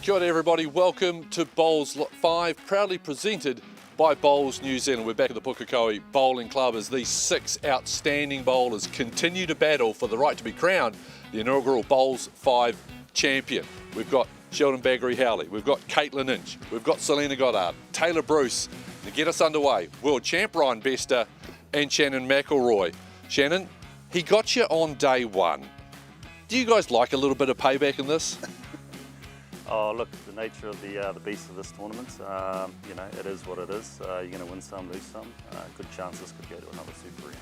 Kia ora everybody, welcome to Bowls5, proudly presented by Bowls New Zealand. We're back at the Pukekohe Bowling Club as these 6 outstanding bowlers continue to battle for the right to be crowned the inaugural Bowls5 champion. We've got Sheldon Bagrie-Howley, we've got Katelyn, we've got Selena Goddard, Tayla Bruce. To get us underway, World Champion 𝗀𝗃𝗲𝗀𝗀 and Shannon McIlroy. Shannon, he got you on day one. Do you guys like a little bit of payback in this? Oh, look, the nature of the beast of this tournament, you know, it is what it is. You're going to win some, lose some. Good chance this could go to another Super End.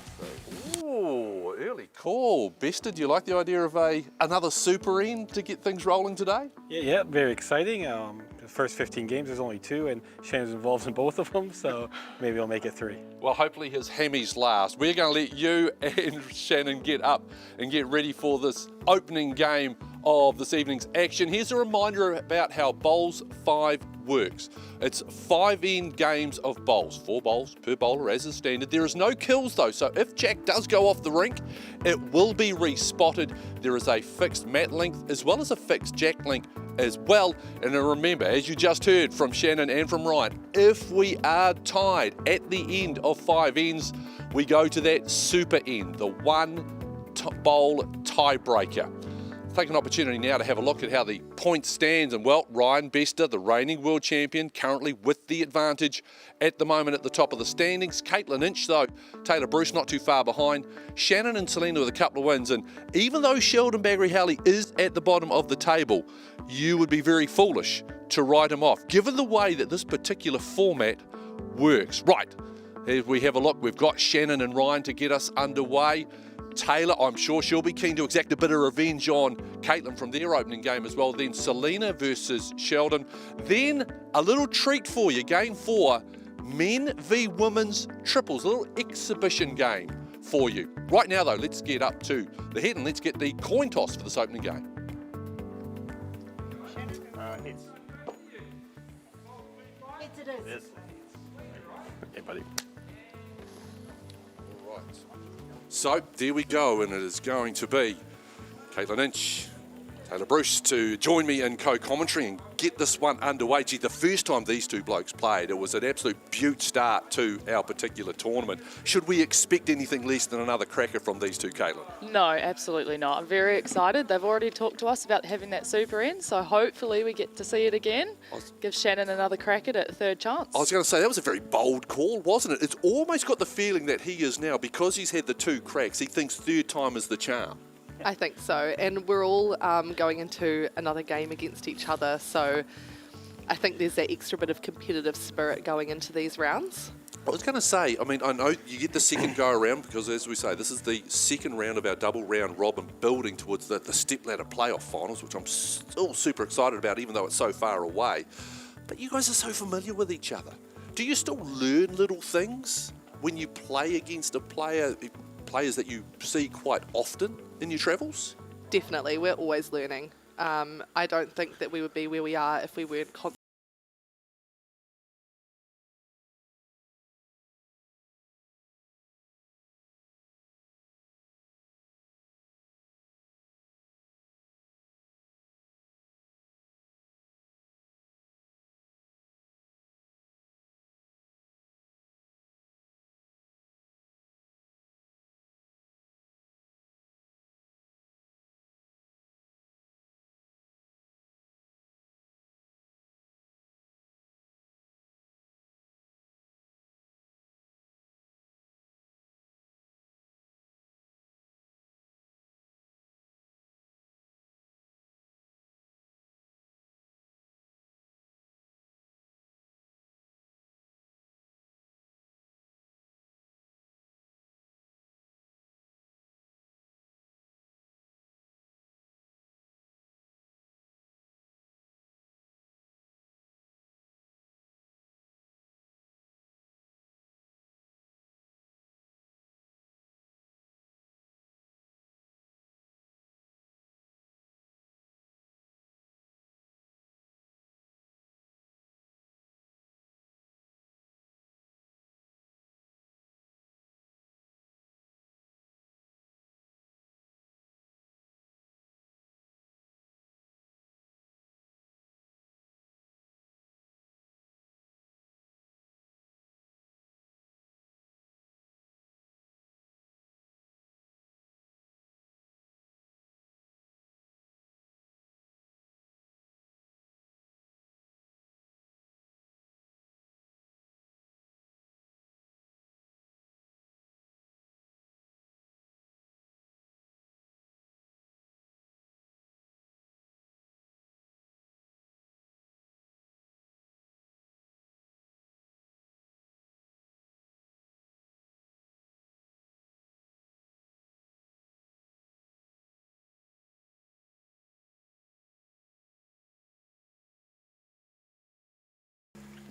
So. Ooh, early call. 𝗀𝗃𝗲𝗀𝗃, do you like the idea of another Super End to get things rolling today? Yeah, very exciting. The first 15 games, there's only 2, and Shannon's involved in both of them, so maybe I'll make it 3. Well, hopefully his Hemmy's last. We're going to let you and Shannon get up and get ready for this opening game of this evening's action. Here's a reminder about how Bowls5 works. It's 5-end games of bowls, 4 bowls per bowler as is standard. There is no kills though, so if Jack does go off the rink, it will be respotted. There is a fixed mat length as well as a fixed Jack length as well. And remember, as you just heard from Shannon and from Ryan, if we are tied at the end of 5 ends, we go to that Super End, the 1-bowl tiebreaker. Take an opportunity now to have a look at how the point stands, and well, Ryan 𝗀𝗃𝗲𝗀𝗀, the reigning world champion, currently with the advantage at the moment at the top of the standings. Katelyn though, Tayla Bruce not too far behind. Shannon and Selena with a couple of wins, and even though Sheldon Bagrie-Howley is at the bottom of the table, you would be very foolish to write him off, given the way that this particular format works. Right, as we have a look, we've got Shannon and Ryan to get us underway. Tayla, I'm sure she'll be keen to exact a bit of revenge on Katelyn from their opening game as well. Then Selena versus Sheldon. Then a little treat for you, game 4, men v women's triples, a little exhibition game for you. Right now though, let's get up to the head and let's get the coin toss for this opening game. Heads. Heads it is. Yes. Yeah, buddy. All right. So there we go, and it is going to be Katelyn, Tayla Bruce to join me in co-commentary and get this one underway. Gee, the first time these two blokes played, it was an absolute beaut start to our particular tournament. Should we expect anything less than another cracker from these two, Katelyn? No, absolutely not. I'm very excited. They've already talked to us about having that Super End, so hopefully we get to see it again. Give Shannon another crack at it, third chance. I was going to say, that was a very bold call, wasn't it? It's almost got the feeling that he is now, because he's had the 2 cracks, he thinks third time is the charm. I think so, and we're all going into another game against each other, so I think there's that extra bit of competitive spirit going into these rounds. I was going to say, I mean, I know you get the second go around because, as we say, this is the second round of our double round robin, building towards the step-ladder playoff finals, which I'm still super excited about, even though it's so far away. But you guys are so familiar with each other. Do you still learn little things when you play against players that you see quite often in your travels? Definitely, we're always learning. I don't think that we would be where we are if we weren't constantly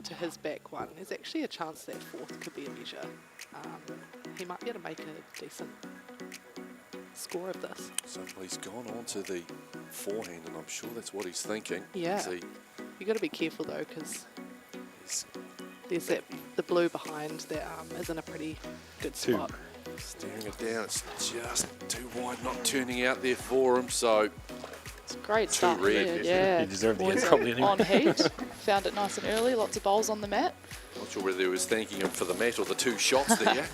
to his back one, there's actually a chance that fourth could be a measure. He might be able to make a decent score of this. So he's gone on to the forehand, and I'm sure that's what he's thinking. Yeah. See, You got to be careful though, because he's there's the blue behind that is in a pretty good spot. staring it down. It's just too wide, not turning out there for him. So It's a great Too start. red. There, He yeah. deserved the Boys hit are probably anyway. on heat. Found it nice and early. Lots of bowls on the mat. not sure whether he was thanking him for the mat or the 2 shots there.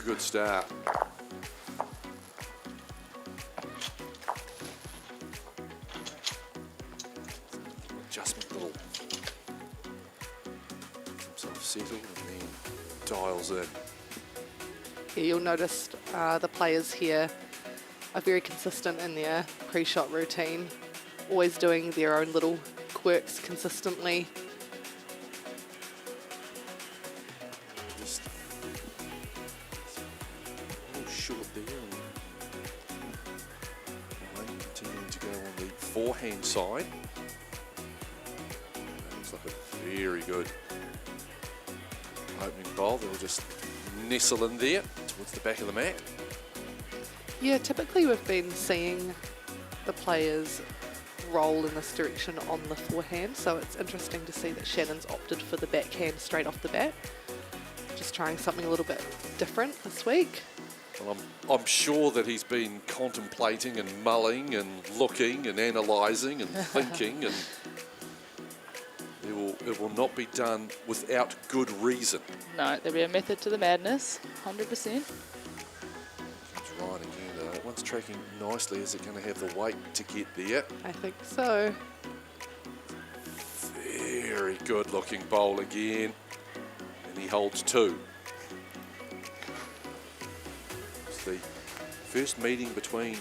Good start. Adjustment, little himself settled and then dials in. Yeah, you'll notice the players here are very consistent in their pre-shot routine, always doing their own little quirks consistently. Just a little short there. And Wayne continuing to go on the forehand side. That looks like a very good opening bowl. They'll just nestle in there towards the back of the mat. Yeah, typically we've been seeing the players roll in this direction on the forehand, so it's interesting to see that Shannon's opted for the backhand straight off the bat. Just trying something a little bit different this week. Well, I'm sure that he's been contemplating and mulling and looking and analysing and thinking, and it will not be done without good reason. No, there'll be a method to the madness. 100%. Comes Ryan again. That one's tracking nicely. Is it going to have the weight to get there? I think so. Very good looking bowl again. And he holds 2. It's the first meeting between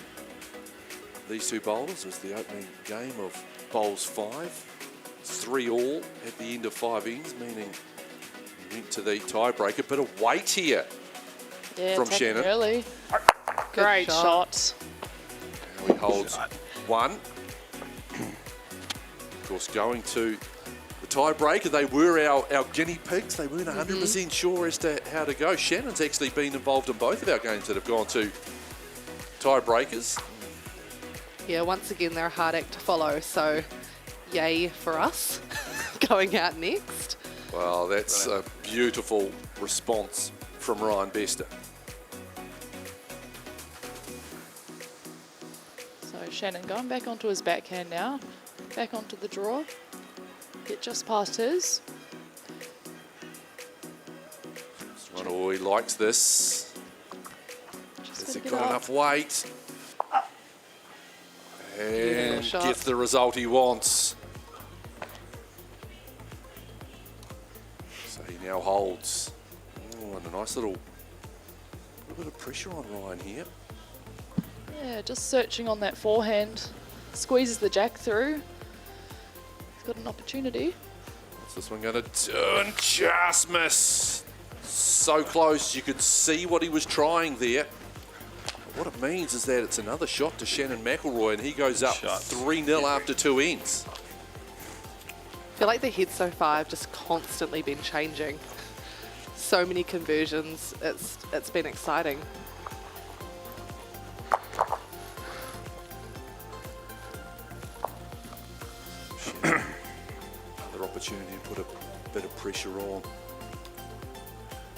these 2 bowlers. Was the opening game of Bowls5. It's 3-all at the end of 5 ends, meaning he went to the tiebreaker. Bit of weight here Yeah, from attacking Shannon. early. Good Great shot. shot. Now he holds 1. Of course, going to the tiebreaker, they were our guinea pigs. They weren't 100% sure as to how to go. Shannon's actually been involved in both of our games that have gone to tiebreakers. Yeah, once again, they're a hard act to follow, so yay for us going out next. Well, that's a beautiful response from Ryan Bester. So Shannon going back onto his backhand now. Back onto the draw. Get just past his. Oh, he likes this. Just Has gotta it get got up. enough weight? And shot. gets the result he wants. So he now holds. Oh, and a nice little bit of pressure on Ryan here. Yeah, just searching on that forehand. Squeezes the jack through. He's got an opportunity. What's this one going to do? And just miss. So close, you could see what he was trying there. What it means is that it's another shot to Shannon McIlroy, and he goes up 3-0 after 2 ends. I feel like the head so far have just constantly been changing. So many conversions, it's been exciting. Another opportunity to put a bit of pressure on.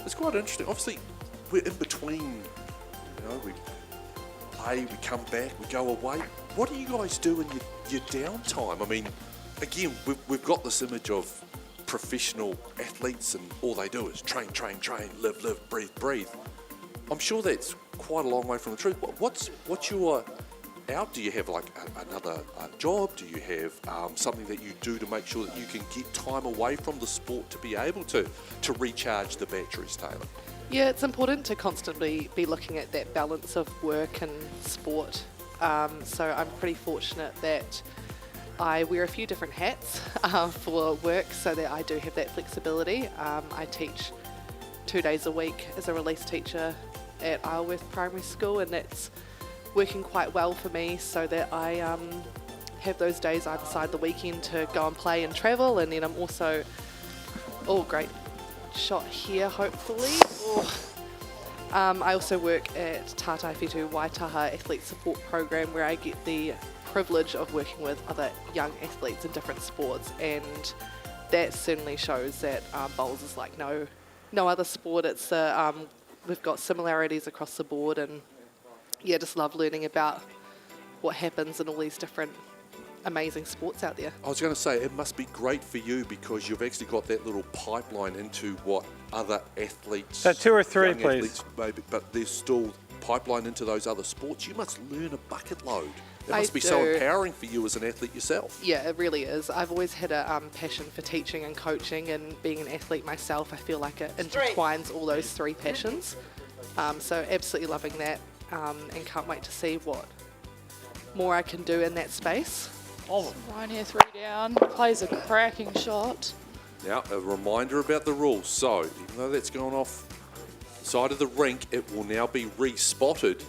It's quite interesting. Obviously, we're in between. You know, we play, we come back, we go away. What do you guys do in your downtime? I mean, again, we've got this image of professional athletes, and all they do is train, train, train, live, live, breathe, breathe. I'm sure that's quite a long way from the truth. What's your out? Do you have like another job? Do you have something that you do to make sure that you can get time away from the sport to be able to recharge the batteries, Taylor? Yeah, it's important to constantly be looking at that balance of work and sport. So I'm pretty fortunate that I wear a few different hats for work so that I do have that flexibility. I teach 2 days a week as a release teacher at 𝗬𝗆𝗃𝗲Primary School, and that's working quite well for me so that I have those days either side of the weekend to go and play and travel, and then I'm also, oh, great shot here, hopefully. Oh. I also work at 𝗳𝗶𝘃𝗃𝗲𝗃 Athlete Support Program, where I get the privilege of working with other young athletes in different sports, and that certainly shows that bowls is like no other sport. It's we've got similarities across the board, and yeah, just love learning about what happens in all these different amazing sports out there. I was going to say, it must be great for you because you've actually got that little pipeline into what other athletes... So 2 or 3, young please. athletes maybe, but there's still pipeline into those other sports. You must learn a bucket load. It must be so empowering for you as an athlete yourself. Yeah, it really is. I've always had a passion for teaching and coaching, and being an athlete myself, I feel like it intertwines all those 3 passions. So absolutely loving that, and can't wait to see what more I can do in that space. Ryan here, 3 down, plays a cracking shot. Now, a reminder about the rules. So, even though that's gone off the side of the rink, it will now be re-spotted.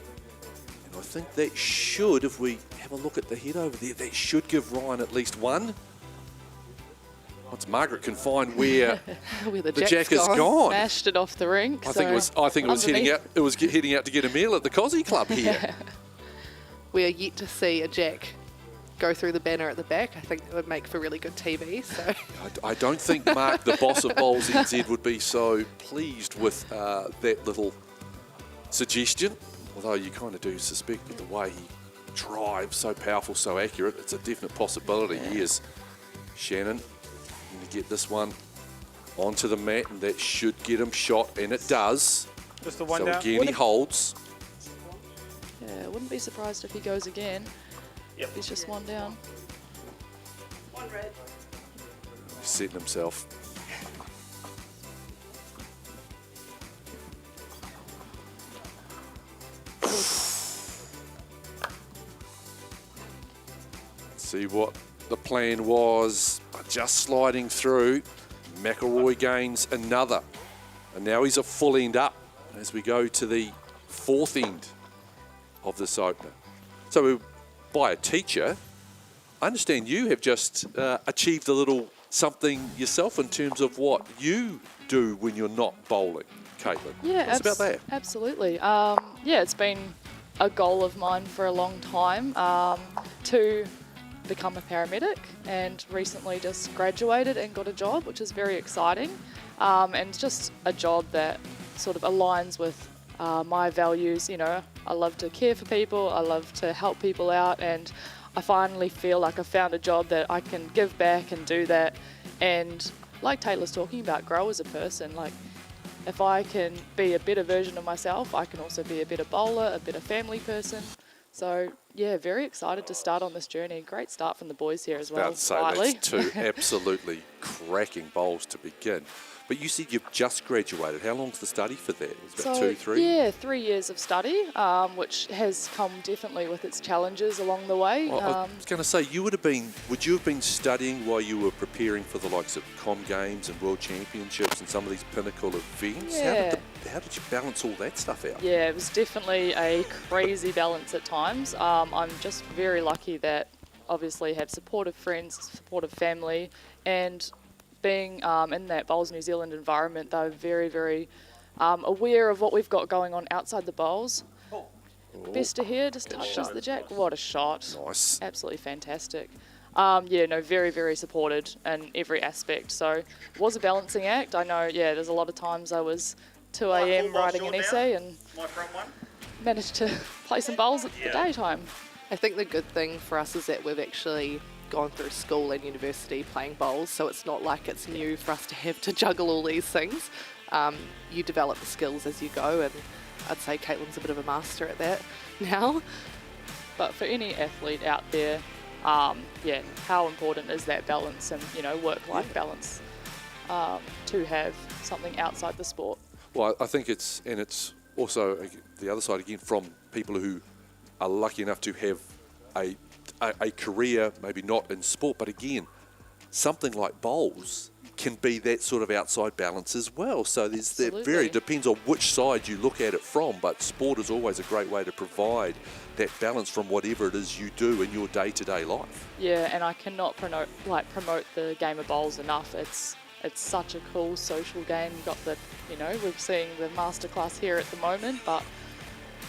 And I think that should, if we have a look at the head over there, that should give Ryan at least 1. Once Margaret can find where, Where the jack is gone. Smashed it off the rink. I think it was heading out. It was heading out to get a meal at the 𝘄𝗶𝘃𝗃𝗲 here. We are yet to see a jack go through the banner at the back. I think it would make for really good TV. So I don't think Mark, the boss of Bowls NZ, would be so pleased with that little suggestion. Although you kind of do suspect with the way he drives, so powerful, so accurate, it's a definite possibility. Here's Shannon. Going to get this one onto the mat, and that should get him shot, and it does. Just the one so down. again, he holds. Yeah, wouldn't be surprised if he goes again. Yep. He's just 1 down. one red. He's setting himself. See what the plan was. Just sliding through. McIlroy gains another. And now he's a full end up as we go to the 4th end of this opener. So by a teacher, I understand you have just achieved a little something yourself in terms of what you do when you're not bowling, Caitlyn. Yeah, Tell us about that. Absolutely. Yeah, it's been a goal of mine for a long time to become a paramedic, and recently just graduated and got a job, which is very exciting, and just a job that sort of aligns with my values. You know, I love to care for people, I love to help people out, and I finally feel like I've found a job that I can give back and do that, and like Taylor's talking about, grow as a person. Like, if I can be a better version of myself, I can also be a better bowler, a better family person. So yeah, very excited to start on this journey. Great start from the boys here as well. About to say, that's 2 absolutely cracking bowls to begin. But you said you've just graduated. How long's the study for that? It's about 2, 3? Yeah, 3 years of study, which has come definitely with its challenges along the way. Well, I was going to say, would you have been studying while you were preparing for the likes of Com Games and World Championships and some of these pinnacle events? Yeah. How did you balance all that stuff out? Yeah, it was definitely a crazy balance at times. I'm just very lucky that obviously have supportive friends, supportive family, and being in that Bowls New Zealand environment, they're very, very aware of what we've got going on outside the bowls. Best to here, just touches the jack. What a shot. Nice. Absolutely fantastic. Yeah, no, very, very supported in every aspect. So it was a balancing act. I know, yeah, there's a lot of times I was 2 a.m. writing an essay and managed to play some bowls at the daytime. I think the good thing for us is that we've actually gone through school and university playing bowls, so it's not like it's new for us to have to juggle all these things. You develop the skills as you go, and I'd say Caitlyn's a bit of a master at that now. But for any athlete out there, yeah, how important is that balance and, you know, work-life balance to have something outside the sport? Well, I think it's also the other side again from people who are lucky enough to have a career, maybe not in sport, but again, something like bowls can be that sort of outside balance as well. So there's that Absolutely. depends on which side you look at it from, but sport is always a great way to provide that balance from whatever it is you do in your day-to-day life. Yeah, and I cannot promote the game of bowls enough. It's such a cool social game. You've got the, we're seeing the masterclass here at the moment, but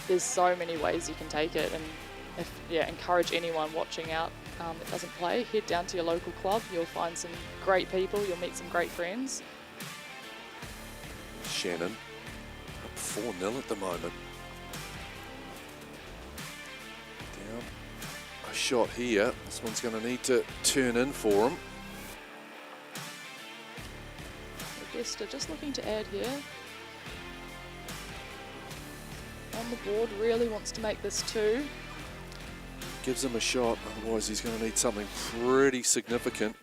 there's so many ways you can take it. And encourage anyone watching out that doesn't play, head down to your local club. You'll find some great people. You'll meet some great friends. Shannon up 4-0 at the moment. Down a shot here. This one's going to need to turn in for him. Bester just looking to add here. On the board, really wants to make this 2. Gives him a shot, otherwise he's going to need something pretty significant.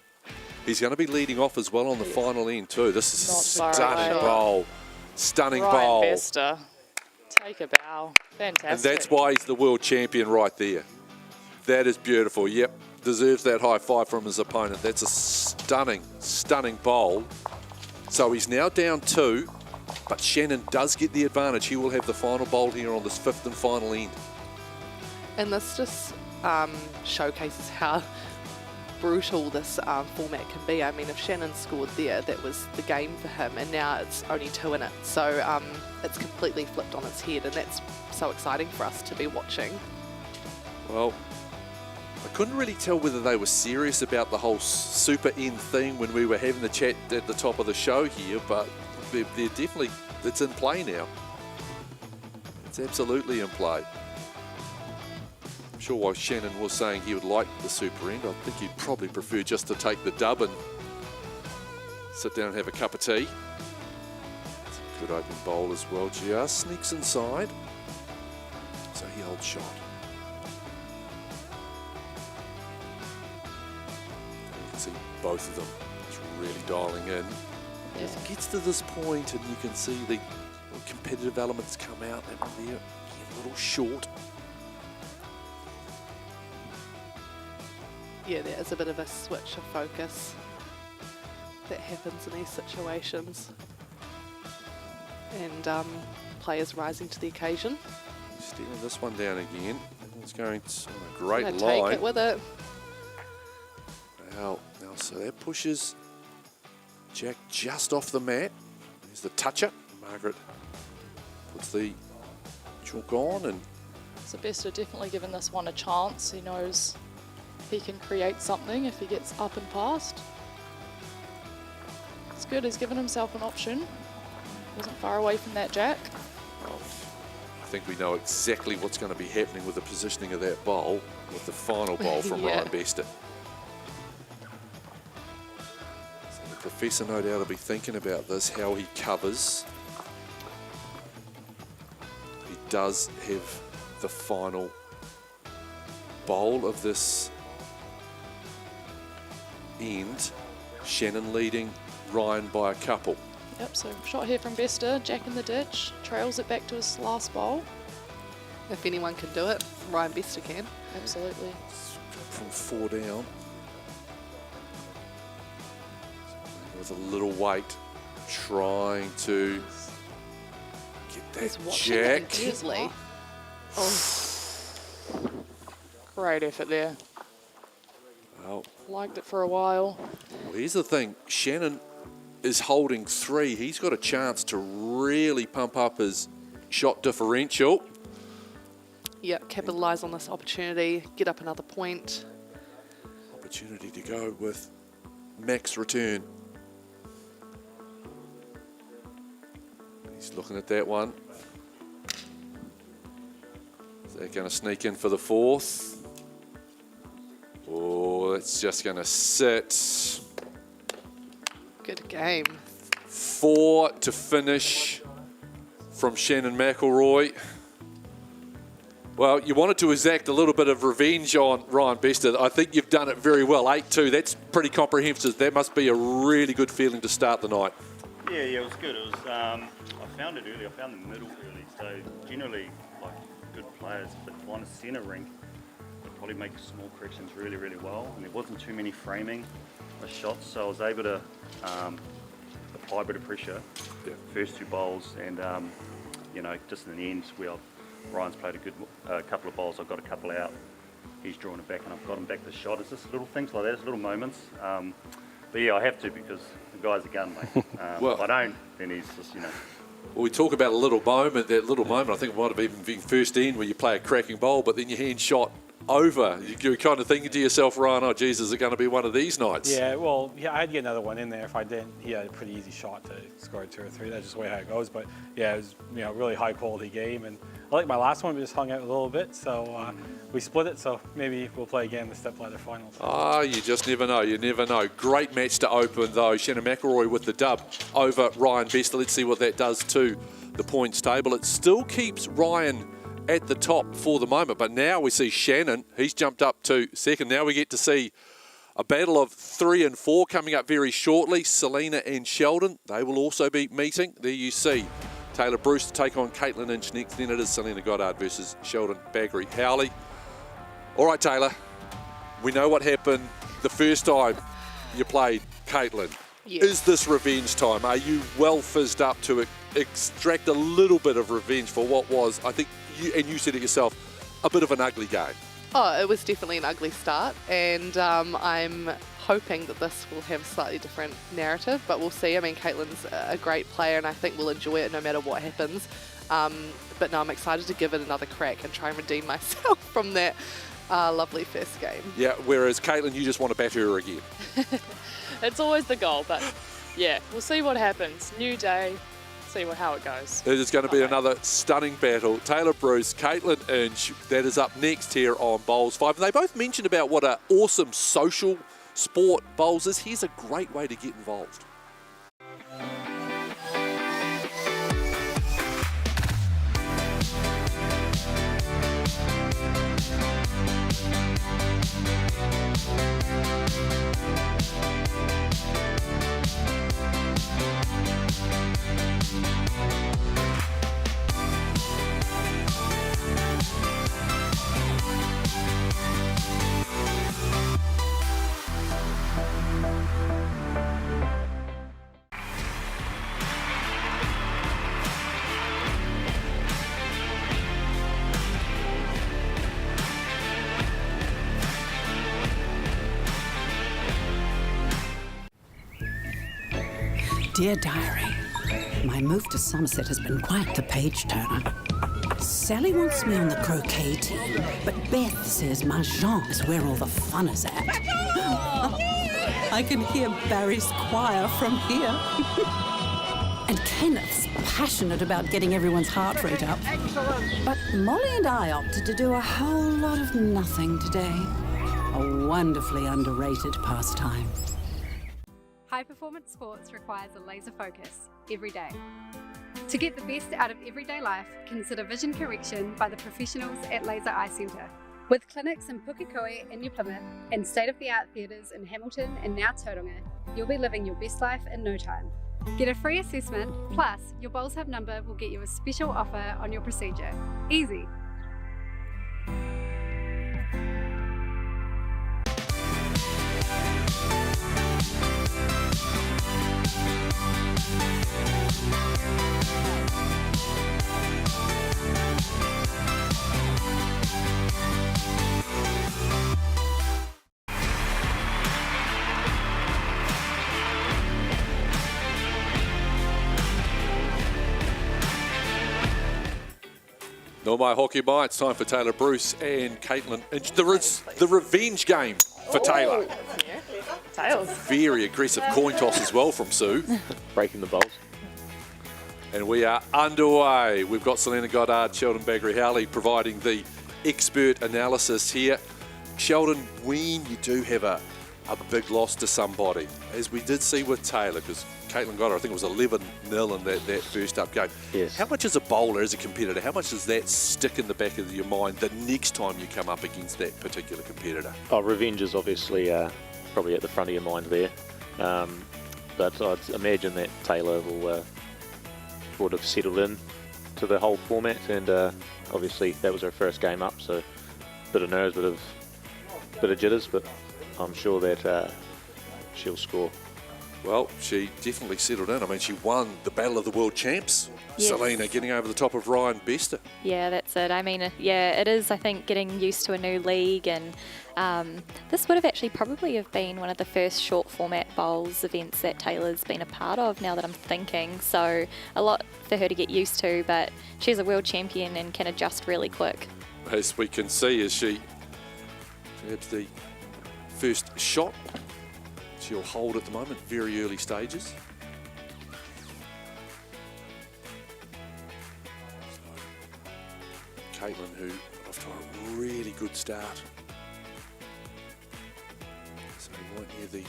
He's going to be leading off as well on the final end too. This is Not a stunning far away. bowl. Stunning Ryan bowl. Bester, take a bow. Fantastic. And that's why he's the world champion right there. That is beautiful. Yep, deserves that high five from his opponent. That's a stunning, stunning bowl. So he's now down 2, but Shannon does get the advantage. He will have the final bowl here on this 5th and final end. And this just showcases how brutal this format can be. I mean, if Shannon scored there, that was the game for him, and now it's only 2 in it. So it's completely flipped on its head, and that's so exciting for us to be watching. Well, I couldn't really tell whether they were serious about the whole super end thing when we were having the chat at the top of the show here, but they're definitely, it's in play now. It's absolutely in play. I'm sure while Shannon was saying he would like the super end, I think he'd probably prefer just to take the dub and sit down and have a cup of tea. It's a good open bowl as well. Just sneaks inside. So he holds shot. You can see both of them just really dialing in. As it gets to this point and you can see the competitive elements come out, that one there, get a little short. Yeah, there is a bit of a switch of focus that happens in these situations. And players rising to the occasion. Stealing this one down again. It's going on a great Gonna line. take it with it. Now, so that pushes Jack just off the mat. There's the toucher. Margaret puts the chalk on, and So Bester definitely given this one a chance. He knows he can create something if he gets up and past. It's good, he's given himself an option. Wasn't far away from that jack. well, I think we know exactly what's going to be happening with the positioning of that bowl, with the final bowl from Yeah. Ryan Bester. So the professor no doubt will be thinking about this, how he covers. He does have the final bowl of this end. Shannon leading Ryan by a couple. Yep, so shot here from Bester, jack in the ditch, trails it back to his last bowl. If anyone can do it, Ryan Bester can. Absolutely. From 4 down. With a little weight, trying to get He's that watching it jack. intensely. Great effort there. Well, Liked it for a while. here's the thing. Shannon is holding 3. He's got a chance to really pump up his shot differential. Yeah, capitalise on this opportunity, get up another point. Opportunity to go with max return. He's looking at that one. Is that going to sneak in for the 4th? Oh, it's just going to sit. Good game. 4 to finish from Shannon McIlroy. Well, you wanted to exact a little bit of revenge on Ryan Bester. I think you've done it very well. 8-2, that's pretty comprehensive. That must be a really good feeling to start the night. Yeah, it was good. It was. I found it early. I found the middle early. So generally, like good players, but on a centre rink, they probably make small corrections really, really well. And there wasn't too many framing of shots, so I was able to apply a bit of pressure. Yeah. First 2 bowls, and you know, just in the end, Ryan's played a good couple of bowls. I've got a couple out. He's drawn it back, and I've got him back the shot. It's just little things like that, it's little moments. But yeah, I have to, because the guy's a gun, mate. Well, if I don't, then he's just, you know. Well, we talk about a little moment. That little moment, I think it might have even been first end where you play a cracking bowl, but then your hand shot over. You're kind of thinking to yourself, Ryan, oh, geez, is it going to be one of these nights? Yeah, well, yeah, I'd get another one in there if I didn't. He had a pretty easy shot to score 2 or 3. That's just the way how it goes. But yeah, it was, you know, really high quality game, and I like my last one. We just hung out a little bit, so we split it. So maybe we'll play again in the stepladder finals. Ah, you just never know. You never know. Great match to open, though. Shannon McIlroy with the dub over Ryan Bester. Let's see what that does to the points table. It still keeps Ryan at the top for the moment, but now we see Shannon. He's jumped up to second. Now we get to see a battle of 3 and 4 coming up very shortly. Selena and Sheldon, they will also be meeting. There you see Tayla Bruce to take on Caitlyn Inch next. Then it is Selena Goddard versus Sheldon Bagrie-Howley. All right, Tayla, we know what happened the first time you played Caitlyn. Yes. Is this revenge time? Are you well fizzed up to extract a little bit of revenge for what was, I think, you said it yourself, a bit of an ugly game? Oh, it was definitely an ugly start, and I'm hoping that this will have a slightly different narrative, but we'll see. I mean, Caitlyn's a great player, and I think we'll enjoy it no matter what happens. But no, I'm excited to give it another crack and try and redeem myself from that lovely first game. Yeah, whereas Caitlyn, you just want to batter her again. It's always the goal, but yeah, we'll see what happens. New day, see how it goes. It is going to be another stunning battle. Tayla Bruce, Caitlyn Inch, that is up next here on Bowls5. And they both mentioned about what an awesome social sport bowls is. Here's a great way to get involved. Dear Diary, my move to Somerset has been quite the page-turner. Sally wants me on the croquet team, but Beth says Mahjong is where all the fun is at. I can hear Barry's choir from here. And Kenneth's passionate about getting everyone's heart rate up. But Molly and I opted to do a whole lot of nothing today. A wonderfully underrated pastime. High-performance sports requires a laser focus every day. To get the best out of everyday life, consider vision correction by the professionals at Laser Eye Centre. With clinics in Pukekohe and 𝗀𝗶𝘃𝗲 and state-of-the-art theatres in Hamilton and now Tauranga, you'll be living your best life in no time. Get a free assessment, plus your Bowls5 number will get you a special offer on your procedure. Easy. No, my hockey bye. It's time for Tayla Bruce and Caitlyn Inch. The revenge game for Tayla. Tails. Very aggressive coin toss as well from Sue. Breaking the bowls. And we are underway. We've got Selena Goddard, Sheldon Bagrie-Howley providing the expert analysis here. Sheldon, when you do have a big loss to somebody, as we did see with Tayla, because Caitlyn Goddard, I think it was 11-0 in that first up game. Yes. How much as a bowler, as a competitor, how much does that stick in the back of your mind the next time you come up against that particular competitor? Oh, revenge is obviously probably at the front of your mind there. But I'd imagine that Tayla will would have settled in to the whole format, and obviously that was her first game up, so a bit of nerves, bit of jitters, but I'm sure that she'll score Well, she definitely settled in. I mean, she won the Battle of the World Champs. Yes. Selena getting over the top of 𝗀𝗃𝗃𝗃. Yeah, that's it. I mean, yeah, it is, I think, getting used to a new league, and this would have actually probably have been one of the first short format bowls events that Taylor's been a part of, now that I'm thinking. So a lot for her to get used to, but she's a world champion and can adjust really quick. As we can see, as she grabs the first shot, she'll hold at the moment, very early stages. Caitlyn, who got off to a really good start. So right near the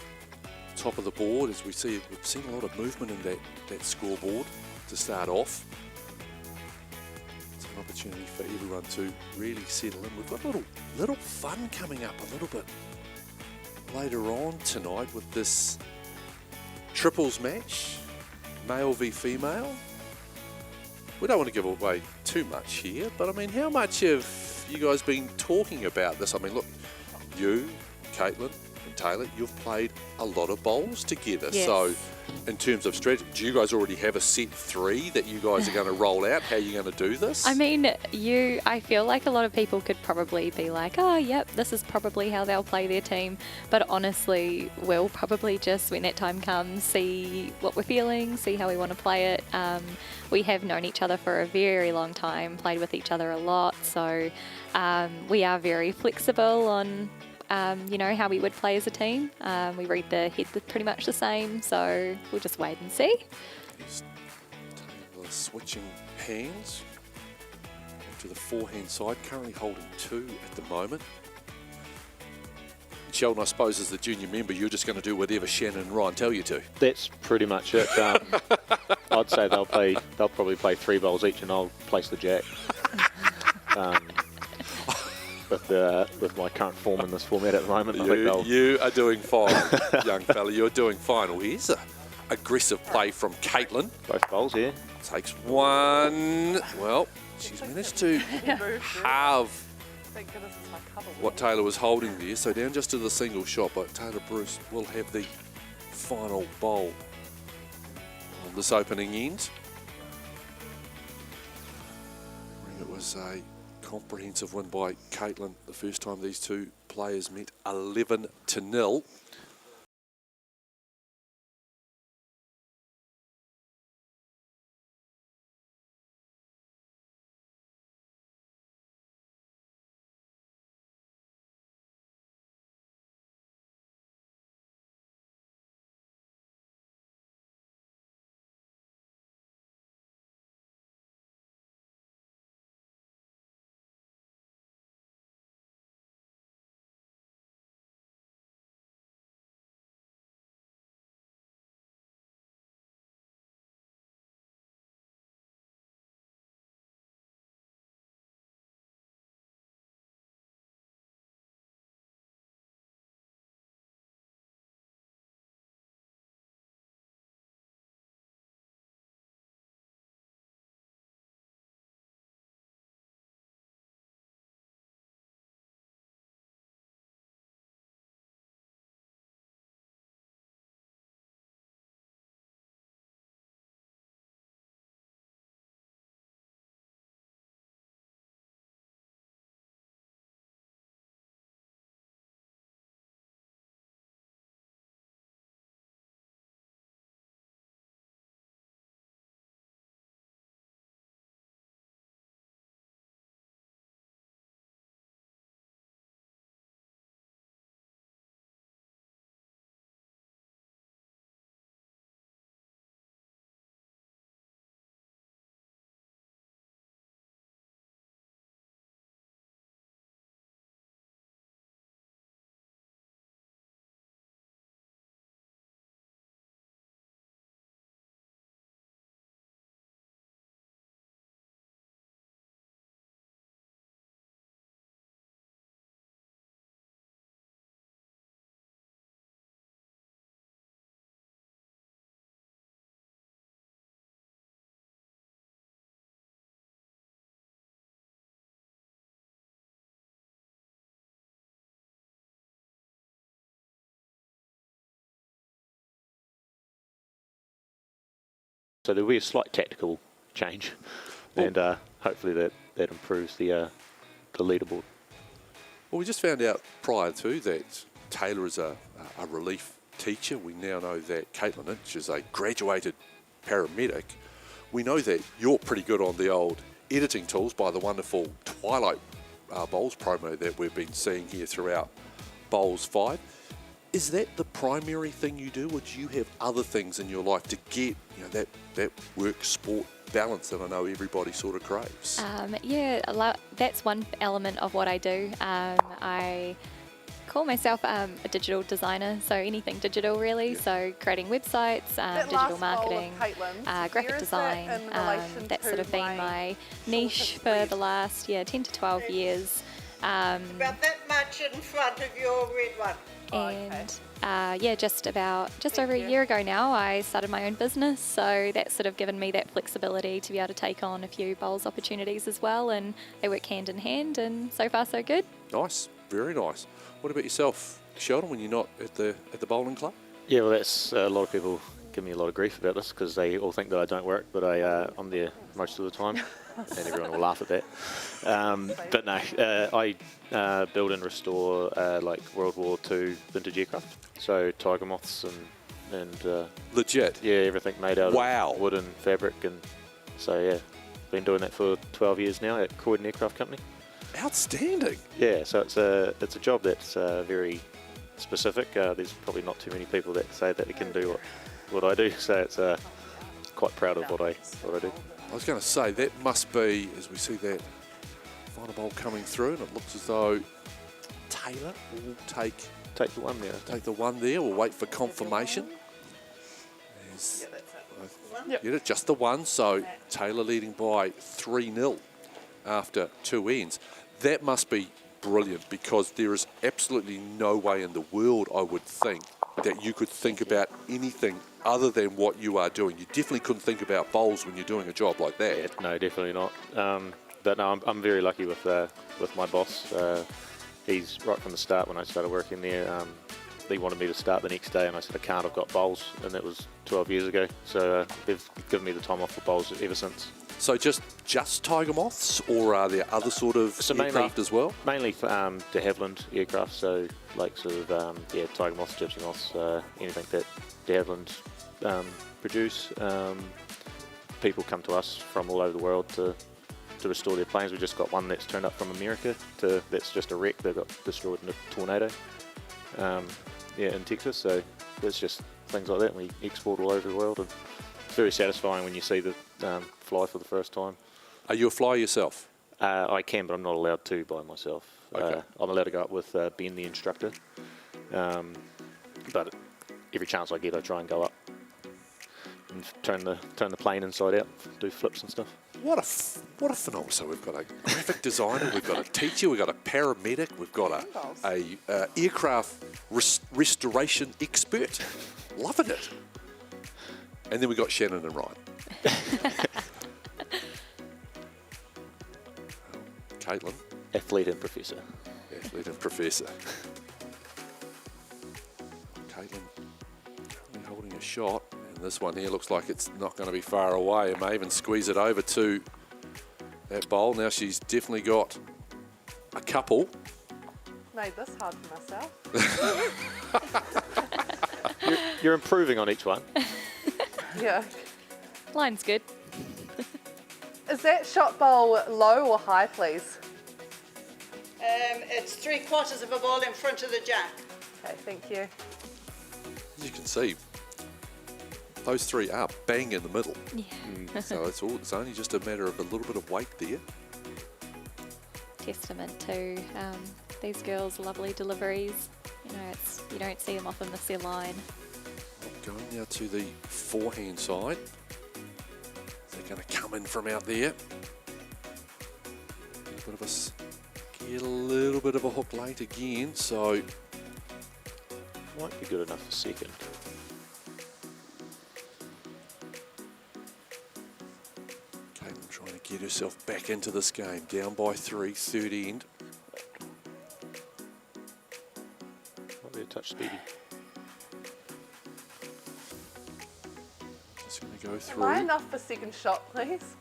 top of the board, as we see, we've seen a lot of movement in that scoreboard to start off. It's an opportunity for everyone to really settle in. We've got a little fun coming up a little bit later on tonight with this triples match, male v female. We don't want to give away too much here, but I mean, how much have you guys been talking about this? I mean, look, you, Caitlyn and Tayla, you've played a lot of bowls together. Yes. So in terms of strategy, do you guys already have a set 3 that you guys are going to roll out? How are you going to do this? I mean, I feel like a lot of people could probably be like, oh, yep, this is probably how they'll play their team. But honestly, we'll probably just, when that time comes, see what we're feeling, see how we want to play it. We have known each other for a very long time, played with each other a lot. So we are very flexible on how we would play as a team. We read the head pretty much the same, so we'll just wait and see. Just Taylor switching hands to the forehand side, currently holding 2 at the moment. Sheldon, I suppose, as the junior member, you're just going to do whatever Shannon and Ryan tell you to. That's pretty much it. I'd say they'll probably play 3 bowls each, and I'll place the jack. With my current form in this format at the moment, I think you are doing fine, young fella. You're doing fine. Well, here's a aggressive play from Caitlyn. both bowls here. Takes one. Well, she's managed to halve what Tayla was holding there. So down just to the single shot, but Tayla Bruce will have the final bowl on this opening end. It was a comprehensive win by Caitlyn the first time these two players met, 11-0. So there'll be a slight tactical change, and hopefully that improves the leaderboard. Well, we just found out prior to that Tayla is a relief teacher. We now know that Caitlyn is a graduated paramedic. We know that you're pretty good on the old editing tools by the wonderful Twilight Bowls promo that we've been seeing here throughout Bowls5. Is that the primary thing you do, or do you have other things in your life to get that work-sport balance that I know everybody sort of craves? Yeah, that's one element of what I do. I call myself a digital designer, so anything digital really. Yeah. So creating websites, digital marketing, graphic design. That's sort of been my niche for the last 10 to 12 years. About that much in front of your red one. And just over a year ago now, I started my own business, so that's sort of given me that flexibility to be able to take on a few bowls opportunities as well, and they work hand in hand, and so far so good. Nice, very nice. What about yourself, Sheldon, when you're not at the bowling club? Yeah, well, that's a lot of people give me a lot of grief about this because they all think that I don't work, but I'm there most of the time, and everyone will laugh at that. But no, I build and restore like World War II vintage aircraft, so 𝗬𝗃𝗃𝗲𝗃 and legit. Yeah, everything made out of wood and fabric, and so yeah, been doing that for 12 years now at Katelyn Aircraft Company. Outstanding. Yeah, so it's a job that's very specific. There's probably not too many people that say that they can do what I do, so it's quite proud of what I do. I was going to say, that must be, as we see that final bowl coming through, and it looks as though Tayla will take the one there. Take the one there. We'll wait for confirmation. Get it, just the one. So Tayla leading by 3-0 after 2 ends. That must be brilliant, because there is absolutely no way in the world, I would think, that you could think about anything other than what you are doing. You definitely couldn't think about bowls when you're doing a job like that. Yeah, no, definitely not. But no, I'm very lucky with my boss. He's right from the start when I started working there. He wanted me to start the next day, and I said I can't. I've got bowls, and that was 12 years ago. So they've given me the time off for bowls ever since. So just 𝗬𝗃𝗃𝗃𝗃, or are there other sort of aircraft as well? Mainly for 𝗬𝗃𝗃𝗃𝗃 aircraft, so like sort of 𝗬𝗃𝗃𝗃𝗃, 𝗬𝗃𝗃𝗃𝗃, anything that 𝗬𝗃𝗃𝗃 produce. People come to us from all over the world to restore their planes. We just got one that's turned up from America. That's just a wreck that got destroyed in a tornado. In Texas. So it's just things like that. We export all over the world, and it's very satisfying when you see the fly for the first time. Are you a flyer yourself? I can, but I'm not allowed to by myself. Okay. I'm allowed to go up with Ben, the instructor. But every chance I get, I try and go up and turn the plane inside out, do flips and stuff. What a phenomenon! So we've got a graphic designer, we've got a teacher, we've got a paramedic, we've got a aircraft restoration expert. Loving it. And then we got Shannon and Ryan. Caitlyn. Athlete and professor. Athlete and professor. Caitlyn holding a shot. And this one here looks like it's not going to be far away. It may even squeeze it over to that bowl. Now she's definitely got a couple. Made this hard for myself. You're improving on each one. Yeah. Line's good. Is that shot bowl low or high, please? It's 3/4 of a ball in front of the jack. Okay, thank you. As you can see, those three are bang in the middle. Yeah. So it's only just a matter of a little bit of weight there. Testament to these girls' lovely deliveries. You don't see them often miss their line. Going now to the forehand side. They're going to come in from out there. Get a little bit of a hook late again, so might be good enough for second. Caitlyn trying to get herself back into this game. Down by 3, third end. Might be a touch speedy. Just going going to go Am I through. enough for second shot, please?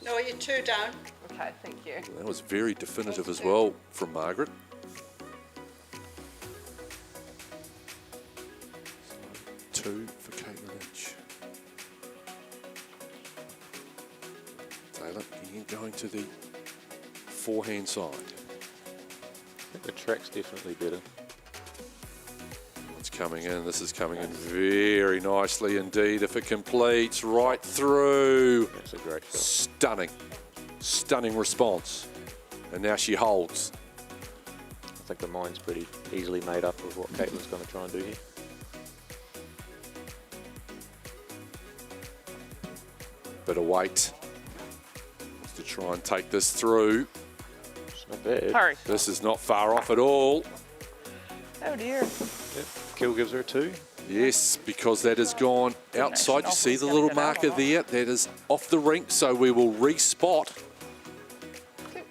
No, you're 2 down. Okay, thank you. That was very definitive as well from Margaret. So 2 for Caitlyn Lynch. Taylor again going to the forehand side. I think the track's definitely better. It's coming in. This is coming in very nicely indeed. If it completes right through. That's a great shot. Stunning. Stunning response. And now she holds. I think the mind's pretty easily made up of what Caitlyn's going to try and do here. Bit of weight to try and take this through. It's not bad. Hurry. This is not far off at all. Oh dear. Yep. Kill gives her a 2. Yes, because that has gone outside. You see the little marker there? That is off the rink, so we will re-spot. And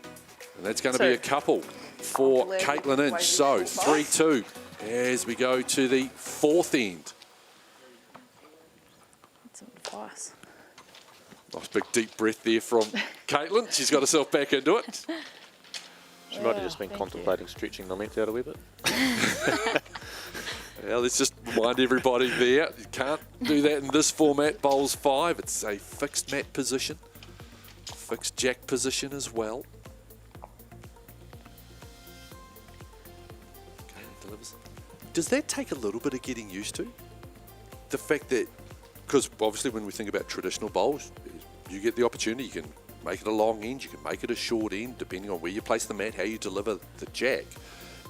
that's going to be a couple for Caitlyn Lynch. So 3-2 as we go to the fourth end. That's some advice. Nice big deep breath there from Caitlyn. She's got herself back into it. She might have just been contemplating stretching the length out a wee bit. Well, let's just remind everybody there, you can't do that in this format, Bowls5. It's a fixed mat position, fixed jack position as well. Okay, delivers. Does that take a little bit of getting used to? The fact that, because obviously when we think about traditional bowls, you get the opportunity, you can make it a long end, you can make it a short end, depending on where you place the mat, how you deliver the jack.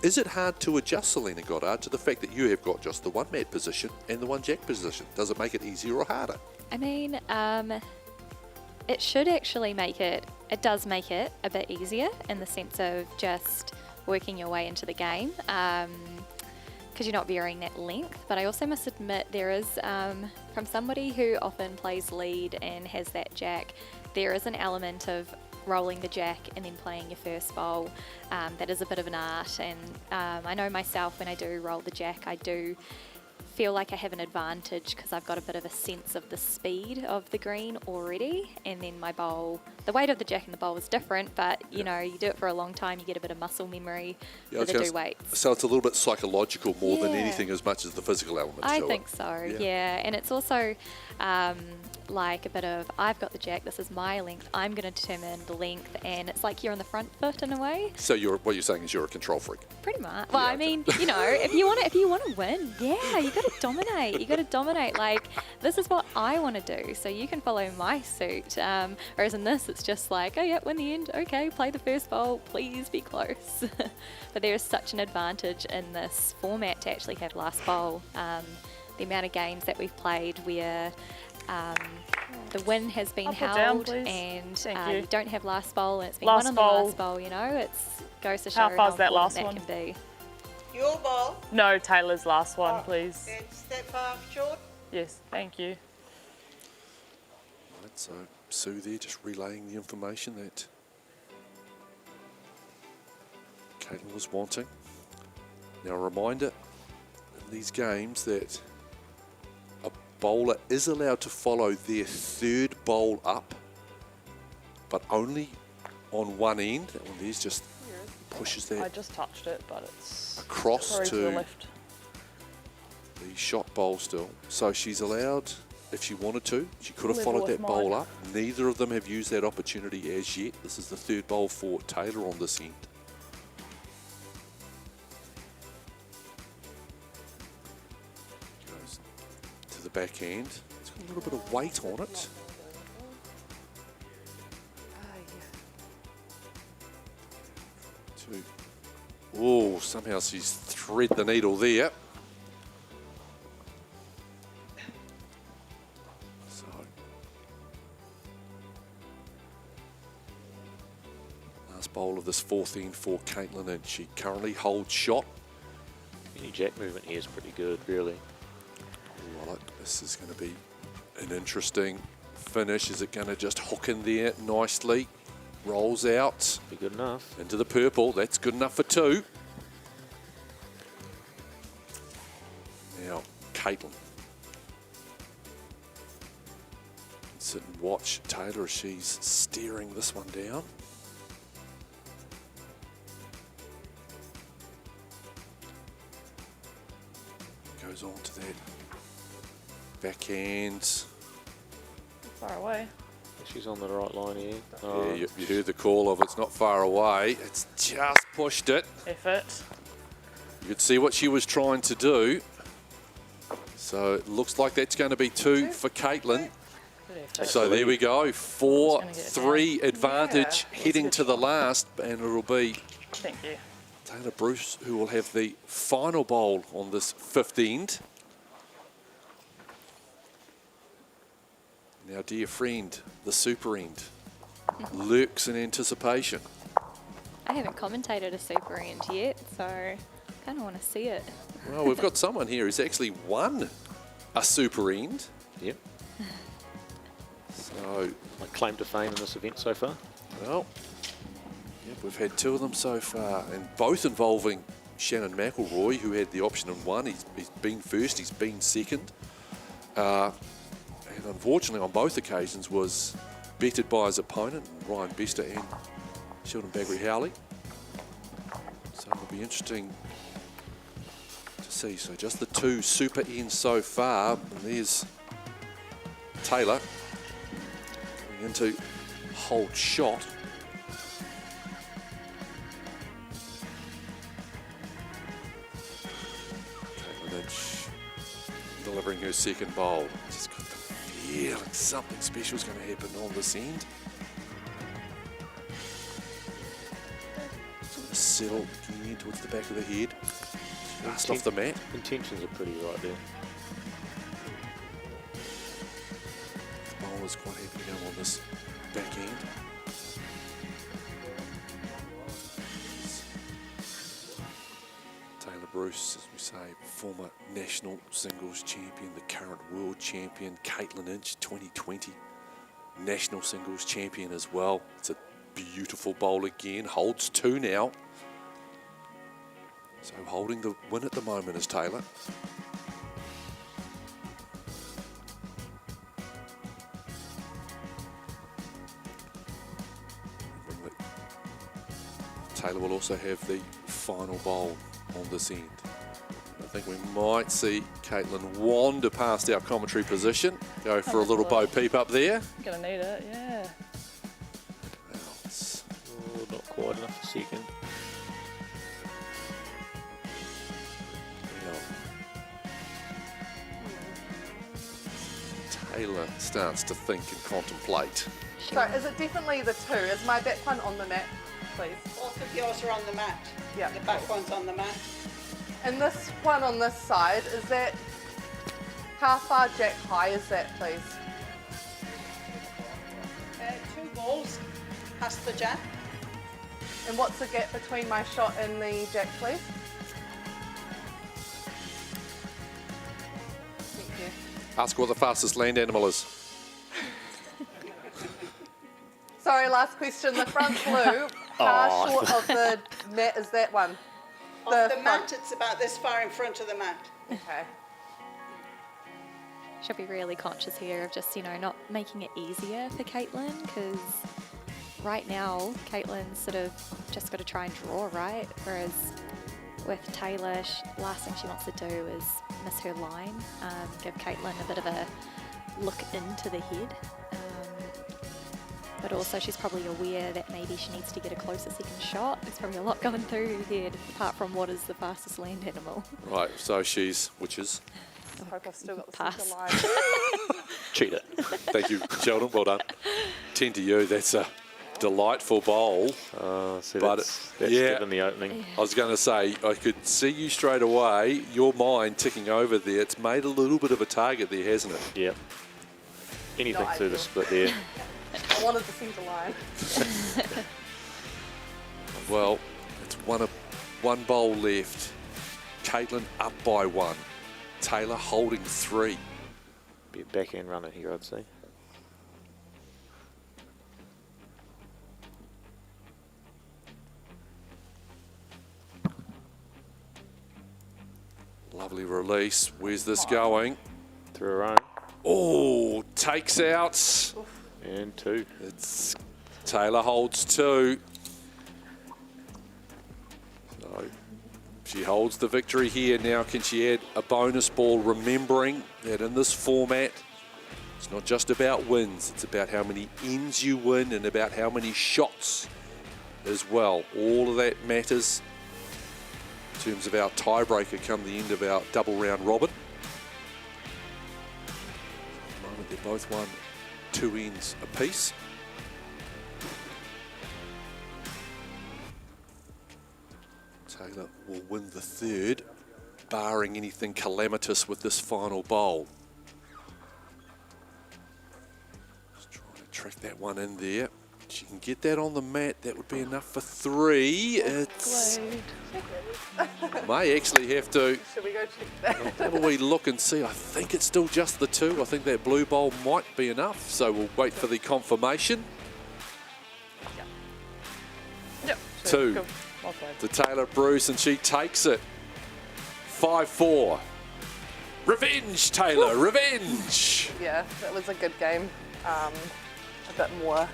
Is it hard to adjust, Selena Goddard, to the fact that you have got just the one mat position and the one jack position? Does it make it easier or harder? I mean, it should actually make it does make it a bit easier in the sense of just working your way into the game, because you're not varying that length. But I also must admit there is, from somebody who often plays lead and has that jack, there is an element of rolling the jack and then playing your first bowl. That is a bit of an art, and I know myself when I do roll the jack, I do feel like I have an advantage because I've got a bit of a sense of the speed of the green already, and then my bowl, the weight of the jack in the bowl is different, but you know, you do it for a long time, you get a bit of muscle memory for the do weights. So it's a little bit psychological more than anything, as much as the physical element. I think so, yeah. And it's also like a bit of, I've got the jack, this is my length, I'm going to determine the length, and it's like you're on the front foot in a way. So what you're saying is you're a control freak. Pretty much. Well, I mean, you know, if you want to win, yeah, you got to dominate. You got to dominate. Like, this is what I want to do, so you can follow my suit. Whereas in this, it's just like, oh yeah, win the end. Okay, play the first bowl. Please be close. But there is such an advantage in this format to actually have last bowl. The amount of games that we've played where the win has been held and you don't have last bowl, and it's been won on the last bowl. You know, it goes to show how far's that last that one can be. Your ball. No, Taylor's last one, please. It's that far short. Yes, thank you. Right, so Sue there just relaying the information that Caitlyn was wanting. Now a reminder in these games that a bowler is allowed to follow their third bowl up, but only on one end. That one there's just pushes that I just touched it, but it's across to the left. The shot bowl still. So she's allowed, if she wanted to, she could have Level followed with that bowl mine. up. Neither of them have used that opportunity as yet. This is the third bowl for Taylor on this end. Goes to the back end. It's got a little bit of weight on it. Oh, somehow she's thread the needle there. So, last bowl of this fourth end for Caitlyn, and she currently holds shot. Any jack movement here is pretty good, really. Right, this is going to be an interesting finish. Is it going to just hook in there nicely? Rolls out. Be good enough. Into the purple. That's good enough for two. Now, Caitlyn. Sit and watch Tayla as she's steering this one down. Goes on to that backhand. Far away. She's on the right line here. Yeah, you heard the call of it's not far away. It's just pushed it. Effort. You could see what she was trying to do. So it looks like that's going to be 2 for Caitlyn. Good effort. So there we go, Just gonna get it 4-3 advantage Yeah. heading to the last, and it'll be Thank you. Tayla Bruce who will have the final bowl on this 5th end. Now, dear friend, the super end lurks in anticipation. I haven't commentated a super end yet, so I kind of want to see it. Well, we've got someone here who's actually won a super end. Yep. So, My claim to fame in this event so far. well, yep, we've had 2 of them so far, and both involving Shannon McIlroy, who had the option in 1. He's been first, he's been second. And unfortunately, on both occasions, was bettered by his opponent, Ryan Bester and Sheldon Bagrie-Howley. So it'll be interesting to see. So just the 2 super ends so far. And there's Tayla coming into hold shot. Katelyn delivering her second bowl. Just got the feeling something special is going to happen on this end. Sort of settle again towards the back of the head. Just off the mat. Intentions are pretty right there. The bowler's quite happy to go on this back end. Tayla Bruce, as we say, former national singles champion, the current world champion. Caitlyn Inch, 2020 national singles champion as well. It's a beautiful bowl again, holds 2 now. So holding the win at the moment is Tayla. Tayla will also have the final bowl on this end. I think we might see Caitlyn wander past our commentary position, go for a little bow peep up there. Gonna need it, yeah. Well, it's Oh, not quite enough a second. Tayla starts to think and contemplate. So is it definitely the 2? Is my back one on the mat, please? Both of yours are on the mat. Yeah. The back one's on the mat. And this one on this side, is that, how far jack high is that, please? 2 balls past the jack. And what's the gap between my shot and the jack, please? Thank you. Ask what the fastest land animal is. Sorry, last question. The front blue, how short of the mat is that one? Off the mat, it's about this far in front of the mat. Okay. She'll be really conscious here of just, not making it easier for Caitlyn, because right now, Caitlyn's sort of just got to try and draw, right? Whereas with Tayla, last thing she wants to do is miss her line, give Caitlyn a bit of a look into the head. But also she's probably aware that maybe she needs to get a closer second shot. There's probably a lot going through her head, apart from what is the fastest land animal. Right, so she's, which is? I hope I've still got the Pass. center line. Cheat it. Thank you, Sheldon, well done. 10 to you, that's a delightful bowl. So But that's yeah. given the opening. I was going to say, I could see you straight away, your mind ticking over there. It's made a little bit of a target there, hasn't it? Yep. Anything Not through the ideal. split there. I wanted the center line. Well, it's one bowl left. Caitlyn up by 1. Tayla holding 3. Be a backhand runner here, I'd say. Lovely release. Where's this going? Through her own. Oh, takes out. And 2. It's Tayla holds 2. So she holds the victory here. Now can she add a bonus ball, remembering that in this format, it's not just about wins, it's about how many ends you win and about how many shots as well. All of that matters in terms of our tiebreaker come the end of our double round robin. At the moment, they're both won 2 ends apiece. Tayla will win the 3rd, barring anything calamitous with this final bowl. Just trying to track that one in there. If she can get that on the mat, that would be enough for 3. It's may actually have to Should we go check that? have a wee look and see. I think it's still just the 2. I think that blue bowl might be enough, so we'll wait for the confirmation. Yep. 2 Cool. Well played. to Tayla Bruce, and she takes it. 5-4. Revenge, Tayla, revenge! Yeah, that was a good game. A bit more,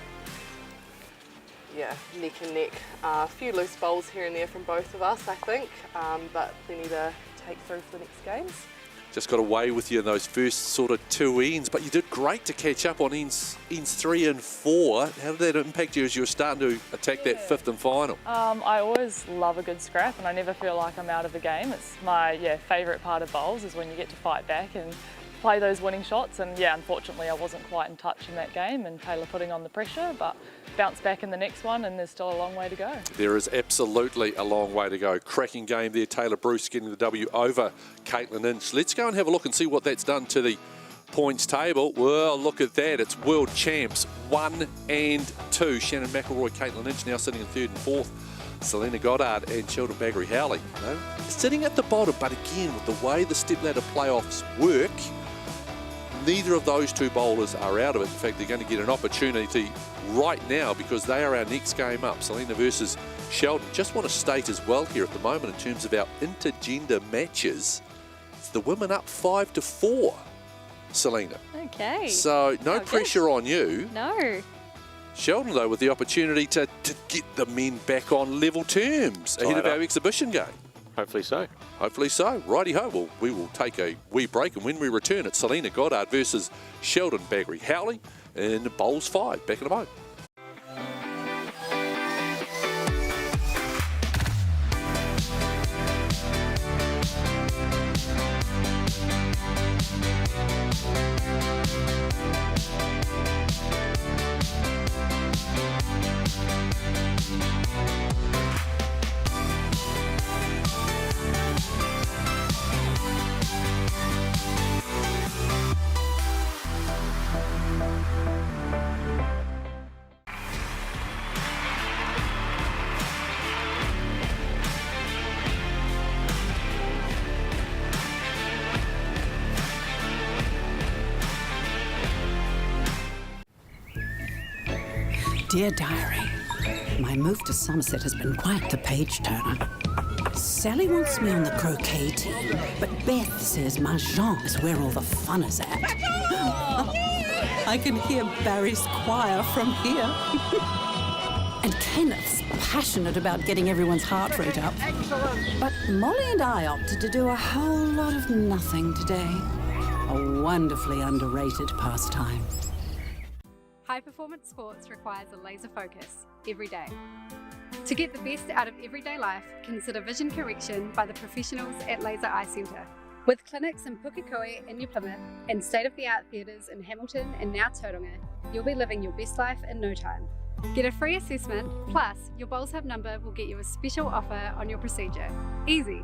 neck and neck. A few loose bowls here and there from both of us, I think, but plenty to take through for the next games. Just got away with you in those first sort of 2 ends, but you did great to catch up on ends 3 and 4. How did that impact you as you were starting to attack that 5th and final? I always love a good scrap, and I never feel like I'm out of the game. It's my favourite part of bowls is when you get to fight back and play those winning shots. And unfortunately I wasn't quite in touch in that game, and Tayla putting on the pressure, but bounced back in the next one, and there's still a long way to go. There is absolutely a long way to go. Cracking game there. Tayla Bruce getting the W over Caitlyn Inch. Let's go and have a look and see what that's done to the points table. Well, look at that. It's world champs 1 and 2. Shannon, McIlroy, Caitlyn Inch now sitting in 3rd and 4th. Selena, Goddard and Sheldon, Bagrie-Howley sitting at the bottom, but again, with the way the stepladder playoffs work, neither of those 2 bowlers are out of it. In fact, they're going to get an opportunity right now because they are our next game up. Selena versus Sheldon. Just want to state as well here at the moment in terms of our intergender matches, it's the women up 5-4, Selena. Okay. So no pressure on you. No. Sheldon, though, with the opportunity to get the men back on level terms ahead of our exhibition game. Hopefully so. Hopefully so. Righty-ho. Well, we will take a wee break, and when we return, it's Selena Goddard versus Sheldon Bagrie-Howley in Bowls5. Back in a moment. Dear Diary, my move to Somerset has been quite the page-turner. Sally wants me on the croquet team, but Beth says 𝗳𝗀𝘃𝗃 is where all the fun is at. I can hear Barry's choir from here. And Kenneth's passionate about getting everyone's heart rate up. But Molly and I opted to do a whole lot of nothing today. A wonderfully underrated pastime. High-performance sports requires a laser focus every day. To get the best out of everyday life, consider vision correction by the professionals at Laser Eye Centre. With clinics in Pukekohe and 𝗀𝗶𝘃𝗃 and state-of-the-art theatres in Hamilton and now 𝗀𝗶𝘃𝗀𝗀, you'll be living your best life in no time. Get a free assessment, plus your Bowls5 number will get you a special offer on your procedure. Easy.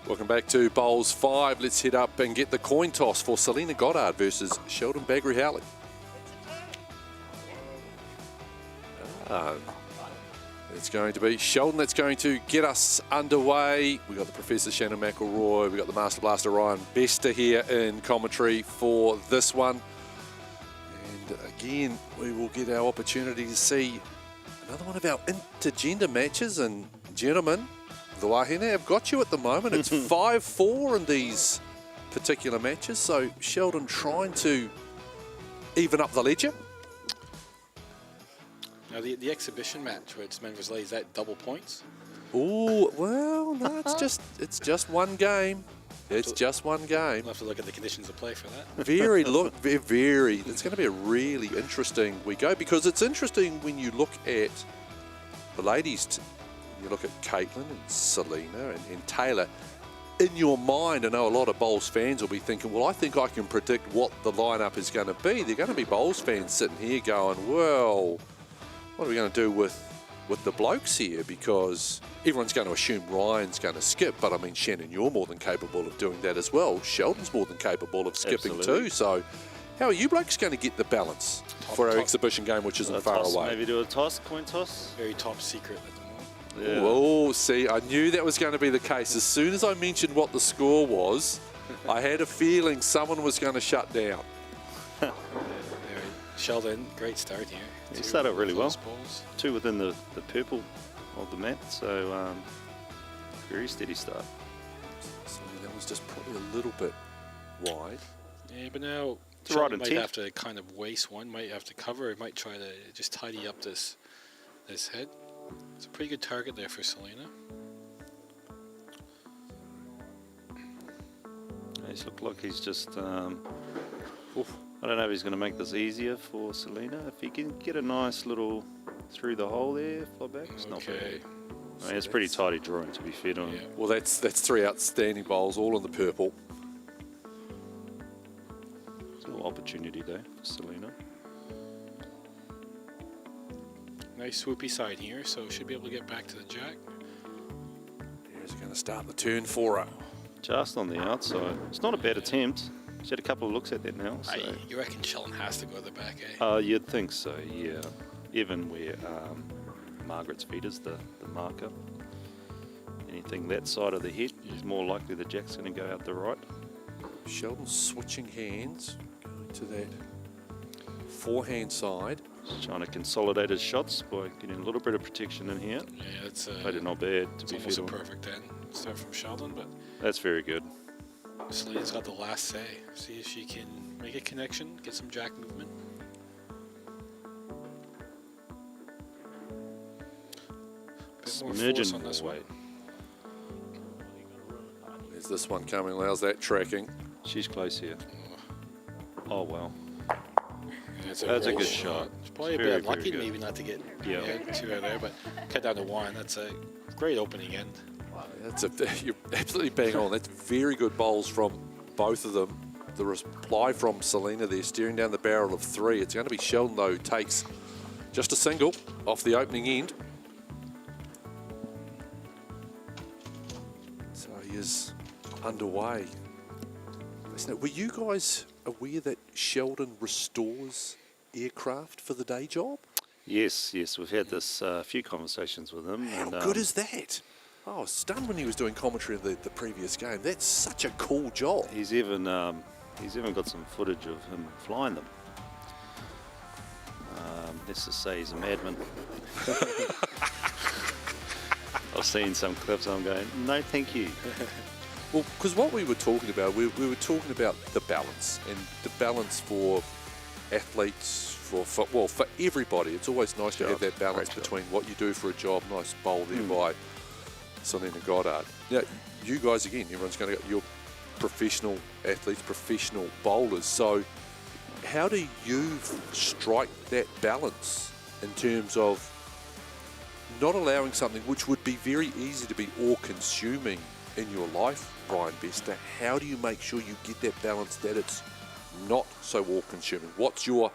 Welcome Welcome back to Bowls 5. Let's head up and get the coin toss for Selena Goddard versus Sheldon Bagrie-Howley. It's going to be Sheldon that's going to get us underway. We've got the Professor Shannon McIlroy. We've got the Master Blaster 𝗀𝗏𝘀𝗲 here in commentary for this one. And again, we will get our opportunity to see another one of our intergender matches. And gentlemen, the Wahine have got you at the moment. It's 5-4 in these particular matches. So Sheldon trying to even up the ledger. Now the exhibition match where it's men versus ladies, is that double points? Oh, well, no, it's just one game. It's just one game. We'll have to look at the conditions of play for that. Very. It's going to be a really interesting week because it's interesting when you look at the ladies. You look at Caitlyn and Selena and Tayla. In your mind, I know a lot of Bowls fans will be thinking, well, I think I can predict what the lineup is going to be. They're going to be Bowls fans sitting here going, well, what are we going to do with the blokes here? Because everyone's going to assume Ryan's going to skip, but I mean, Shannon, you're more than capable of doing that as well. Sheldon's more than capable of skipping too. So how are you blokes going to get the balance for our exhibition game, which isn't far away? Maybe do a toss, coin toss. Very top secret at the moment. Yeah. Oh, see, I knew that was going to be the case. As soon as I mentioned what the score was, I had a feeling someone was going to shut down. Sheldon, great start here. He started really well. Balls. 2 within the purple of the mat, so very steady start. So that was just probably a little bit wide. Yeah, but now It's Sheldon right might intent. have to kind of waste one, might have to cover, he might try to just tidy up this head. It's a pretty good target there for Selena. He's looked like he's just I don't know if he's going to make this easier for Selena. If he can get a nice little through the hole there, fly back, it's not bad. I mean, it's pretty tidy drawing, to be fair to him. Yeah. Well, that's 3 outstanding bowls, all in the purple. It's a little opportunity though for Selena. Nice swoopy side here, so should be able to get back to the jack. Here's going to start the turn for her. Just on the outside. It's not a bad attempt. She's had a couple of looks at that now. So. You reckon Sheldon has to go to the back, eh? You'd think so, yeah. Even where Margaret's feet is the marker. Anything that side of the head is more likely the jack's going to go out the right. Sheldon's switching hands, going to that forehand side. Just trying to consolidate his shots by getting a little bit of protection in here. Yeah, it's played it not bad, to it's be almost fair a to him. perfect end start from Sheldon, but That's very good. Selena's got the last say. See if she can make a connection, get some jack movement. Bit more force on this one. There's this one coming, allows that tracking. She's close here. Oh, wow. That's a good shot. It's probably Very, a bit lucky very good. maybe not to get Yeah. 2 out there, but cut down to 1. That's a great opening end. You're absolutely bang on. That's very good bowls from both of them. The reply from Selena there, steering down the barrel of 3. It's going to be Sheldon, though, who takes just a single off the opening end. So he is underway. Listen, were you guys aware that Sheldon restores aircraft for the day job? Yes, we've had this few conversations with him. How and, good is that? I was stunned when he was doing commentary of the previous game. That's such a cool job. He's even got some footage of him flying them. Let's just say he's a madman. I've seen some clips. I'm going, no, thank you. Well, because what we were talking about, we were talking about the balance, and the balance for athletes, for everybody. It's always nice to have that balance between what you do for a job. Nice bowl there by Selena Goddard. Now, you guys, again, everyone's going to go, you're professional athletes, professional bowlers. So how do you strike that balance in terms of not allowing something which would be very easy to be all-consuming in your life, Ryan Bester? How do you make sure you get that balance that it's not so all-consuming? What's your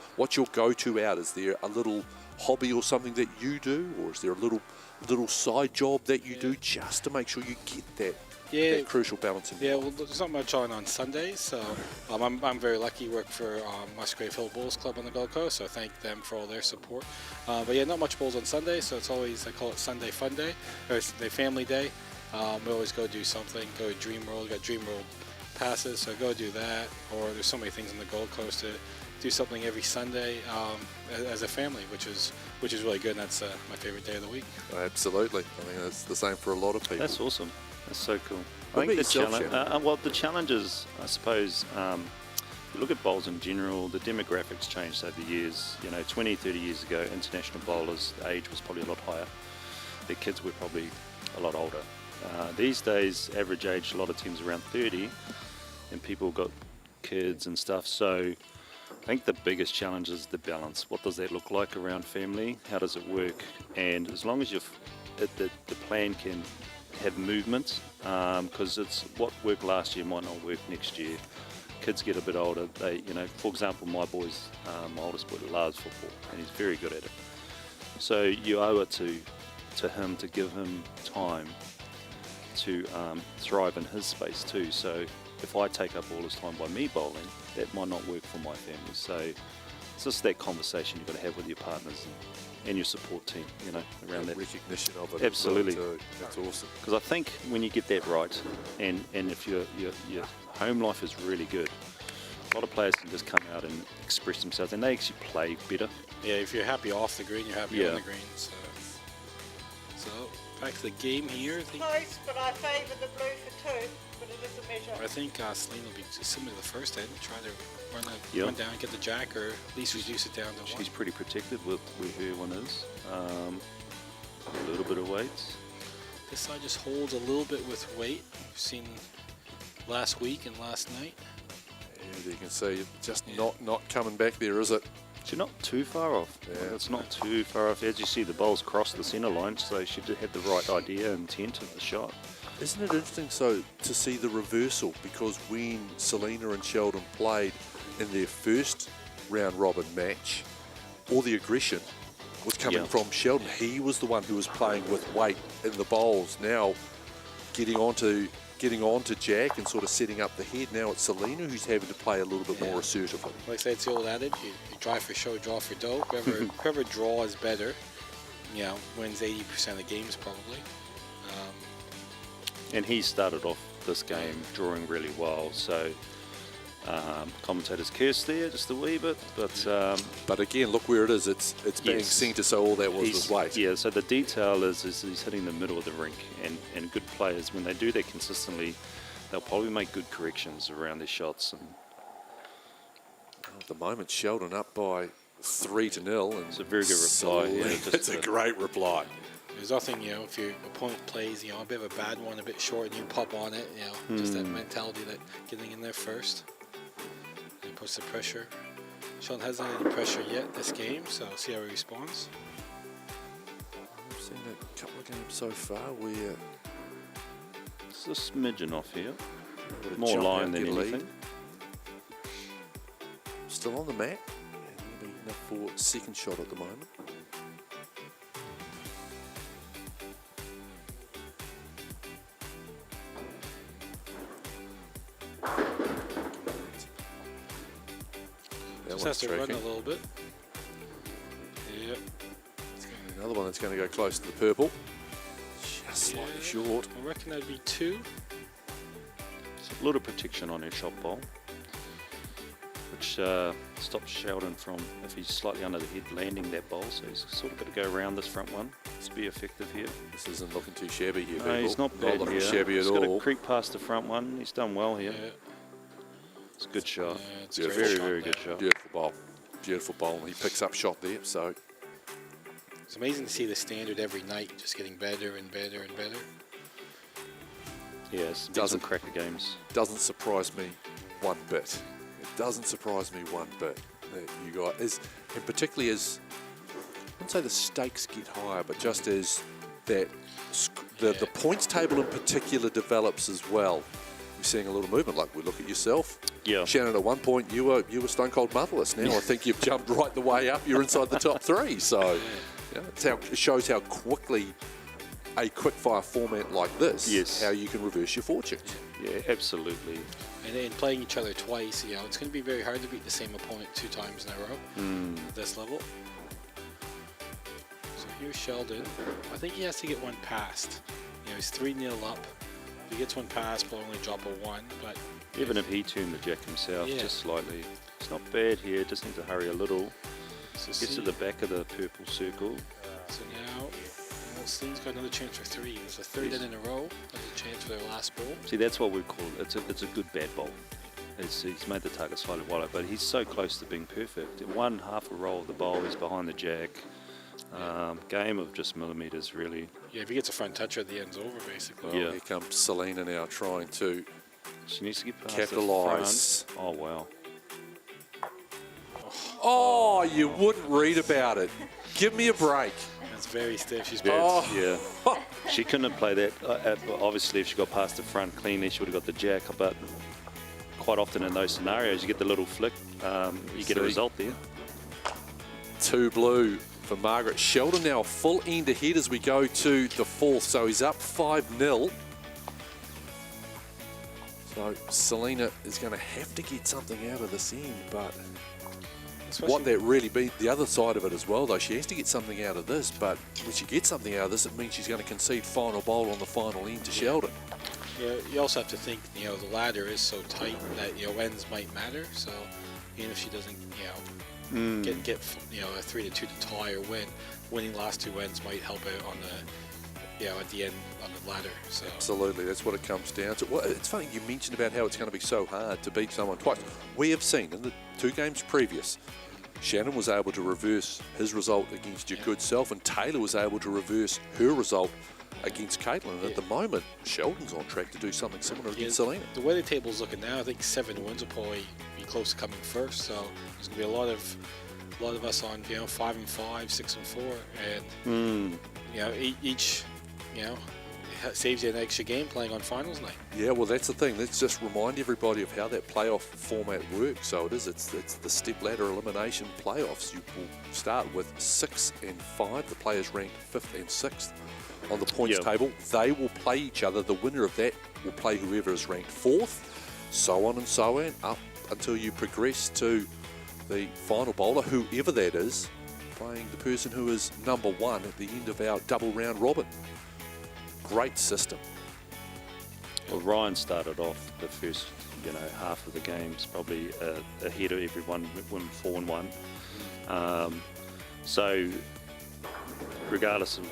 go-to out? Is there a little hobby or something that you do, or is there a little side job that you do just to make sure you get that that crucial balancing? Yeah, well, there's not much on Sundays, so I'm very lucky to work for Bagrie-Howley Bowls Club on the Gold Coast, so I thank them for all their support. But yeah, not much bowls on Sundays, so it's always, I call it Sunday Fun Day, or Sunday Family Day. We always go do something, go to Dream World, got Dream World passes, so go do that, or there's so many things on the Gold Coast to do something every Sunday as a family, which is really good, and that's my favorite day of the week. Absolutely. I think that's the same for a lot of people. That's awesome. That's so cool. What I think about yourself, Shannon? well, the challenges, I suppose, you look at bowls in general, the demographics changed over the years. 20, 30 years ago, international bowlers, the age was probably a lot higher. Their kids were probably a lot older. These days, average age, a lot of teams around 30, and people got kids and stuff. So I think the biggest challenge is the balance. What does that look like around family? How does it work? And as long as the plan can have movement, because it's what worked last year might not work next year. Kids get a bit older. They, for example, my oldest boy loves football, and he's very good at it. So you owe it to him to give him time to thrive in his space too. So if I take up all his time by me bowling, that might not work for my family. So it's just that conversation you've got to have with your partners and your support team, around that. Recognition of it. Absolutely. That's awesome. Because I think when you get that right, and if your home life is really good, a lot of players can just come out and express themselves, and they actually play better. Yeah, if you're happy off the green, you're happy on the green. So back to the game here. Close, but I favour the blue for 2, but it is a measure. I think Selena will be similar to the first end, try to run down, get the jack, or at least reduce it down to 1. She's pretty protected with where her one is. A little bit of weight. This side just holds a little bit with weight. We've seen last week and last night. Yeah, you can see just not coming back there, is it? She's not too far off. Yeah, it's not too far off. As you see, the bowl's crossed the centre line, so she did have the right idea and intent of the shot. Isn't it interesting to see the reversal? Because when Selena and Sheldon played in their first round robin match, all the aggression was coming from Sheldon. He was the one who was playing with weight in the bowls. Now getting onto Jack and sort of setting up the head. Now it's Selena who's having to play a little bit more assertively. Like I said, it's the old adage, you drive for show, draw for dough. Whoever draws better, wins 80% of games probably. And he started off this game drawing really well, so commentators cursed there just a wee bit, but again, look where it is. It's being centre, so all that was weight. Yeah, so the detail is he's hitting the middle of the rink, and good players, when they do that consistently, they'll probably make good corrections around their shots. And at the moment, Sheldon up by 3-0, and it's a very good reply. It's a great reply. There's nothing, if your opponent plays, a bit of a bad one, a bit short, and you pop on it, just that mentality that getting in there first. And puts the pressure. Sheldon hasn't had any pressure yet this game, so see how he responds. I've seen a couple of games so far where it's a smidgen off here. More line than anything. Still on the mat, and he'll be enough for second shot at the moment. Just has to run a little bit. Yep. Another one that's going to go close to the purple. Just slightly short. I reckon that'd be 2. It's a little protection on her shot ball, which stops Sheldon from, if he's slightly under the head, landing that ball. So he's sort of got to go around this front one to be effective here. This isn't looking too shabby here, No, he's not bad looking here. shabby at He's all. got to creep past the front one. He's done well here. Yeah. It's a good shot. Yeah, it's very, very good shot. Beautiful bowl. Beautiful bowl. And he picks up shot there, so. It's amazing to see the standard every night just getting better and better and better. Yes, doesn't cracker games. Doesn't surprise me one bit. It doesn't surprise me one bit that you guys, and particularly as, I wouldn't say the stakes get higher, but just as that the points table in particular develops as well. You're seeing a little movement. Like we look at yourself. Yeah. Shannon, at one point you were stone cold motherless. Now I think you've jumped right the way up. You're inside the top 3. So it shows how quickly a quick-fire format like this, Yes. how you can reverse your fortunes. Yeah, absolutely. And in playing each other twice, you know, it's going to be very hard to beat the same opponent 2 times in a row at this level. So here's Sheldon. I think he has to get one past. You know, he's 3-0 up. If he gets one past, he'll only drop a 1. But Even if he turned the jack himself, Yeah. just slightly. It's not bad here, just need to hurry a little. so Gets to see- the back of the purple circle. So now, Selena's got another chance for 3. It's a third in a row. There's a chance for their last bowl. See, that's what we call it. It's a good bad bowl. He's made the target slightly wider, but he's so close to being perfect. In one half a roll of the bowl, he's behind the jack. Game of just millimeters, really. Yeah, if he gets a front toucher at the end, it's over basically. Well, here comes Selena now trying to She needs to get past capitalise. the front. Oh, wow. Oh, you wouldn't read about it. Give me a break. That's very stiff. She's Oh. Yeah. She couldn't have played that. Obviously, if she got past the front cleanly, she would have got the jack. But quite often in those scenarios, you get the little flick. You get a See? result there. 2 blue for Margaret. Sheldon now a full end ahead as we go to the 4th, so he's up 5-0. So Selena is going to have to get something out of this end, but what that really be, the other side of it as well, though, she has to get something out of this, but when she gets something out of this, it means she's going to concede final bowl on the final end to Sheldon. Yeah, you also have to think, you know, the ladder is so tight that, you know, wins might matter. So even if she doesn't, you know, get you know, a 3-2 to tie or winning last 2 wins might help out on the, you know, at the end on the ladder. So Absolutely, that's what it comes down to. Well, it's funny you mentioned about how it's going to be so hard to beat someone twice. We have seen in the 2 games previous, Shannon was able to reverse his result against your good self, and Tayla was able to reverse her result against Caitlyn. And at the moment, Sheldon's on track to do something similar against Selena. The way the table's looking now, I think 7 wins will probably be close to coming first. So there's gonna be a lot of us on, you know, 5-5, 6-4, and you know, each, you know, saves you an extra game playing on finals night. Yeah, well, that's the thing. Let's just remind everybody of how that playoff format works. So it's the step ladder elimination playoffs. You will start with 6 and 5. The players ranked 5th and 6th on the points table. They will play each other. The winner of that will play whoever is ranked 4th, so on and so on, up until you progress to the final bowler, whoever that is, playing the person who is number 1 at the end of our double round robin. Great system. Well, Ryan started off the first, you know, half of the games probably ahead of everyone, win 4-1. So regardless of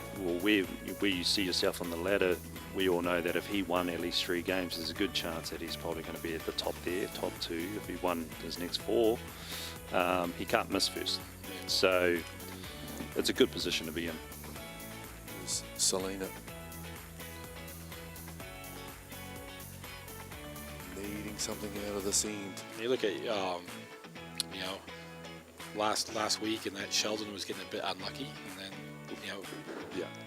where you see yourself on the ladder, we all know that if he won at least 3 games, there's a good chance that he's probably going to be at the top there, top 2. If he won his next 4, he can't miss first. So it's a good position to be in. There's Selena needing something out of this end. You look at, you know, last week, and that Sheldon was getting a bit unlucky, and then, you know,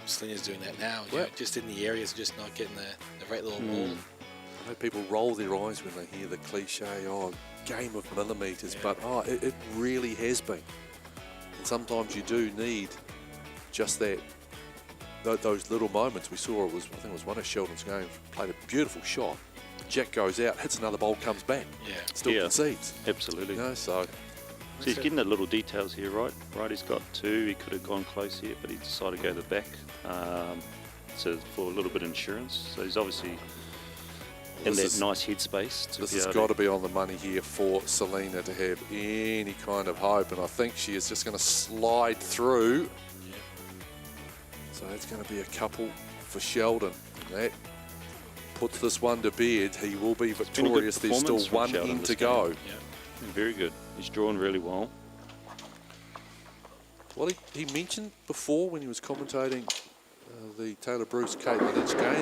Selena's doing that now. You know, just in the areas, just not getting the right little roll. I know people roll their eyes when they hear the cliche, oh, game of millimetres, but it really has been. And sometimes you do need just that, those little moments. We saw I think it was one of Sheldon's games, played a beautiful shot. Jack goes out, hits another bowl, comes back. Still concedes. Absolutely. You know, so he's getting the little details here, right? Right, he's got 2. He could have gone close here, but he decided to go to the back for a little bit of insurance. So he's obviously in that nice headspace. This has got to be on the money here for Selena to have any kind of hope, and I think she is just going to slide through. So that's going to be a couple for Sheldon. That puts this one to bed. He will be victorious. There's still 1 end to go. Yeah. Very good. He's drawn really well. Well, he mentioned before when he was commentating the Tayla Bruce Caitlyn game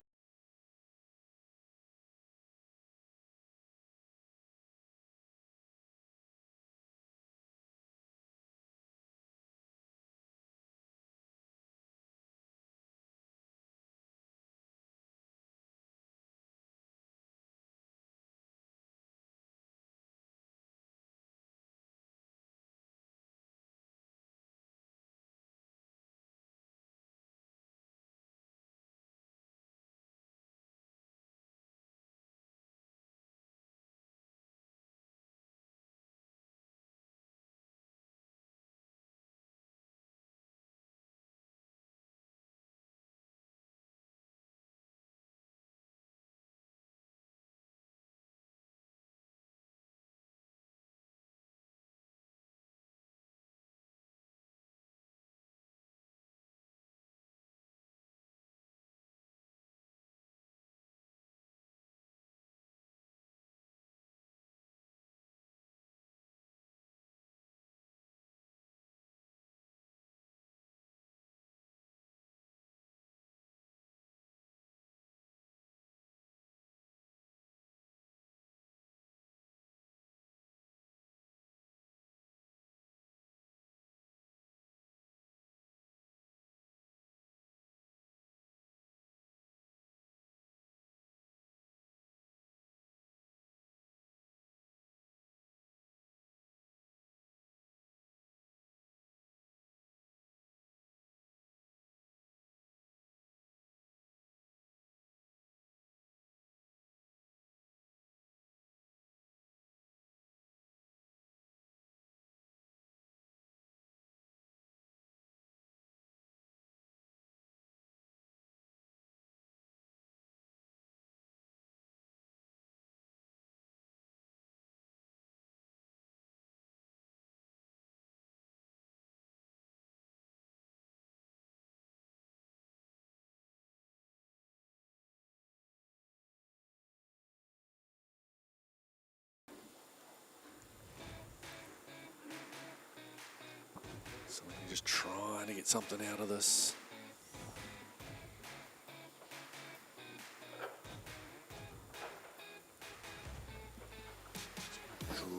Just trying to get something out of this.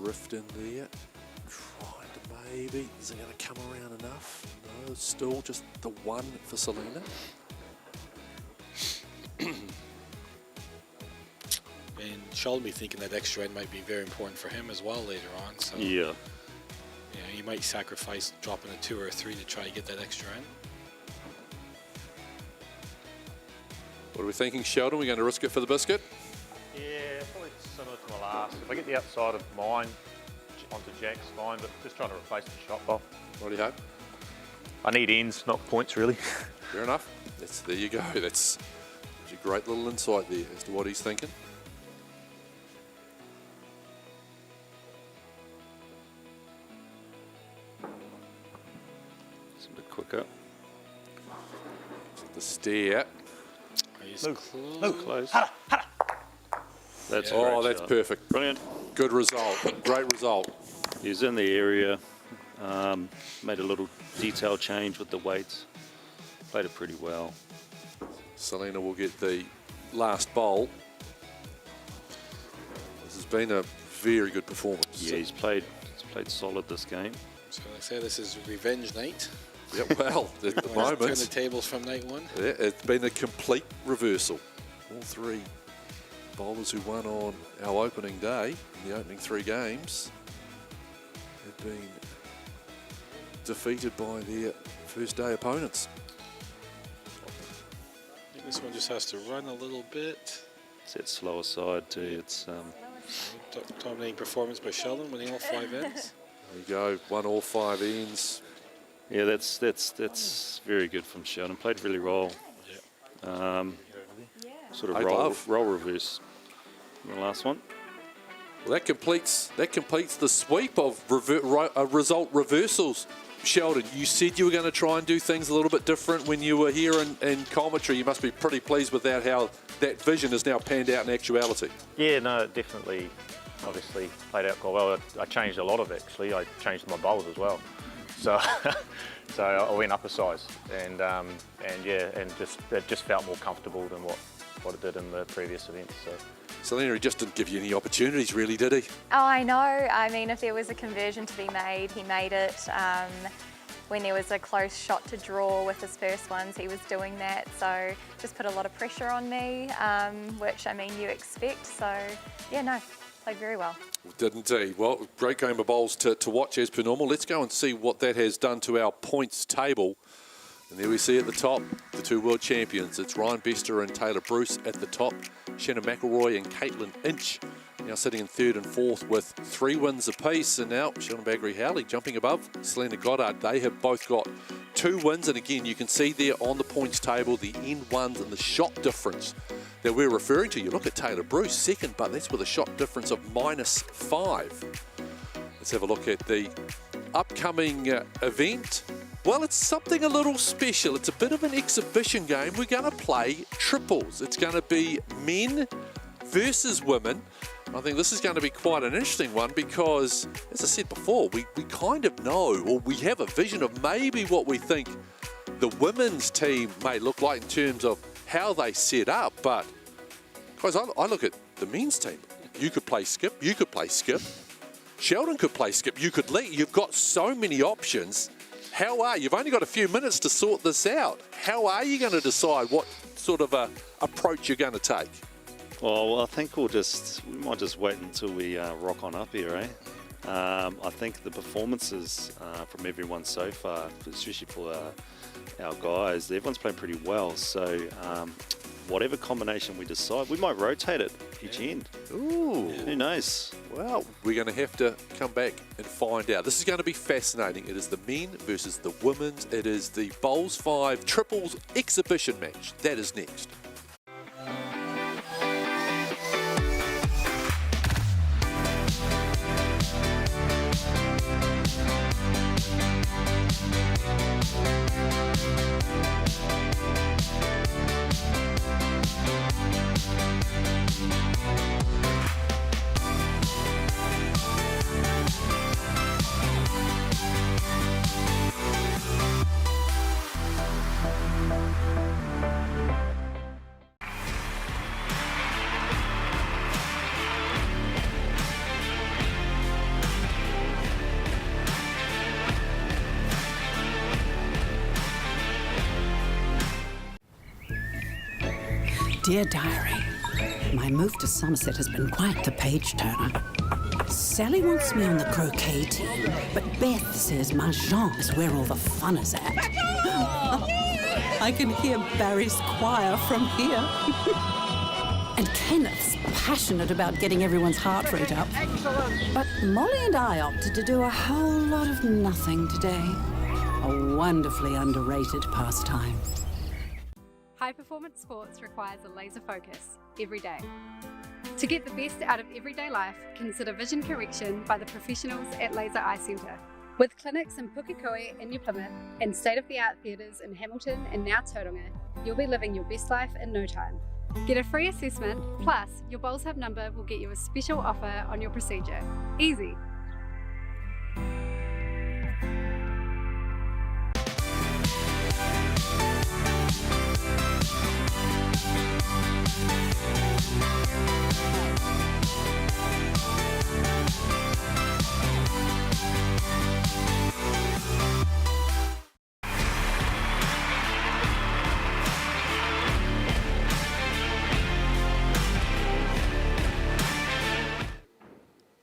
Drift in there. Trying to maybe. Is it going to come around enough? No, still just the one for Selena. And Sheldon be thinking that extra end might be very important for him as well later on. So Yeah. yeah, he might sacrifice dropping a 2 or a 3 to try to get that extra end. What are we thinking, Sheldon? We're going to risk it for the biscuit? Yeah, probably similar to my last. If I get the outside of mine onto Jack's, fine, but just trying to replace the shot ball. What do you hope? I need ends, not points, really. Fair enough. There you go. That's a great little insight there as to what he's thinking. It's a bit quicker. The stare. He's Close. That's Oh, that's perfect. Brilliant. Good result. Great result. He was in the area, made a little detail change with the weights. Played it pretty well. Selena will get the last bowl. This has been a very good performance. Yeah, he's played solid this game. So I say this is revenge night. Yeah, well, at the moment. Turn the tables from night 1. Yeah, it's been a complete reversal. All 3 bowlers who won on our opening day, in the opening 3 games, have been defeated by their first day opponents. I think this one just has to run a little bit. It's that slower side too. It's Dominating performance by Sheldon, winning all 5 ends. There you go, won all 5 ends. yeah, that's very good from Sheldon. Played really well. Sort of roll reverse in the last one. Well, that completes the sweep of result reversals. Sheldon, you said you were going to try and do things a little bit different when you were here in commentary. You must be pretty pleased with that, how that vision has now panned out in actuality. Yeah, no, definitely, obviously played out quite well. I changed a lot of it, actually. I changed my bowls as well. So, so I went up a size, and yeah, and it just felt more comfortable than what it did in the previous events. So. Selena, he just didn't give you any opportunities, really, did he? Oh, I know. I mean, if there was a conversion to be made, he made it. When there was a close shot to draw with his first ones, he was doing that. So just put a lot of pressure on me, which, I mean, you expect. So, yeah, no, played very well. Didn't he? Well, great game of bowls to watch as per normal. Let's go and see what that has done to our points table. And there we see at the top, the 2 world champions. It's Ryan Bester and Tayla Bruce at the top. Shannon McIlroy and Caitlyn Inch now sitting in 3rd and 4th with 3 wins apiece. And now Sheldon Bagrie-Howley jumping above Selena Goddard. They have both got 2 wins. And again, you can see there on the points table, the end ones and the shot difference that we're referring to. You look at Tayla Bruce, 2nd, but that's with a shot difference of -5. Let's have a look at the upcoming event. Well, it's something a little special. It's a bit of an exhibition game. We're going to play triples. It's going to be men versus women. I think this is going to be quite an interesting one because, as I said before, we kind of know, or we have a vision of maybe what we think the women's team may look like in terms of how they set up. But, guys, I look at the men's team. You could play skip. You could play skip. Sheldon could play skip. You could lead. You've got so many options. You've only got a few minutes to sort this out. How are you going to decide what sort of approach you're going to take? Well, I think we might just wait until we rock on up here, eh? I think the performances from everyone so far, especially for our guys, everyone's playing pretty well. So whatever combination we decide, we might rotate it each end. Ooh. Who knows? Well, we're going to have to come back and find out. This is going to be fascinating. It is the men versus the women's. It is the Bowls5 triples exhibition match. That is next. Dear Diary, my move to Somerset has been quite the page-turner. Sally wants me on the croquet team, but Beth says Mahjong is where all the fun is at. I can hear Barry's choir from here. And Kenneth's passionate about getting everyone's heart rate up. But Molly and I opted to do a whole lot of nothing today. A wonderfully underrated pastime. High-performance sports requires a laser focus every day. To get the best out of everyday life, consider vision correction by the professionals at Laser Eye Centre. With clinics in Pukekohe and 𝘄𝗶𝘃𝗃 and state-of-the-art theatres in Hamilton and now 𝘄𝗶𝘃𝗀𝗃, you'll be living your best life in no time. Get a free assessment, plus your Bowls Hub number will get you a special offer on your procedure. Easy.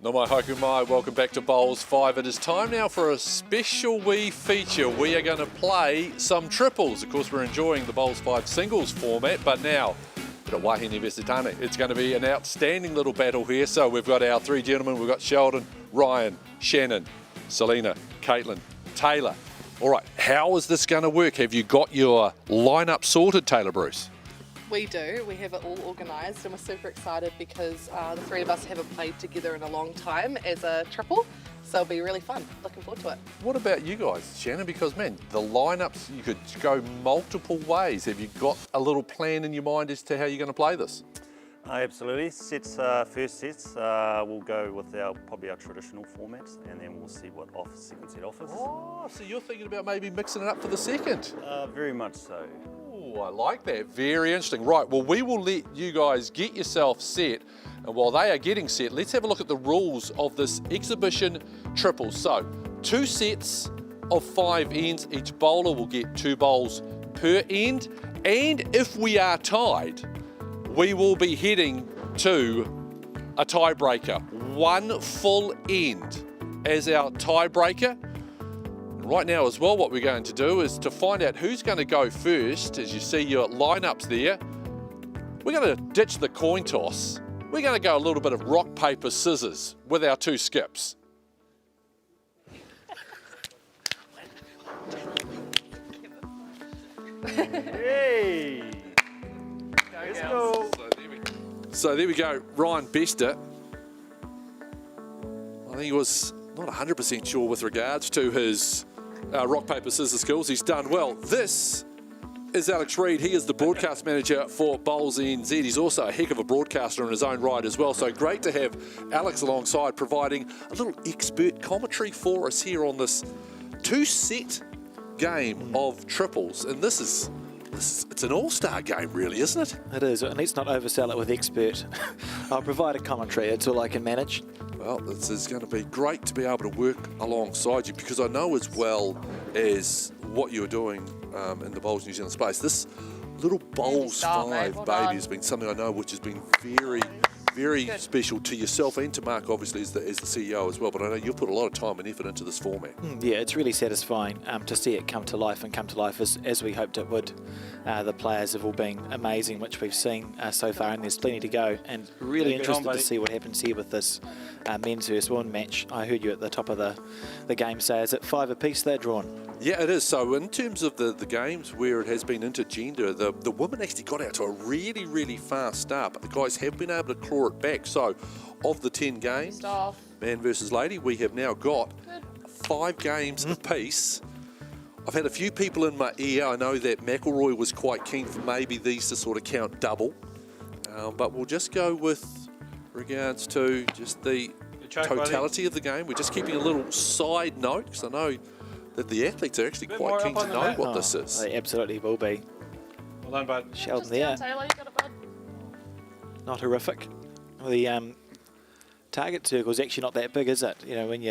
Nō mai haku mai, welcome back to Bowls5. It is time now for a special wee feature. We are going to play some triples. Of course, we're enjoying the Bowls5 singles format, but now, 𝗀𝗏𝗃𝗃𝗃, it's going to be an outstanding little battle here. So we've got our three gentlemen. We've got Sheldon, Ryan, Shannon, Selena, Caitlyn, Tayla. All right, how is this going to work? Have you got your lineup sorted, Tayla Bruce? We do. We have it all organised and we're super excited because the three of us haven't played together in a long time as a triple. So it'll be really fun. Looking forward to it. What about you guys, Shannon? Because, man, the lineups, you could go multiple ways. Have you got a little plan in your mind as to how you're going to play this? Absolutely. First sets, we'll go with probably our traditional formats, and then we'll see what second set offers. Oh, so you're thinking about maybe mixing it up for the second? Very much so. Oh, I like that. Very interesting. Right, well, we will let you guys get yourself set. And while they are getting set, let's have a look at the rules of this exhibition triple. So, 2 sets of 5 ends. Each bowler will get 2 bowls per end. And if we are tied, we will be heading to a tiebreaker. 1 full end as our tiebreaker. Right now as well, what we're going to do is to find out who's going to go first. As you see your lineups there, we're going to ditch the coin toss. We're going to go a little bit of rock, paper, scissors with our 2 skips. Hey! Let's go. So there we go. Ryan Bester. I think he was not 100% sure with regards to his rock, paper, scissors skills. He's done well. This is Alex Reid. He is the broadcast manager for Bowls NZ. He's also a heck of a broadcaster in his own right as well. So great to have Alex alongside, providing a little expert commentary for us here on this 2-set game of triples. And it's an all-star game, really, isn't it? It is, and let's not oversell it with expert. I'll provide a commentary. It's all I can manage. Well, this is going to be great to be able to work alongside you, because I know as well as what you're doing in the Bowls New Zealand space, this little Bowls5 baby has been something I know which has been very, very special to yourself and to Mark, obviously, as the CEO as well. But I know you've put a lot of time and effort into this format. Yeah, it's really satisfying to see it come to life and come to life as we hoped it would. The players have all been amazing, which we've seen so far, and there's plenty to go. And really interested to see what happens here with this men's versus women match. I heard you at the top of the game say, is it 5 apiece they're drawn? Yeah, it is. So in terms of the games where it has been intergender, the women actually got out to a really, really fast start, but the guys have been able to claw it back. So of the 10 games, man versus lady, we have now got 5 games apiece. I've had a few people in my ear. I know that McIlroy was quite keen for maybe these to sort of count double, but we'll just go with regards to just the totality of the game. We're just keeping a little side note, because I know that the athletes are actually quite keen to know what this is. They absolutely will be. Well done, bud. Sheldon there. Taylor, you got it, bud. Not horrific. The target circle is actually not that big, is it? You know, when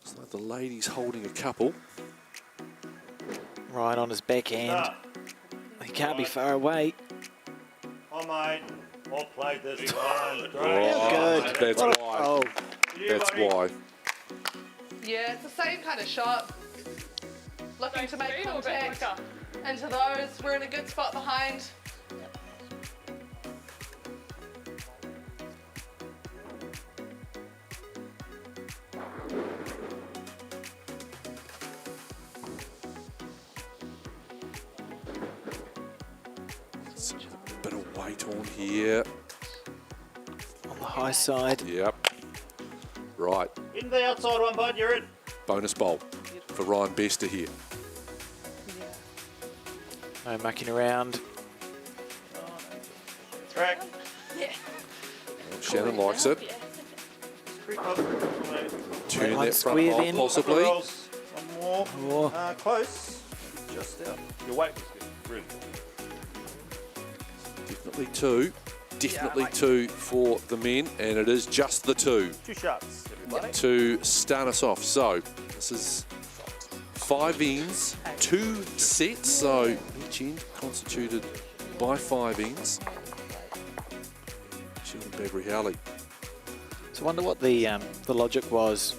So the ladies holding a couple. Right on his backhand. He can't be far away. Oh, mate. I'll play this one. Good. That's why. Oh. That's why. Yeah, it's the same kind of shot. Looking to make contact into those. We're in a good spot behind. A bit of weight on here. On the high side. Yep. Right. In the outside one, bud, you're in. Bonus bowl for Ryan Bester here. No mucking around. Track. Yeah. Well, Shannon likes it. Creep up. Turn One that front square bowl then. possibly. One more. Close. Just out. Your weight was good. Really. Definitely two. Definitely two for the men, and it is just the two 2 shots, everybody. to start us off. So this is 5 ends, 2 sets, so each end constituted by 5 ends. Sheldon Bagrie-Howley. So I wonder what the logic was.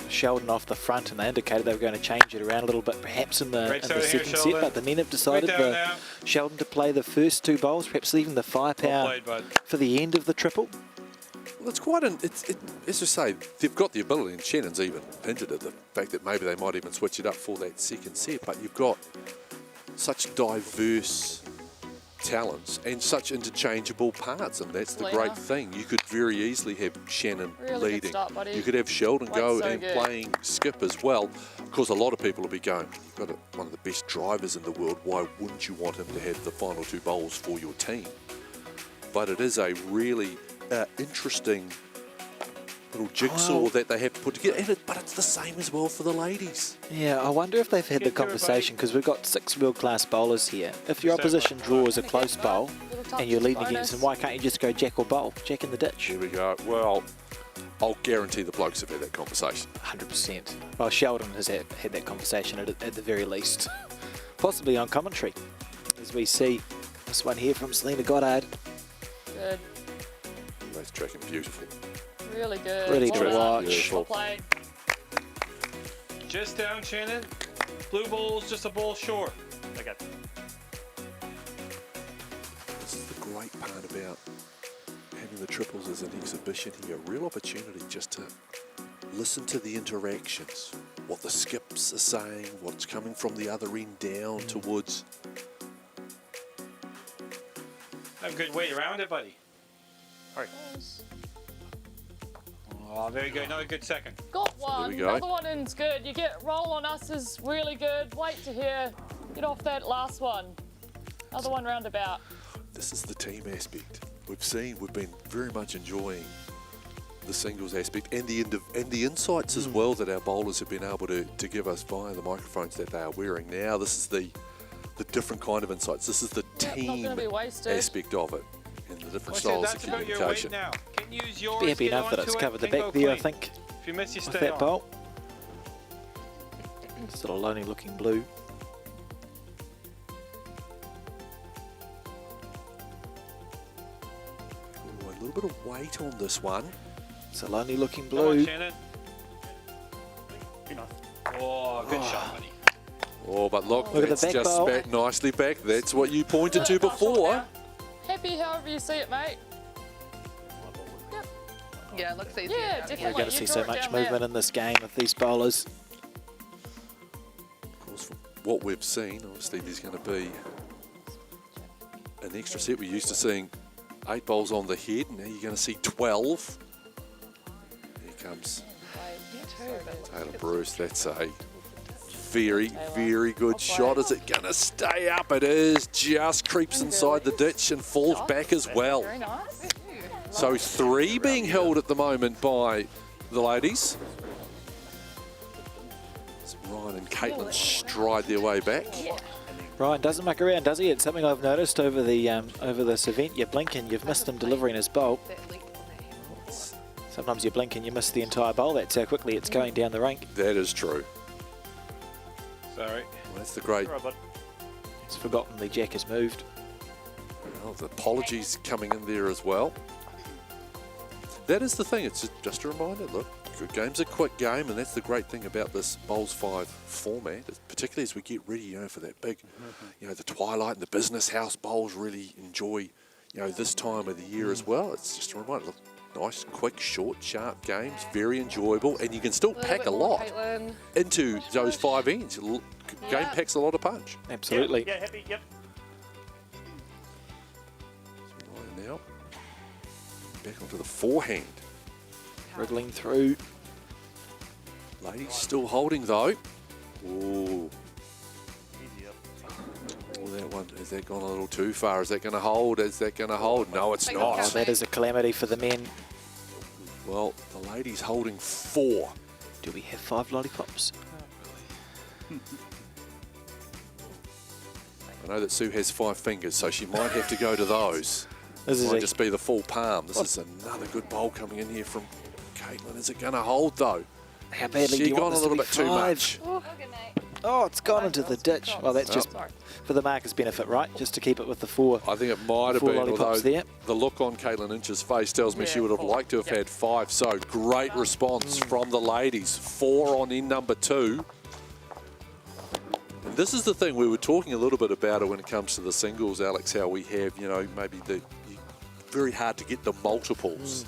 Sheldon off the front, and they indicated they were going to change it around a little bit, perhaps in the second set, but the men have decided Sheldon to play the first 2 bowls, perhaps leaving the firepower for the end of the triple. Well, it's quite an, as I say, they've got the ability, and Shannon's even hinted at the fact that maybe they might even switch it up for that second set, but you've got such diverse talents and such interchangeable parts, and that's the great thing. You could very easily have Shannon leading. You could have Sheldon go and playing skip as well. Of course, a lot of people will be going, you've got one of the best drivers in the world, why wouldn't you want him to have the final 2 bowls for your team? But it is a really interesting little jigsaw that they have to put together, but it's the same as well for the ladies. Yeah, I wonder if they've had the conversation, because we've got 6 world-class bowlers here. If your opposition draws a close bowl and you're leading against them, why can't you just go jack or bowl? Jack in the ditch. Here we go. Well, I'll guarantee the blokes have had that conversation. 100%. Well, Sheldon has had that conversation at the very least. Possibly on commentary, as we see this one here from Selena Goddard. Good. That's tracking beautiful. Really good. Ready to watch. Well played. Just down, Shannon. Blue bowl's just a ball short. Okay. This is the great part about having the triples as an exhibition here. A real opportunity just to listen to the interactions, what the skips are saying, what's coming from the other end down towards. Have a good weight around it, buddy. All right. Oh, very good. Another good second. Got one. There we go. Another one in's good. You get roll on us is really good. Wait to hear. Get off that last one. Another one roundabout. This is the team aspect. We've been very much enjoying the singles aspect and the insights as well that our bowlers have been able to give us via the microphones that they are wearing. Now this is the different kind of insights. This is the team aspect of it. And the different styles of communication. Now. Can you use yours, Be happy enough that it's covered the back there, I think. If you miss, you with stay that on. bowl. Still a lonely looking blue. Ooh, a little bit of weight on this one. It's a lonely looking Come on, blue. Shannon. Be nice. Oh, good shot, buddy. Oh, but look Look at the that's back just bowl. back nicely back. That's what you pointed to before. Happy however you see it, mate. Yeah, it looks easier. Yeah, down definitely. We're going to see so much movement in this game with these bowlers. Of course, from what we've seen, obviously there's going to be an extra set. We're used to seeing 8 bowls on the head. Now you're going to see 12. Here comes Tayla Bruce. That's a very, very good shot. Is it going to stay up? It is. Just creeps inside the ditch and falls back as well. Very nice. So 3 being held at the moment by the ladies. So Ryan and Caitlyn stride their way back. Ryan doesn't muck around, does he? It's something I've noticed over this event. You blink and you've missed him delivering his bowl. So Sometimes you blink and you miss the entire bowl. That's how quickly it's going down the rink. That is true. Sorry. Well, that's the great... It's forgotten the jack has moved. Well, the apologies coming in there as well. That is the thing. It's just a reminder, look, good game's a quick game, and that's the great thing about this Bowls5 format, particularly as we get ready, you know, for that big, you know, the Twilight and the Business House Bowls really enjoy, you know, this time of the year as well. It's just a reminder, look, nice, quick, short, sharp games, very enjoyable, and you can still pack a lot into those 5 ends. Game packs a lot of punch. Absolutely. Yeah, happy, yep. Now, back onto the forehand. Wriggling through. Ladies still holding though. Ooh. Oh, that one, has that gone a little too far? Is that going to hold? Is that going to hold? No, it's not. Oh, that is a calamity for the men. Well, the ladies holding 4. Do we have 5 lollipops? I know that Sue has 5 fingers, so she might have to go to those. This might just be the full palm. This is another good bowl coming in here from Caitlyn. Is it going to hold though? How badly do you want gone a this to little be bit too 5? much. Oh, it's gone into the ditch. Well, that's just for the marker's benefit, right? Just to keep it with the 4. I think it might have 4 been, although lollipops there. the look on Caitlyn Inch's face tells me she would have liked to have had 5. So great response from the ladies. 4 on in number 2. And this is the thing, we were talking a little bit about it when it comes to the singles, Alex, how we have, you know, maybe very hard to get the multiples.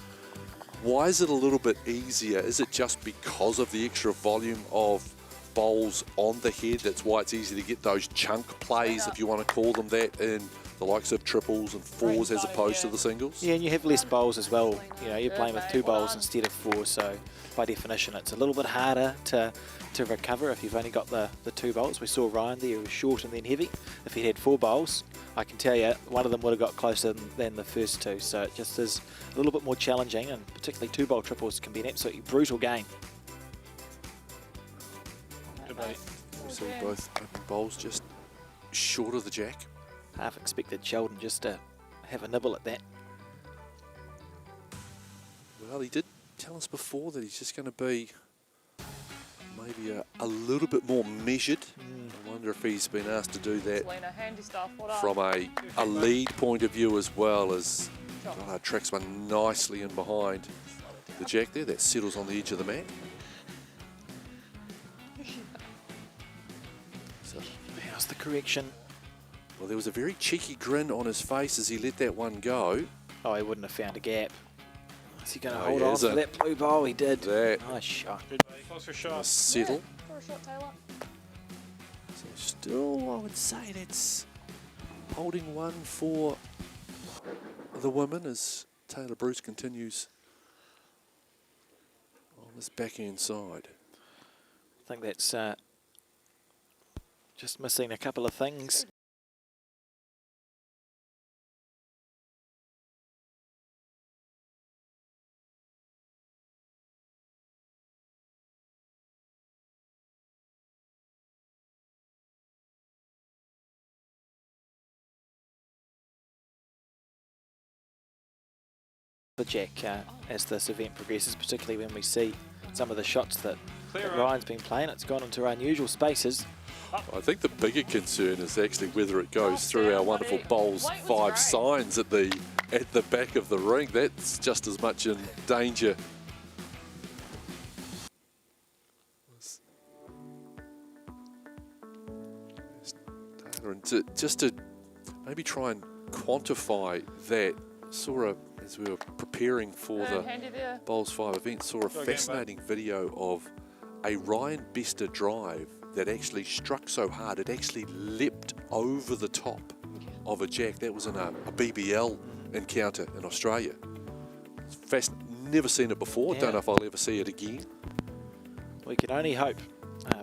Why is it a little bit easier? Is it just because of the extra volume of bowls on the head? That's why it's easy to get those chunk plays, if you want to call them that, in the likes of triples and 4s as opposed to the singles? Yeah, and you have less bowls as well. You know, you're playing with 2 bowls instead of 4, so by definition it's a little bit harder to recover if you've only got the 2 bowls. We saw Ryan there, he was short and then heavy. If he had 4 bowls, I can tell you one of them would have got closer than the first 2, so it just is a little bit more challenging, and particularly 2 bowl triples can be an absolutely brutal game. We see both open bowls just short of the jack. Half expected Sheldon just to have a nibble at that. Well, he did tell us before that he's just going to be maybe a little bit more measured. I wonder if he's been asked to do that Selena, handy stuff. What up? from a lead point of view as well, as Goddard tracks one nicely in behind the jack there. That settles on the edge of the mat. So, how's the correction? Well, there was a very cheeky grin on his face as he let that one go. Oh, he wouldn't have found a gap. Is he going to Oh, hold he on to hasn't. that blue bowl? He did. That Nice shot. Closer shot. settle. For a shot, Taylor. So still, I would say that's holding one for the women as Tayla Bruce continues on this backhand side. I think that's just missing a couple of things. The jack as this event progresses, particularly when we see some of the shots that Ryan's been playing. It's gone into unusual spaces. I think the bigger concern is actually whether it goes through our wonderful Bowls5 signs at the back of the ring. That's just as much in danger. And just to maybe try and quantify that, saw as we were preparing for the Bowls5 event, saw a fascinating video of a Ryan Bester drive that actually struck so hard it actually leapt over the top of a jack. That was in a BBL encounter in Australia. It's never seen it before. Yeah. Don't know if I'll ever see it again. We can only hope,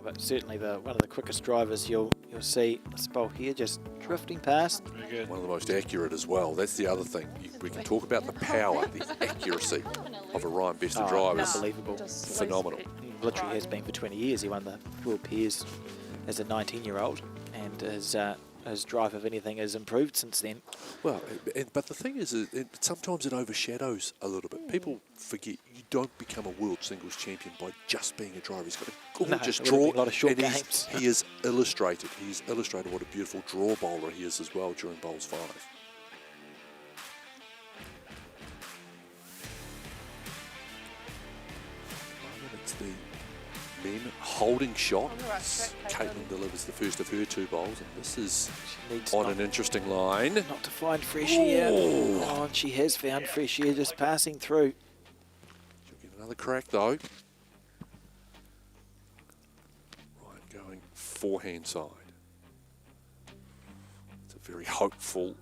but certainly one of the quickest drivers you'll see this bowl here just drifting past. Very good. One of the most accurate as well. That's the other thing. We can talk about the power, the accuracy of a Ryan Bester drive. Is unbelievable. Phenomenal. He literally has been for 20 years. He won the 𝗀𝗶𝘃𝗶 as a 19-year-old and is his drive, if anything, has improved since then. Well, but the thing is, sometimes it overshadows a little bit. People forget you don't become a world singles champion by just being a driver. He's got a gorgeous draw. A lot of short and games. He is illustrated. He's illustrated what a beautiful draw bowler he is as well during Bowls5. It's the men holding shot. Caitlyn delivers the first of her 2 bowls, and this is on an interesting line. Not to find fresh air. Oh, and she has found fresh air just passing through. She'll get another crack though. Right, going forehand side. It's a very hopeful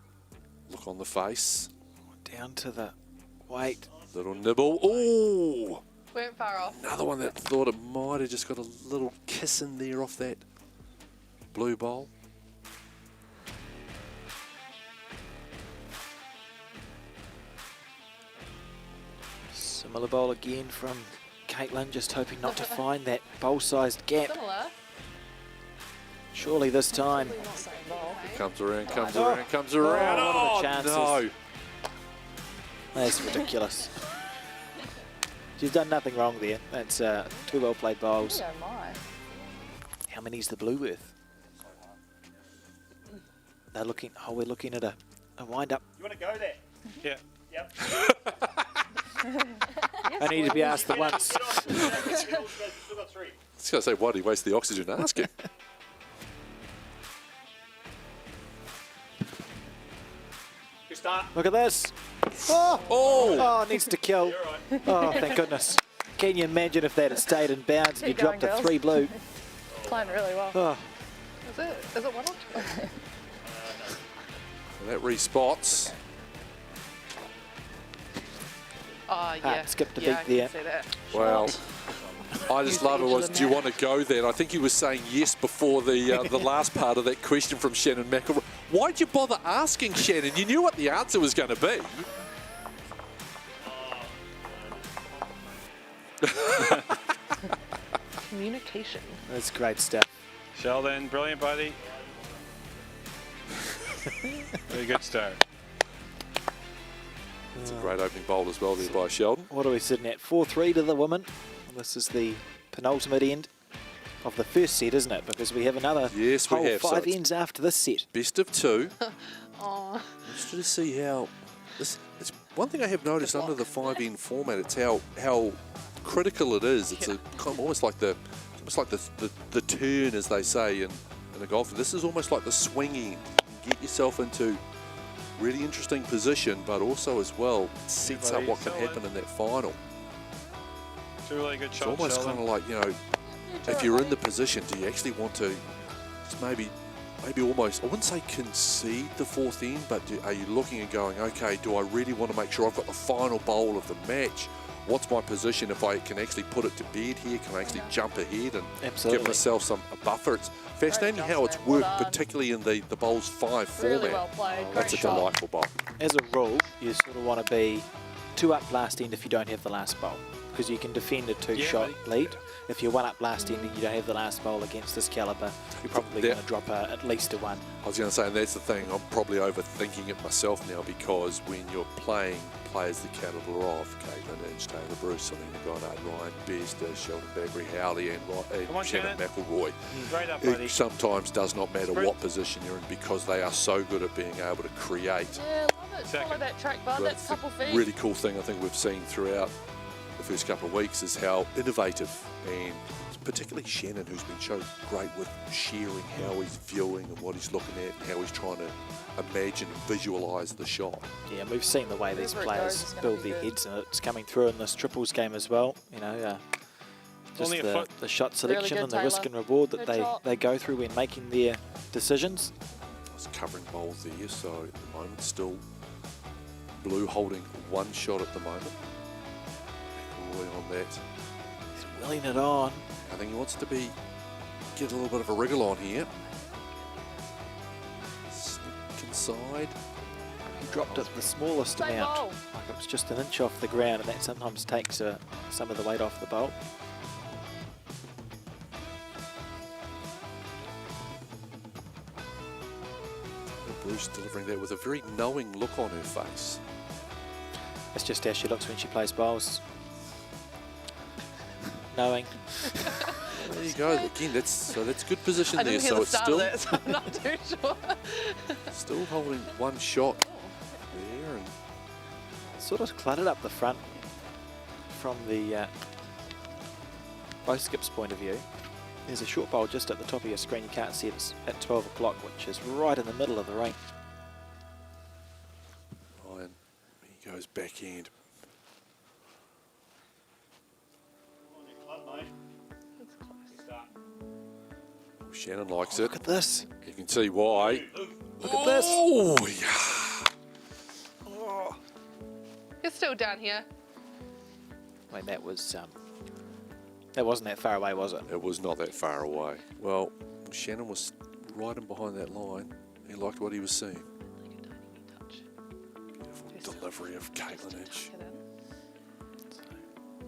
look on the face. Down to the weight. Little nibble. Oh! Weren't far off. Another one that thought it might have just got a little kiss in there off that blue bowl. Similar bowl again from Caitlyn, just hoping not to find that bowl-sized gap. Similar. Surely this time. It comes around, comes around, comes around. Oh, what are the chances? No. That's ridiculous. She's done nothing wrong there. That's 2 well-played bowls. Oh my. How many's the blue worth? They're looking. Oh, we're looking at a wind-up. You want to go there? Yeah. Yep. I need to be asked the once. Still got 3. I was going to say, why do you waste the oxygen asking? Good start. Look at this. Oh, needs to kill. Right. Oh, thank goodness. Can you imagine if that had stayed in bounds and you dropped a 3 blue? Playing really well. Oh. Is it 1 or 2? And that respots. Oh, yeah. Skipped a yeah, beat there. I can see that. Well, I just love it. Was, do you want to go there? I think he was saying yes before the last part of that question from Shannon McIlroy. Why'd you bother asking, Shannon? You knew what the answer was going to be. Communication. That's great stuff. Sheldon, brilliant, buddy. Very good start. It's a great opening bowl as well there by Sheldon. What are we sitting at? 4-3 to the women. This is the penultimate end of the first set, isn't it? Because we have another Yes, we whole have. 5 So ends after this set. best of 2. Oh. Interested to see how this. It's one thing I have noticed under the 5-end format. It's how critical it is. It's a kind of almost like the turn, as they say in a golf. This is almost like the swing end. Get yourself into really interesting position, but also as well sets up what can happen in that final. 2 really good It's shots, almost Sheldon. kind of like, you know, if you're in the position, do you actually want to just maybe almost, I wouldn't say concede the 4th end, but are you looking and going, okay, do I really want to make sure I've got the final bowl of the match? What's my position if I can actually put it to bed here? Can I actually jump ahead and Absolutely. give myself a buffer? It's fascinating how it's worked, particularly in the Bowls5 format. Really well played. That's a delightful bowl. As a rule, you sort of want to be 2 up last end if you don't have the last bowl, because you can defend a 2-shot lead. If you're 1 up last end and you don't have the last bowl against this calibre, you're probably going to drop at least a 1. I was going to say, and that's the thing, I'm probably overthinking it myself now, because when you're playing players the calibre of Caitlyn and Tayla Bruce, Selena, Goddard, Ryan Best, Sheldon, Bagrie-Howley and Shannon McIlroy, Right up, buddy. it sometimes does not matter what position you're in, because they are so good at being able to create. Yeah, love it. Follow that track, bud. That's a couple feet. Really cool thing I think we've seen throughout the first couple of weeks is how innovative, and particularly Shannon, who's been so great with sharing how he's viewing and what he's looking at and how he's trying to imagine and visualise the shot. Yeah, and we've seen the way these players build their heads, and it's coming through in this triples game as well. You know, just the shot selection and the risk and reward that they go through when making their decisions. I was covering bowls there, so at the moment still blue holding 1 shot at the moment. McIlroy on that. He's willing it on. I think he wants to get a little bit of a wriggle on here. Sneak inside. He dropped it the smallest amount. Like it was just an inch off the ground, and that sometimes takes some of the weight off the bowl. Bruce delivering that with a very knowing look on her face. That's just how she looks when she plays bowls. Knowing. There you go. Again, that's good position I there. didn't hear So the it's start still of that, so I'm not too sure. still holding one shot there, and Sort of cluttered up the front from the both skips' point of view. There's a short bowl just at the top of your screen. You can't see it. It's at 12 o'clock, which is right in the middle of the ring. Ryan, he goes backhand. Shannon likes it. Look at this. You can see why. Look at this. Oh, yeah. You're still down here. I mean, that wasn't that far away, was it? It was not that far away. Well, Shannon was right in behind that line. He liked what he was seeing. Beautiful delivery of Caitlyn Edge.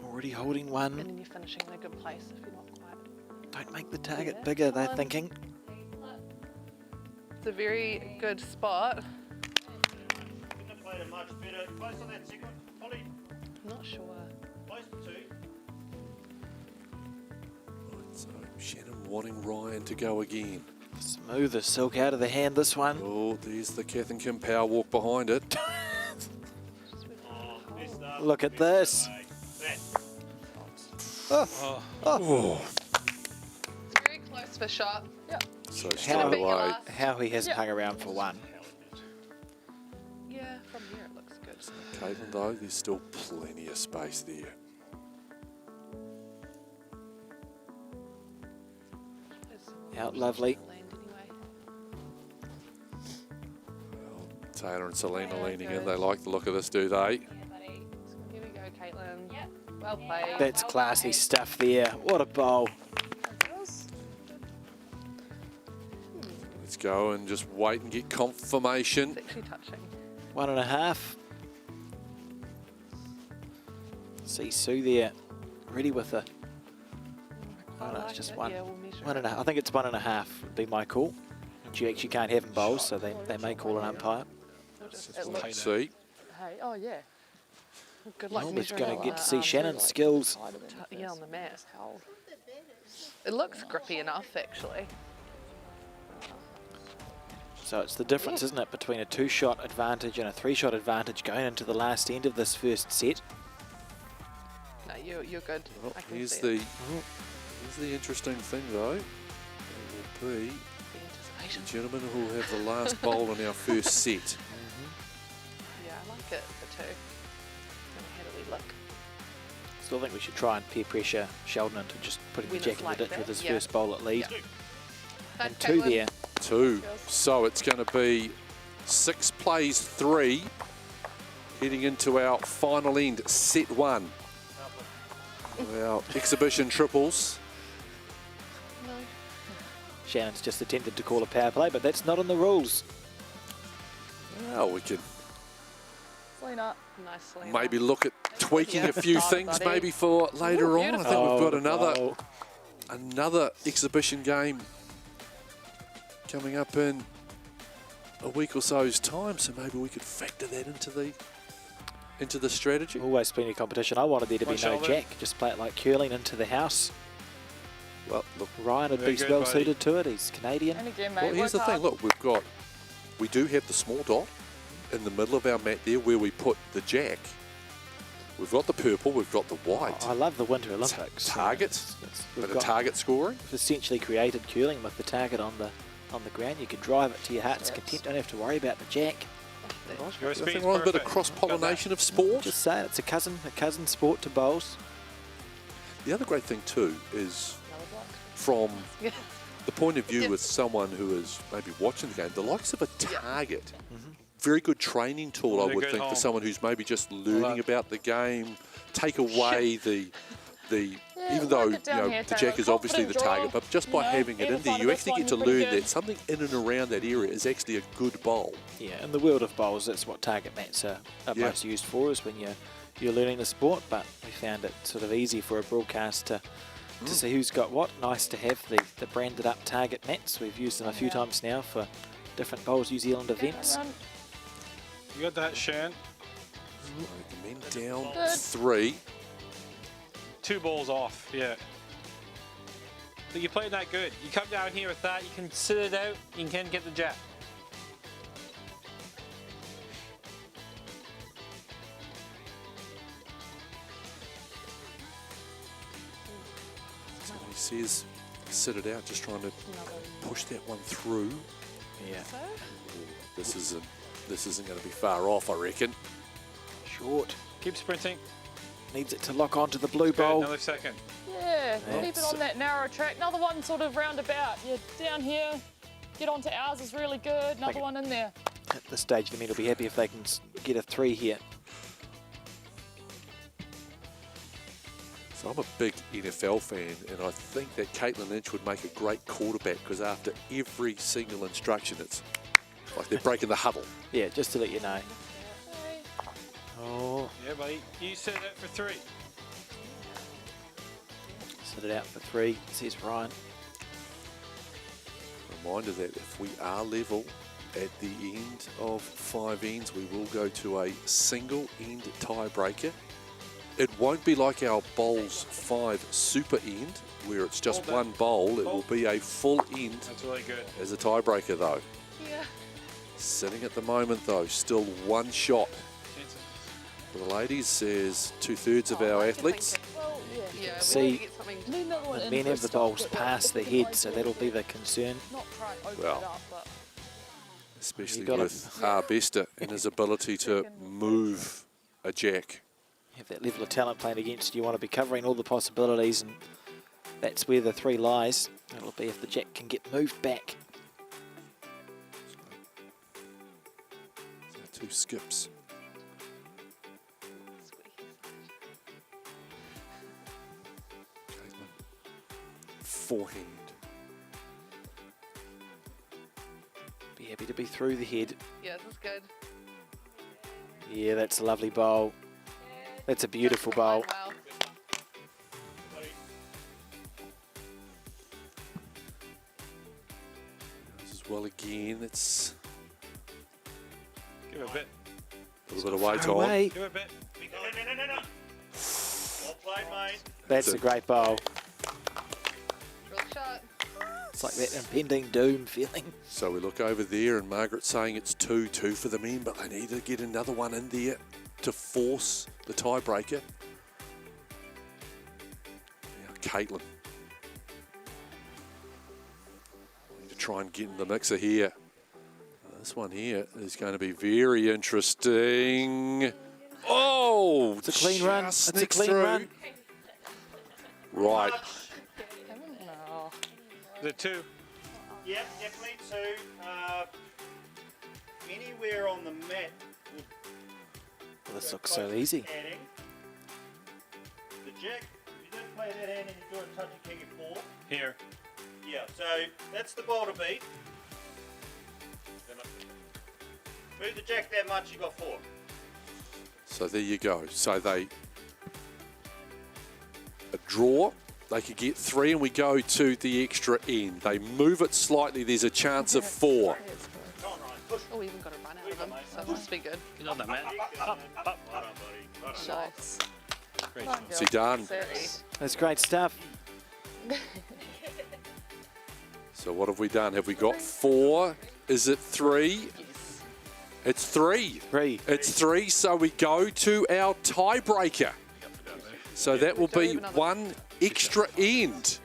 Already holding one. And then you're finishing in a good place if you're not quite. Don't make the target bigger, they're thinking. It's a very good spot. Couldn't have played it much better. Close on that second, Holly. I'm not sure. Close to 2. Right, so Shannon wanting Ryan to go again. Smooth as silk out of the hand, this one. Oh, there's the 𝗀𝗃𝗀𝗃 power walk behind it. Look at this. Oh. It's very close for shot. Yep. So straight away. How he hasn't hung around for one. Yeah, from here it looks good. Caitlyn, though, there's still plenty of space there. Out lovely. Well, Taylor and Selena leaning in. They like the look of this, do they? Here we go, Caitlyn. Yep. Well played. That's classy stuff there. What a bowl. Let's go and just wait and get confirmation. It's actually touching. 1.5. See Sue there, ready with the. Oh no, it's just one. Yeah, we'll measure 1.5. I think it's 1.5 would be my call. You actually can't have them bowls, so they may call an umpire. Let's see. Hey, oh yeah. Good luck. Well, we're measuring going to all get to that, see Shannon's skills. Yeah, on the mat. It looks grippy enough, actually. So it's the difference, isn't it, between a 2-shot advantage and a 3-shot advantage going into the last end of this first set. No, you're good. Well, I can here's see it. the interesting thing, though. It will be the gentleman who will have the last bowl in our first set. Yeah, I like it for 2. How do we look? Still think we should try and peer pressure Sheldon into just putting When the it's jack in like the ditch that, with his yeah. first bowl at lead. Yeah. And 2 there. 2. So it's going to be 6 plays 3, heading into our final end, set 1. Our exhibition triples. Shannon's just attempted to call a power play, but that's not in the rules. Well, we could Selena. Nice, Selena. maybe look at tweaking Yeah. a few Started, things buddy. maybe for later on. I think we've got Oh, another exhibition game coming up in a week or so's time, so maybe we could factor that into the strategy. Always plenty of competition. I wanted there to be One no shoulder. jack. Just play it like curling into the house. Well, look, Ryan would Very be good, well buddy. suited to it. He's Canadian. And again, mate, Well, here's the work thing. hard. Look, we do have the small dot in the middle of our mat there where we put the jack. We've got the purple, we've got the white. I love the Winter Olympics. Target, We've bit of got target scoring. essentially created curling with the target on the ground. You can drive it to your heart's content. Don't have to worry about the jack. Nothing wrong with a bit of cross-pollination of sport. Just saying, it's a cousin sport to bowls. The other great thing too is from the point of view with someone who is maybe watching the game, the likes of a target. Very good training tool, I Very would good think, for home. someone who's maybe just learning about the game. Take away the even though work it down here, the Taylor. jack is obviously the Confident target, draw, but just by having it either in there, side you of this actually one, get to you're pretty learn good. that something in and around that area is actually a good bowl. Yeah, in the world of bowls, that's what target mats are Yeah. most used for, is when you're learning the sport. But we found it sort of easy for a broadcast to see who's got what. Nice to have the branded up target mats. We've used them a few times now for different Bowls New Zealand events. You got that, Shan. The men down 3. 2 balls off, yeah. But you played that good. You come down here with that, you can sit it out, you can get the jab. So he says, sit it out, just trying to push that one through. Yeah. This isn't going to be far off, I reckon. Short. Keep sprinting. Needs it to lock onto the blue Good, bowl. another second. Yeah, keep it on that narrow track. Another one sort of roundabout. You're down here, get onto ours is really good. Another one in there. At this stage, the men will be happy if they can get a 3 here. So I'm a big NFL fan, and I think that Caitlyn Lynch would make a great quarterback because after every single instruction, it's like they're breaking the huddle. Yeah, just to let you know. Oh. Yeah, buddy. You set it out for 3. Set it out for 3, says Ryan. Reminder that if we are level at the end of 5 ends, we will go to a single end tiebreaker. It won't be like our Bowls5 super end, where it's just one bowl. It will be a full end. That's really good. As a tiebreaker, though. Yeah. Sitting at the moment, though, still 1 shot. For the ladies, there's 2/3 of our athletes. Well, Yeah, See, need another one the in men for have the a bowls stop. past the head, so that'll be the concern. Not try and open Well, it up, but especially You got with 𝗀𝗏𝘃𝗲 and his ability to move a jack. You have that level of talent playing against you. You want to be covering all the possibilities, and that's where the 3 lies. It'll be if the jack can get moved back. So 2 skips. Forehand. Be happy to be through the head. Yeah, this is good. Yeah, that's a lovely bowl. That's a beautiful bowl. Wow. This is well again. It's Give it a bit. a little bit of weight Far on. away. Give it a bit. No. Well played, mate. That's a great bowl. Real shot. It's like that impending doom feeling. So we look over there, and Margaret's saying it's 2-2 for the men, but they need to get another one in there to force the tiebreaker. Now Caitlyn. Need to try and get in the mixer here. This one here is going to be very interesting. Oh! It's a clean run. It's a sneaks clean through. run. Right. no. The 2. Yep, definitely 2. Anywhere on the mat would Well, this looks so easy. adding. The jack, if you don't play that hand and you do a 𝗳𝗃𝗃𝗃𝗃. Here. Yeah, so that's the bowl to beat. Move the jack that much, you got 4. So there you go. So they a draw. They could get 3, and we go to the extra end. They move it slightly. There's a chance of 4. Oh, we even got a run out of them, so it must be good. Get on that, man. Well done, buddy. Nice. See done. That's great stuff. So what have we done? Have we got 4? Is it 3? It's 3. 3. It's 3, so we go to our tiebreaker. So that will be 1 extra end.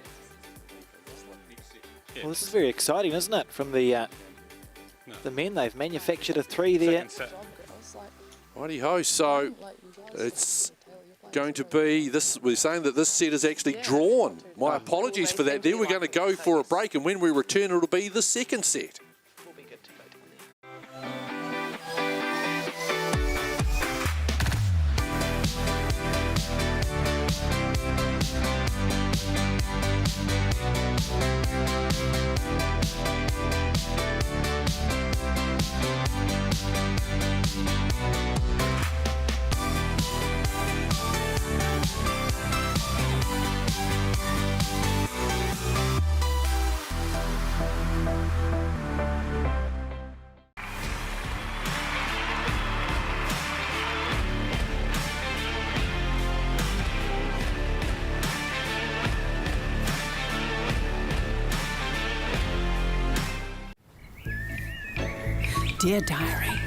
Well, this is very exciting, isn't it? From the men, they've manufactured a 3 there. Righty-ho, so it's going to be this. We're saying that this set is actually drawn. My apologies for that. There we're going to go for a break, and when we return, it'll be the second set. Dear Diary,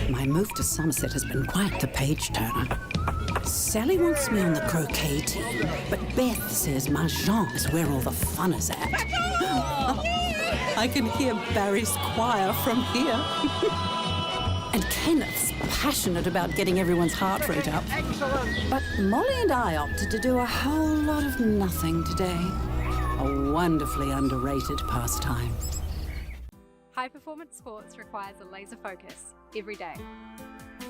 my move to Somerset has been quite the page-turner. Sally wants me on the croquet team, but Beth says 𝗳𝗀𝘃𝗃 is where all the fun is at. I can hear Barry's choir from here. And Kenneth's passionate about getting everyone's heart rate up. But Molly and I opted to do a whole lot of nothing today. A wonderfully underrated pastime. High performance sports requires a laser focus every day.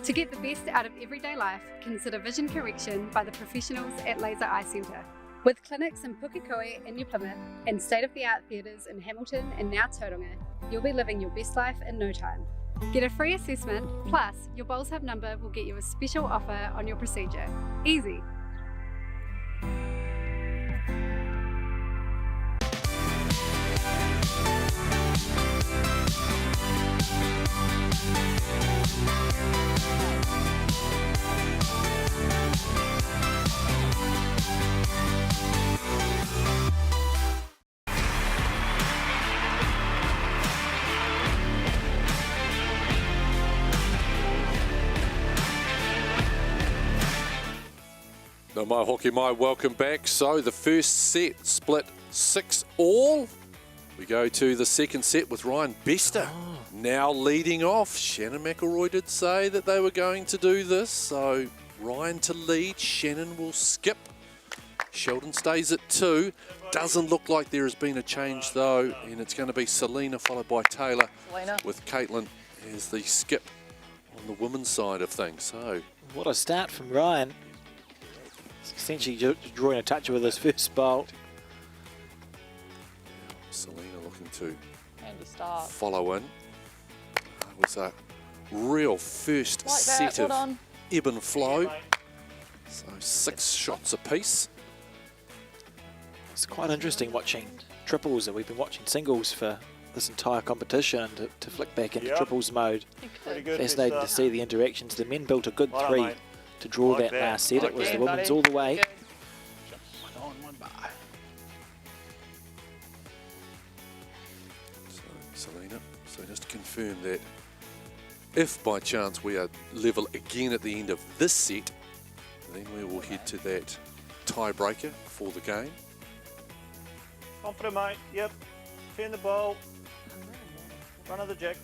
To get the best out of everyday life, consider vision correction by the professionals at Laser Eye Centre. With clinics in Pukekohe and 𝘄𝗶𝘃𝗃 and state-of-the-art theatres in Hamilton and now 𝗄𝗶𝘃𝗀𝗃, you'll be living your best life in no time. Get a free assessment, plus your Bowls5 number will get you a special offer on your procedure. Easy. No mai hoki mai, welcome back. So the first set split 6-all. We go to the second set with Ryan Bester now leading off. Shannon McIlroy did say that they were going to do this, so Ryan to lead, Shannon will skip. Sheldon stays at 2. Doesn't look like there has been a change though, and it's going to be Selena followed by Tayla with Caitlyn as the skip on the women's side of things. So what a start from Ryan. Essentially drawing a touch with his first bowl. Selena looking to start. follow in. It was a real first set of ebb and flow. So 6 shots apiece. It's quite interesting watching triples, and we've been watching singles for this entire competition to flick back into triples mode. Fascinating to see the interactions. The men built a good 3 to draw that last set. It was the women's all the way. One on, one by. So Selena, so just to confirm that if by chance we are level again at the end of this set, then we will head to that tiebreaker for the game. Confident, mate. Yep. Turn the ball. Front of the jack.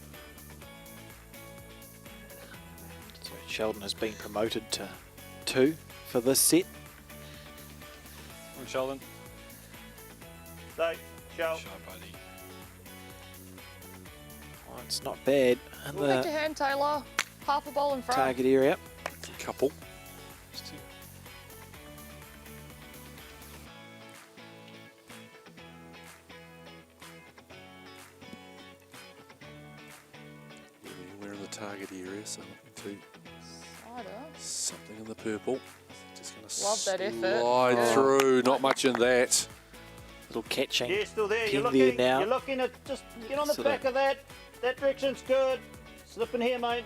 So Sheldon has been promoted to 2 for this set. I'm Sheldon. Stay. Show. Shy buddy. Oh, it's not bad in Back to the hand, Taylor. Half a ball in front. target area. A couple. We're in the target area, so looking to something in the purple. Just going to Love that effort. slide through. Not much in that. Little catching. Yeah, still there. Pin You're there looking. now. You're looking at just get on the So back of that. That direction's good. Slip in here, mate.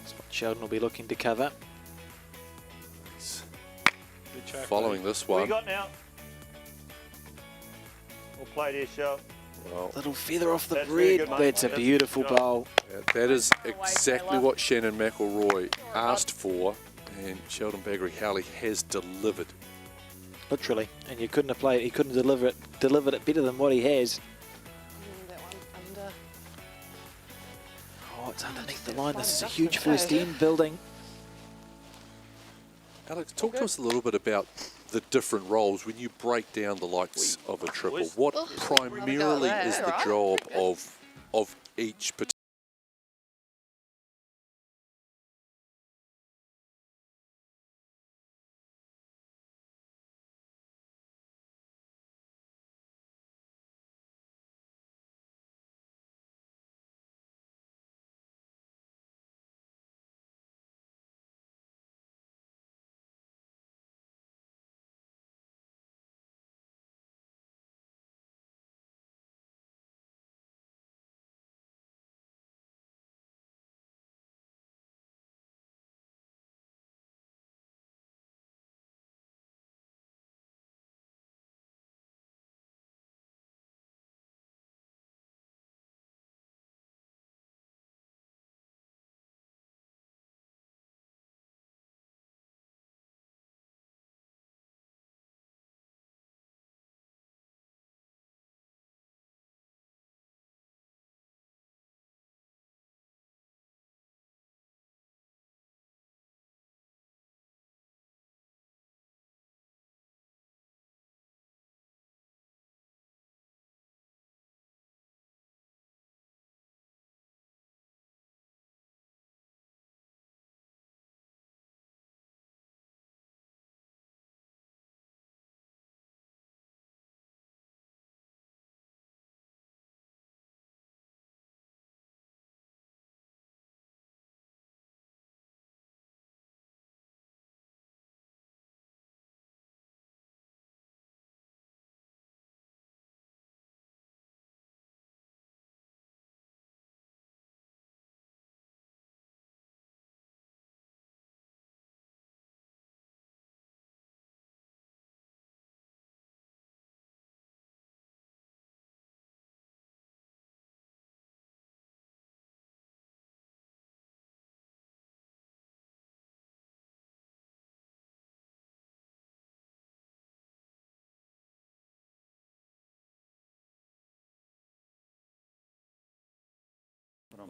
That's what Sheldon will be looking to cover. Following this What one. you got now? We'll play there, show. Well, Little feather off the That's very red. good, mate. That's a That's beautiful good job. bowl. that is exactly what Shannon McIlroy asked for, and Sheldon Bagrie-Howley has delivered. Literally. And you couldn't have played, he couldn't delivered it better than what he has. That one under. Oh, it's underneath the line. This is a huge first end building. Alex, talk to us a little bit about the different roles when you break down the likes of a triple. What primarily is the job of each particular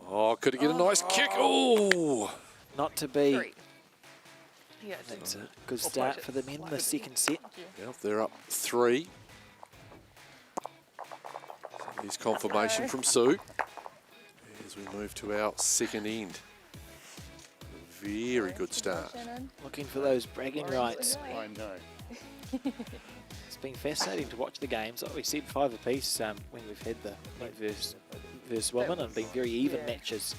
Oh, could he get a nice kick? Oh! Not to be. 3. Yeah, That's a good start for the men in the second set. Yep, they're up 3. Here's confirmation from Sue as we move to our second end. Very good start. Looking for those bragging rights. I know. It's been fascinating to watch the games. Like we said, 5 apiece when we've had the men versus women, and been very even matches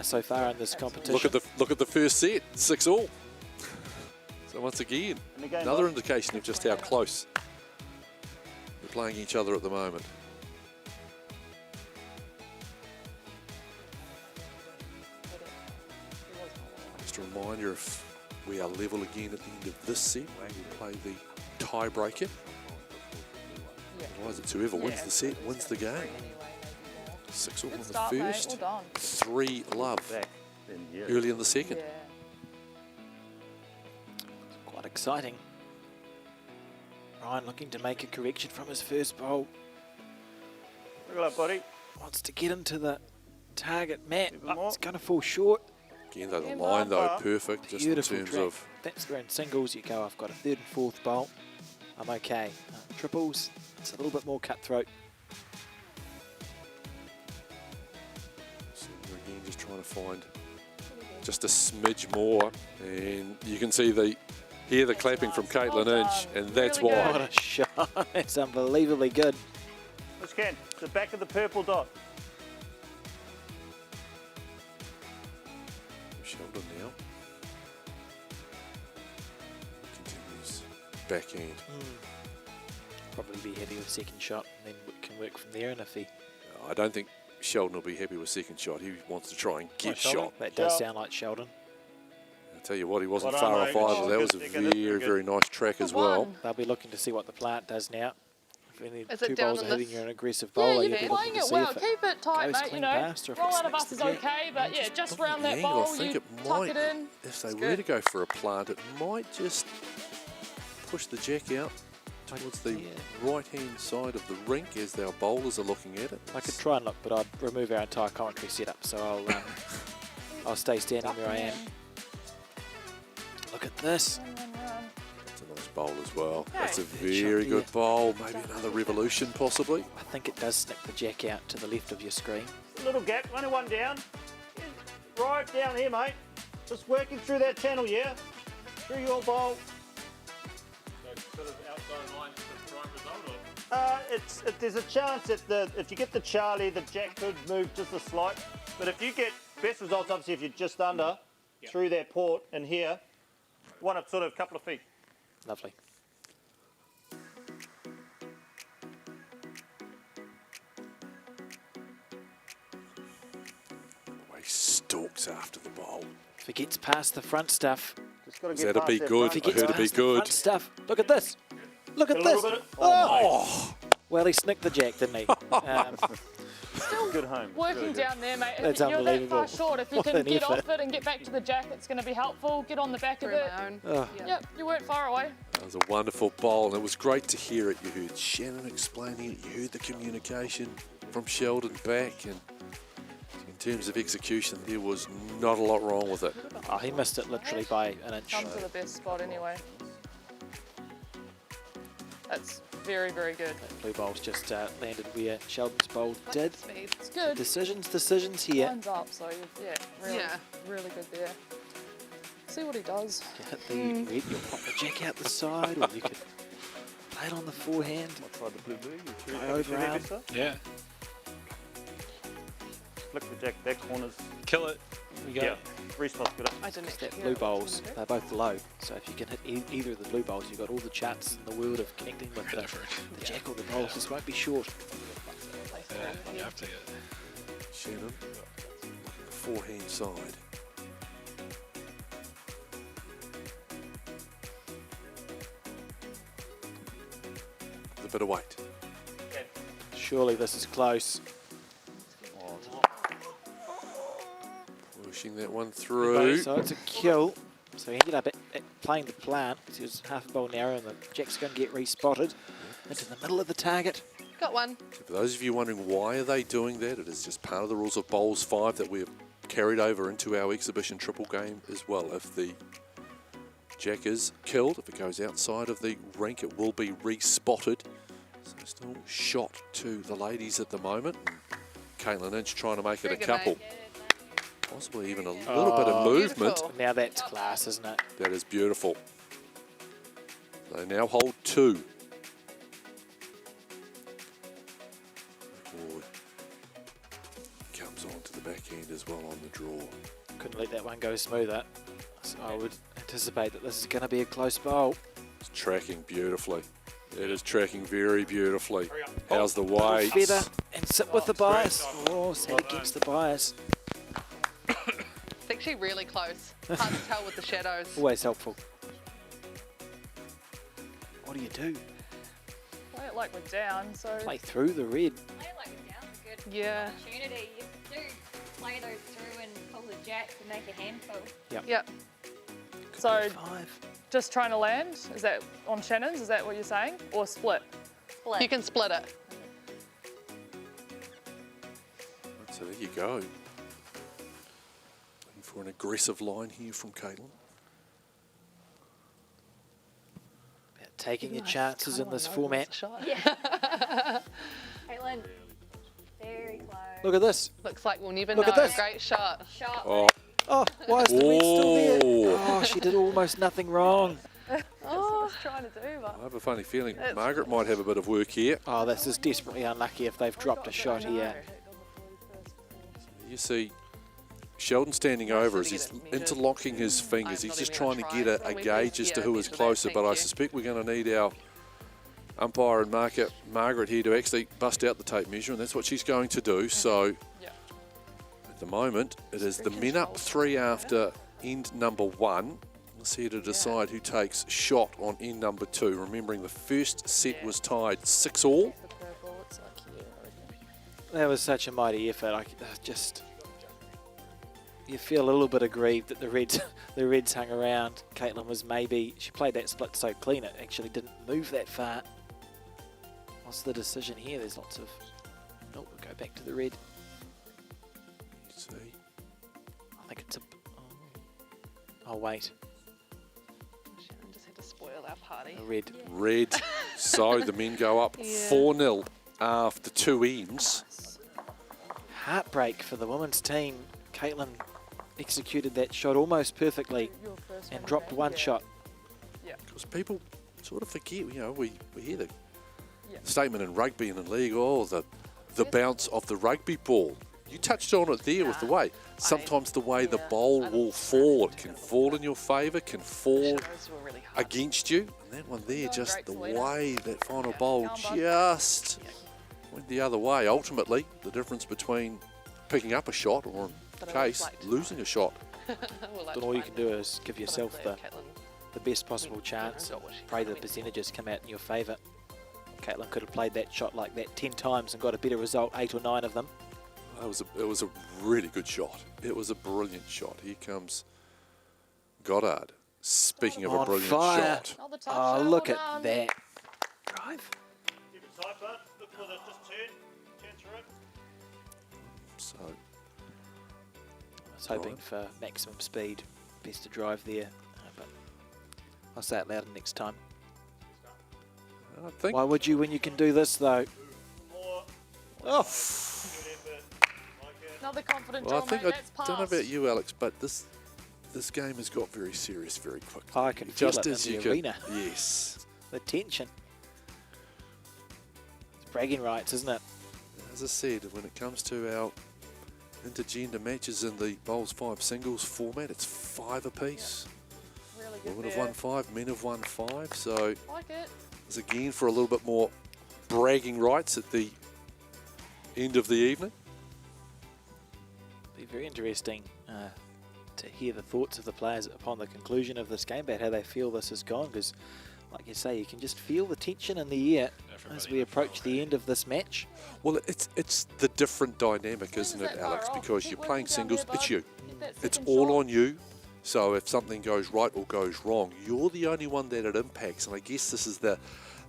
so far in this competition. Look at the first set, 6-all. So once again, another indication of just how close they're playing each other at the moment. Just a reminder, if we are level again at the end of this set, we'll play the tiebreaker. Otherwise, it's whoever wins the set wins the game. 6-all on the first, 3 love early in the second. Quite exciting. Ryan looking to make a correction from his first bowl. Look at that, buddy. Wants to get into the target mat. It's going to fall short. Again, though, the line, though, perfect, just in Beautiful terms track. of... That's where in singles you go, I've got a 3rd and 4th bowl. I'm okay. Triples, it's a little bit more cutthroat. So again, just trying to find just a smidge more. And you can see hear the clapping from Caitlyn Inch, and that's why. What a shot. It's unbelievably good. Let's Ken, the back of the purple dot. Sheldon now. Continues backhand. Probably be happy with second shot and then can work from there. And if he... I don't think Sheldon will be happy with second shot. He wants to try and get shot. That does sound like Sheldon. I'll tell you what, he wasn't far off either. That was a very, very nice track as well. They'll be looking to see what the plant does now. If any Is two it down bowls are in hitting this- you an aggressive bowler, you've you'll been be looking playing to it see well. if Keep it tight, goes mate. clean You know, past or if it roll out of snicks us is the jack. okay, but yeah, just round that Angle, bowl, I think you it tuck might, it in. if they were to go for a plant, it might just push the jack out towards the right-hand side of the rink as our bowlers are looking at it. I could try and look, but I'd remove our entire commentary setup, so I'll stay standing where I am. Look at this. That's a nice bowl as well. That's a Good very shot, good bowl. Maybe another revolution, possibly. I think it does snick the jack out to the left of your screen. Little gap, only one down. Right down here, mate. Just working through that channel, yeah? Through your bowl. Sort of outside line to try and result, or? There's a chance that if you get the Charlie, the jack could move just a slight. But if you get best results, obviously, if you're just under through that port and here, one up sort of a couple of feet. Lovely. The way he stalks after the bowl. If he gets past the front stuff. Is that a be good? I heard it be good. Front stuff. Look at this. Look at A this. little bit Oh! Well, he snicked the jack, didn't he? Still good home. working down there, mate. That's You're that unbelievable. far short. If you What can an get effort. off it and get back to the jack, it's going to be helpful. Get on the back of it. Yep, you weren't far away. That was a wonderful bowl, and it was great to hear it. You heard Shannon explaining it. You heard the communication from Sheldon back, and in terms of execution, there was not a lot wrong with it. Oh, he missed it literally by an inch. Come to the best spot anyway. That's very, very good. Blue bowl's just landed where Sheldon's bowl did. It's good. Decisions here. Lines up, so really, really good there. See what he does. You hit the red, you'll pop the jack out the side, or you could play it on the forehand. I'll try the blue. Go over arm. Yeah. Flick the jack, that corner's. Kill it. We go. Yeah, respaw's good. I didn't actually Blue bowls, they're both low, so if you can hit either of the blue bowls, you've got all the charts in the world of connecting with the jack or the bowl. This won't be short. Yeah, you have to get it. Shannon, forehand side. A bit of weight. Surely this is close. Pushing that one through. So it's a kill. So he ended up at playing the plant. He was half a bowl narrow, and the jack's going to get respotted into the middle of the target. Got one. For those of you wondering why are they doing that, it is just part of the rules of Bowls5 that we have carried over into our exhibition triple game as well. If the jack is killed, if it goes outside of the rink, it will be re-spotted. So still shot to the ladies at the moment. Caitlyn Inch trying to make it a couple. Possibly even a little bit of movement. Beautiful. Now that's class, isn't it? That is beautiful. They now hold 2. Comes on to the back end as well on the draw. Couldn't let that one go smoother. So I would anticipate that this is going to be a close bowl. It's tracking beautifully. It is tracking very beautifully. How's the weight? Feather and sit with the bias. Oh, set against the bias. It's actually really close. Hard to tell with the shadows. Always helpful. What do you do? Play it like we're down, so... Play through the red. Play it like we're down. Good Yeah. opportunity. You do play those through and pull the jacks and make a handful. Yep. So, 5. just trying to land, is that on Shannon's, is that what you're saying? Or split? Split. You can split it. So there you go. Looking for an aggressive line here from Caitlyn. Taking your chances in this format. Yeah. Caitlyn, very close. Look at this. Looks like we'll never Look know. at this. Great shot. Shot. Oh, Oh, why is the red still there? Oh. Oh, she did almost nothing wrong. That's what I was trying to do, but... I have a funny feeling Margaret might have a bit of work here. Oh, this is desperately unlucky if they've dropped a shot here. You see Sheldon standing over as he's interlocking his fingers. He's just trying to get a gauge as to who is closer, but I suspect we're going to need our umpire and Margaret here to actually bust out the tape measure, and that's what she's going to do. So at the moment, it is the men up 3 after end number 1. Let's here to decide who takes shot on end number 2. Remembering the first set was tied 6-all. That was such a mighty effort. You feel a little bit aggrieved that the Reds hung around. Caitlyn was she played that split so clean it actually didn't move that far. What's the decision here? There's lots of... Oh, we'll go back to the red. See. I think it's a... Oh, wait. Shannon just had to spoil our party. A red. Red. So the men go up 4-0 after 2 ends. Heartbreak for the women's team. Caitlyn executed that shot almost perfectly and dropped one shot. Because people sort of forget, we hear the statement in rugby and in league, the bounce of the rugby ball. You touched on it there with the way. Sometimes the way the bowl will fall, it can fall in your favour, can fall against you. And that one there, just the way that final bowl just went the other way. Ultimately, the difference between picking up a shot or, in the case, losing a shot. Then all you can do is give yourself the best possible chance. Pray the percentages come out in your favour. Caitlyn could have played that shot like that 10 times and got a better result, 8 or 9 of them. It was a really good shot. It was a brilliant shot. Here comes Goddard. Speaking of a brilliant shot. Oh, look at that. Drive. Keep it tight, bud. Look for the just turn through it. So I was hoping for maximum speed, best to drive there, but I'll say it louder next time. I think. Why would you when you can do this though? Oh. Another confident Well, I draw, think mate. I That's don't know passed. about you, Alex, but this game has got very serious very quickly. I can feel Just it as in you the could. arena. Yes. The tension. It's bragging rights, isn't it? As I said, when it comes to our intergender matches in the Bowls5 singles format, it's 5 apiece. Really good Women have there. won 5, men have won 5. So Like it. it's again for a little bit more bragging rights at the end of the evening. Be very interesting to hear the thoughts of the players upon the conclusion of this game about how they feel this has gone, because like you say, you can just feel the tension in the air as we approach the end of this match. Well, it's the different dynamic, isn't it, Alex? Because you're playing singles, it's you. It's all on you. So if something goes right or goes wrong, you're the only one that it impacts. And I guess this is the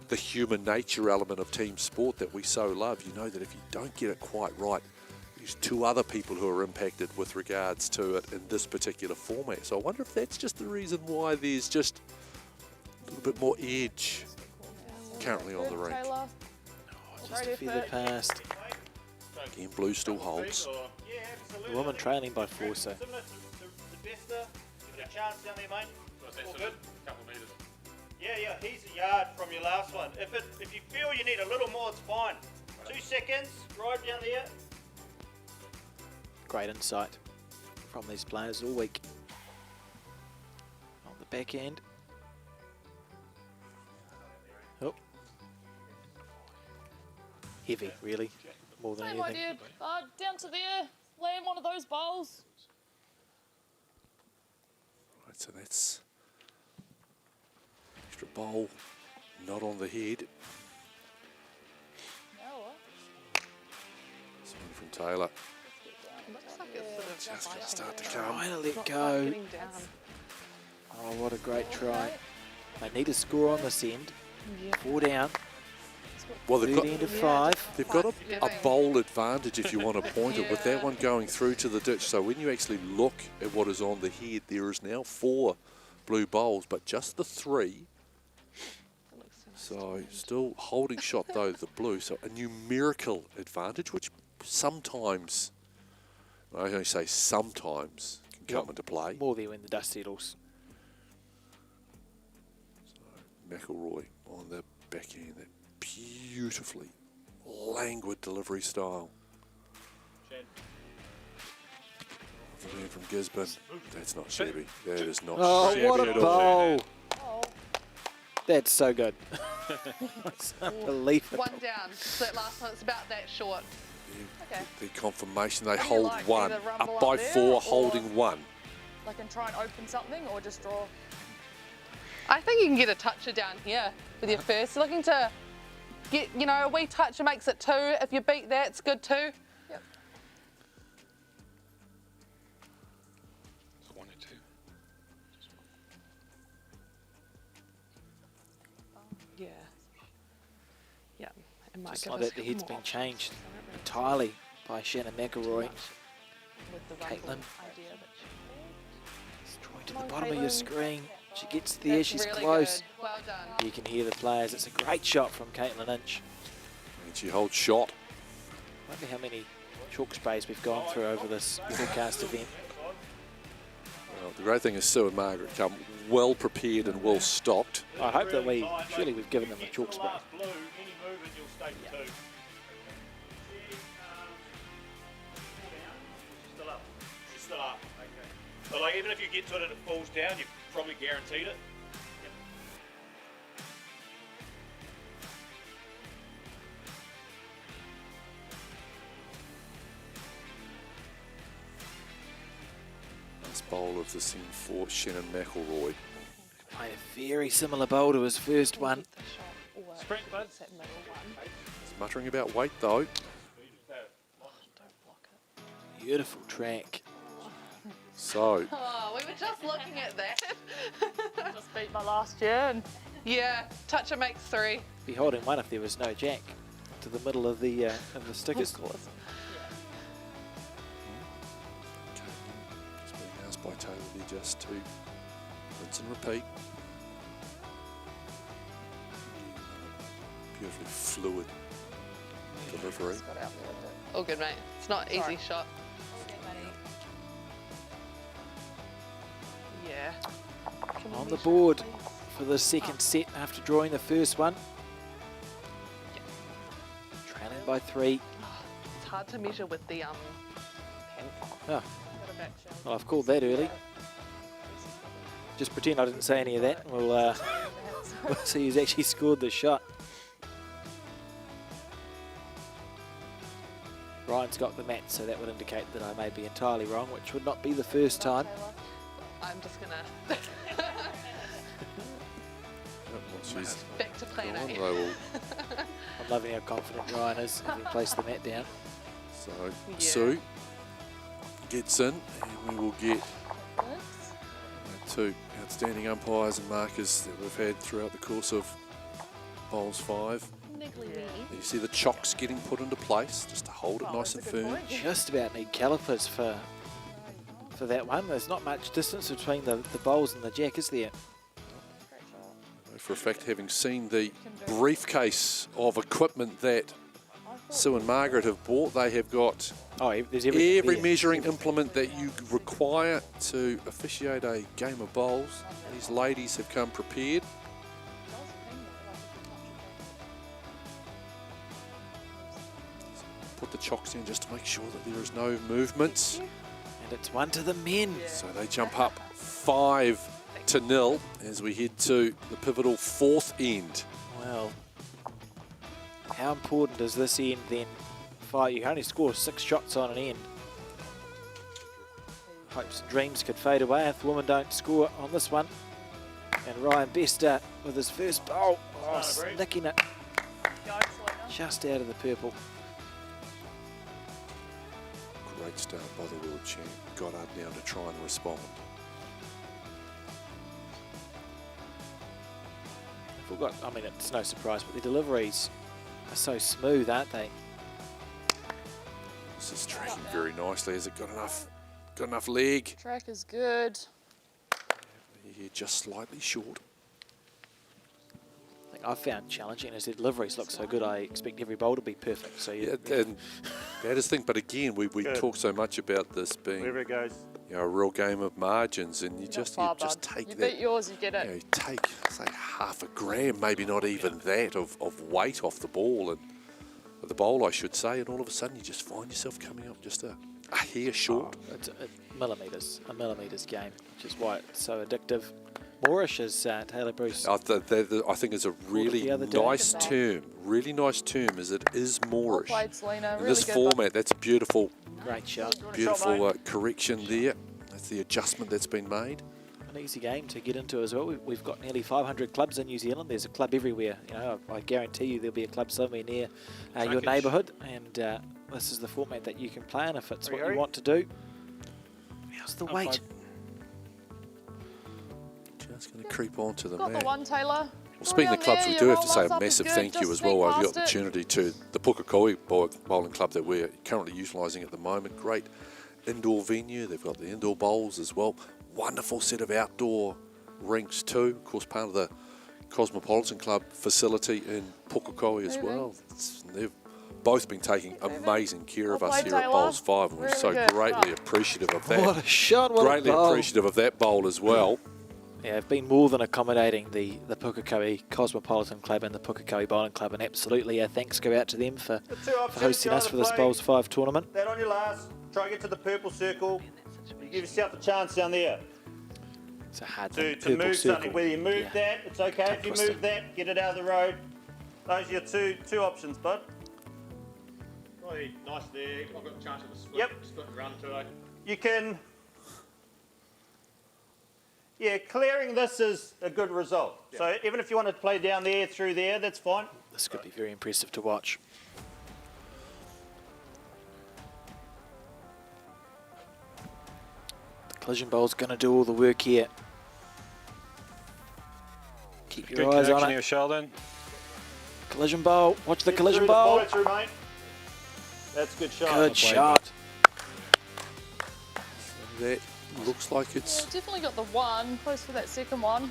the human nature element of team sport that we so love. You know that if you don't get it quite right, there's two other people who are impacted with regards to it in this particular format. So I wonder if that's just the reason why there's just a little bit more edge currently on the rink. Oh, just a feather past. Again, blue still holds. The woman trailing by 4, so. Yeah, he's a yard from your last one. If you feel you need a little more, it's fine. 2 seconds, right down there. Great insight from these players all week. On the back end. Oh. Heavy, really, more than Same anything. idea. Down to there. Land one of those bowls. Right, so that's extra bowl, not on the head. This one from Tayla. Looks like it's sort of Just going to start to come. Trying to let go. Oh, what a great try. They need a score on this end. 4 down. Well, they've got, into 5. they've got a bowl advantage if you want to point it with that one going through to the ditch. So when you actually look at what is on the head, there is now 4 blue bowls, but just the 3. So still holding shot though, the blue. So a numerical advantage, which sometimes, I only say sometimes, can come into play. More there when the dust settles. So McIlroy on the back end, that beautifully languid delivery style. From gisborne. That's not shabby. That is not shabby. Oh, what a at all. bowl! That's so good. It's unbelievable. one down. So that last one, it's about that short. Okay. The confirmation, they What do you hold like? 1. Either rumble Up by up there 4, or- holding 1. Like, and try and open something or just draw. I think you can get a toucher down here with your first. You're looking to get, you know, a wee toucher makes it 2. If you beat that, it's good too. Yep. It's 1 or 2. Yeah. Yeah. It might Just give like us that, the head's more been options. changed entirely by Shannon McIlroy. With the Caitlyn. idea that Straight to Come the on, bottom of your Caitlyn. screen. She gets there, That's she's really close. good. Well done. You can hear the players. It's a great shot from Caitlyn Inch. And she holds shot. I wonder how many chalk sprays we've gone through over this broadcast event. Well, the great thing is Sue and Margaret come well prepared and well stocked. I hope that surely we've given them a chalk spray. Blue, any movement, you'll stay for 2. Still up. She's still up. Okay. So like even if you get to it and it falls down, you've probably guaranteed it. Nice bowl of the scene for Shannon McIlroy. Played a very similar bowl to his first one. Sprint, bud. It's muttering about weight though. Beautiful track. So, Oh, we were just looking at that. Just beat my last year and Yeah, toucher makes 3. Be holding 1 if there was no jack to the middle of the stickers. just being asked by Taylor there just to rinse and repeat. Beautifully fluid delivery. Got out there with it. All good, mate. It's not an easy shot. Yeah. On the board for the second set after drawing the first one. Trailing by 3. It's hard to measure with the pen. Oh, well, I've called that early. Just pretend I didn't say any of that. And we'll see who's actually scored the shot. Ryan's got the mat, so that would indicate that I may be entirely wrong, which would not be the first time. I'm just gonna She's back to plan gone, A. they will. I'm loving how confident Ryan is, having placed the mat down. So Sue gets in, and we will get 2 outstanding umpires and markers that we've had throughout the course of Bowls5. You see the chocks getting put into place just to hold it nice and firm. Just about need calipers for that one. There's not much distance between the bowls and the jack, is there? For a fact, having seen the briefcase of equipment that Sue and Margaret have bought, they have got every measuring implement that you require to officiate a game of bowls. These ladies have come prepared. Put the chocks in just to make sure that there is no movements. And it's one to the men. So they jump up 5-0 as we head to the pivotal fourth end. Well, how important is this end then? You can only score 6 shots on an end. Hopes and dreams could fade away if the women don't score on this one. And Ryan Bester with his first bowl. Oh, nicking it. Just out of the purple. Great start by the world champ. Goddard now to try and respond. I mean, it's no surprise, but the deliveries are so smooth, aren't they? This is tracking very nicely. Has it got enough leg? Track is good. Yeah, just slightly short. I think I found challenging as the deliveries look so good. I expect every bowl to be perfect. So yeah, and that is the thing. But again, we talk so much about this being Wherever it goes. A real game of margins, and you just take that. You beat yours, you get it. You take say half a gram, maybe not even that, of weight off the ball and the bowl, I should say, and all of a sudden you just find yourself coming up just a hair short. It's a millimetres game, which is why it's so addictive. Moorish is Tayla Bruce. I think it's a really nice term. Really nice term is it is Moorish. Well played, Selena. In Really this good format, that's a beautiful, great shot. Beautiful correction there. That's the adjustment that's been made. An easy game to get into as well. We've got nearly 500 clubs in New Zealand. There's a club everywhere. You know, I guarantee you there'll be a club somewhere near your neighbourhood, and this is the format that you can play in if it's what you want to do. How's the weight? Just going to creep onto the Got mat. the one, Taylor. Well, speaking of clubs, we do have to say a massive thank you as well. I've got the opportunity to the Pukekohe Bowling Club that we're currently utilising at the moment. Great indoor venue. They've got the indoor bowls as well. Wonderful set of outdoor rinks too. Of course, part of the Cosmopolitan Club facility in Pukekohe as well. They've both been taking amazing care of us here at Bowls5, and we're so greatly appreciative of that. What a shot! What greatly a bowl. Appreciative of that bowl as well. Yeah, I've been more than accommodating the Pukekohe Cosmopolitan Club and the Pukekohe Bowling Club, and absolutely thanks go out to them for hosting us for this Bowls5 tournament. That on your last, try to get to the purple circle. You give yourself a chance down there. It's a hard to thing. move something. Whether you move that, it's okay. If you move that, get it out of the road. Those are your two options, bud. Probably nice there. I've got a chance of a split run too. You can. Yeah, clearing this is a good result. Yep. So even if you want to play down there, through there, that's fine. This could be very impressive to watch. The collision bowl's going to do all the work here. Keep your eyes on it. Here, Sheldon. Collision bowl. Watch the collision bowl. Follow through, mate. That's a good shot. Good shot. That looks like it's definitely got the one, close for that second one.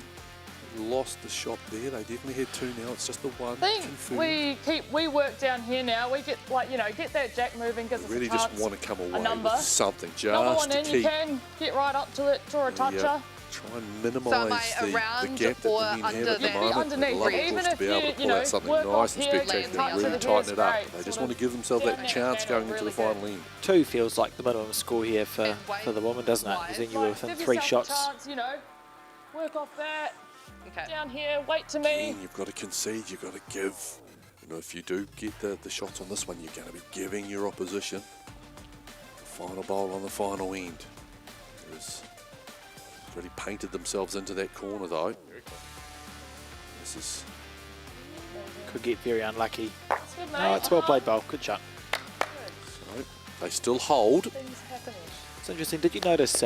Lost the shot there. They definitely had two now. It's just the one. I think we work down here now. We get get that jack moving because it's really just want to come away with something just number one to in, keep. You can get right up to it, draw a toucher. Yep. Try and minimise the gap that the men have at the moment. Underneath, they'd love, of course, to be able to pull out something nice and spectacular and really tighten it up. They just want to give themselves that chance going into the final end. 2 feels like the minimum score here for the woman, doesn't it? Because then you were within 3 shots. Chance, work off that. Down here, wait to me. Again, you've got to concede, you've got to give. If you do get the shots on this one, you're going to be giving your opposition the final bowl on the final end. Really painted themselves into that corner though. This is could get very unlucky. No, it's well played, bowl. Good shot. So they still hold. It's interesting. Did you notice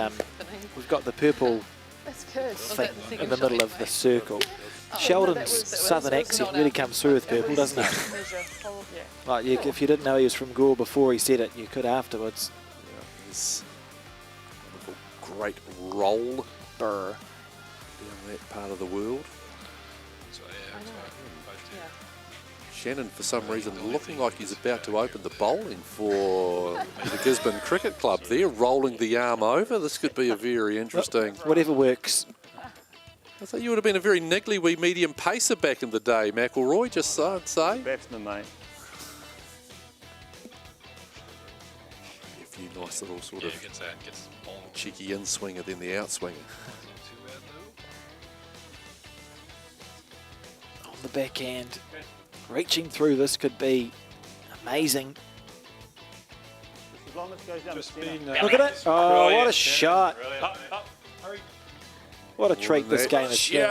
we've got the purple That's good. thing in the middle of the circle, Sheldon's southern accent really comes through with purple, doesn't it? Like if you didn't know he was from Gore before he said it, you could afterwards. Yeah, this wonderful, great roll down that part of the world. Shannon, for some reason, looking like he's about to open the bowling for the 𝗀𝗶𝘃𝗲𝗃 Cricket Club. They're rolling the arm over. This could be a very interesting... Whatever works. I thought you would have been a very niggly wee medium pacer back in the day, McIlroy, just so I'd say. Batsman, mate. A few nice little sort of cheeky in-swinger, then the outswinger. On the backhand. Reaching through this could be amazing. As long as it goes down the centre. Look at it. Oh, what a shot. What a treat this game has been.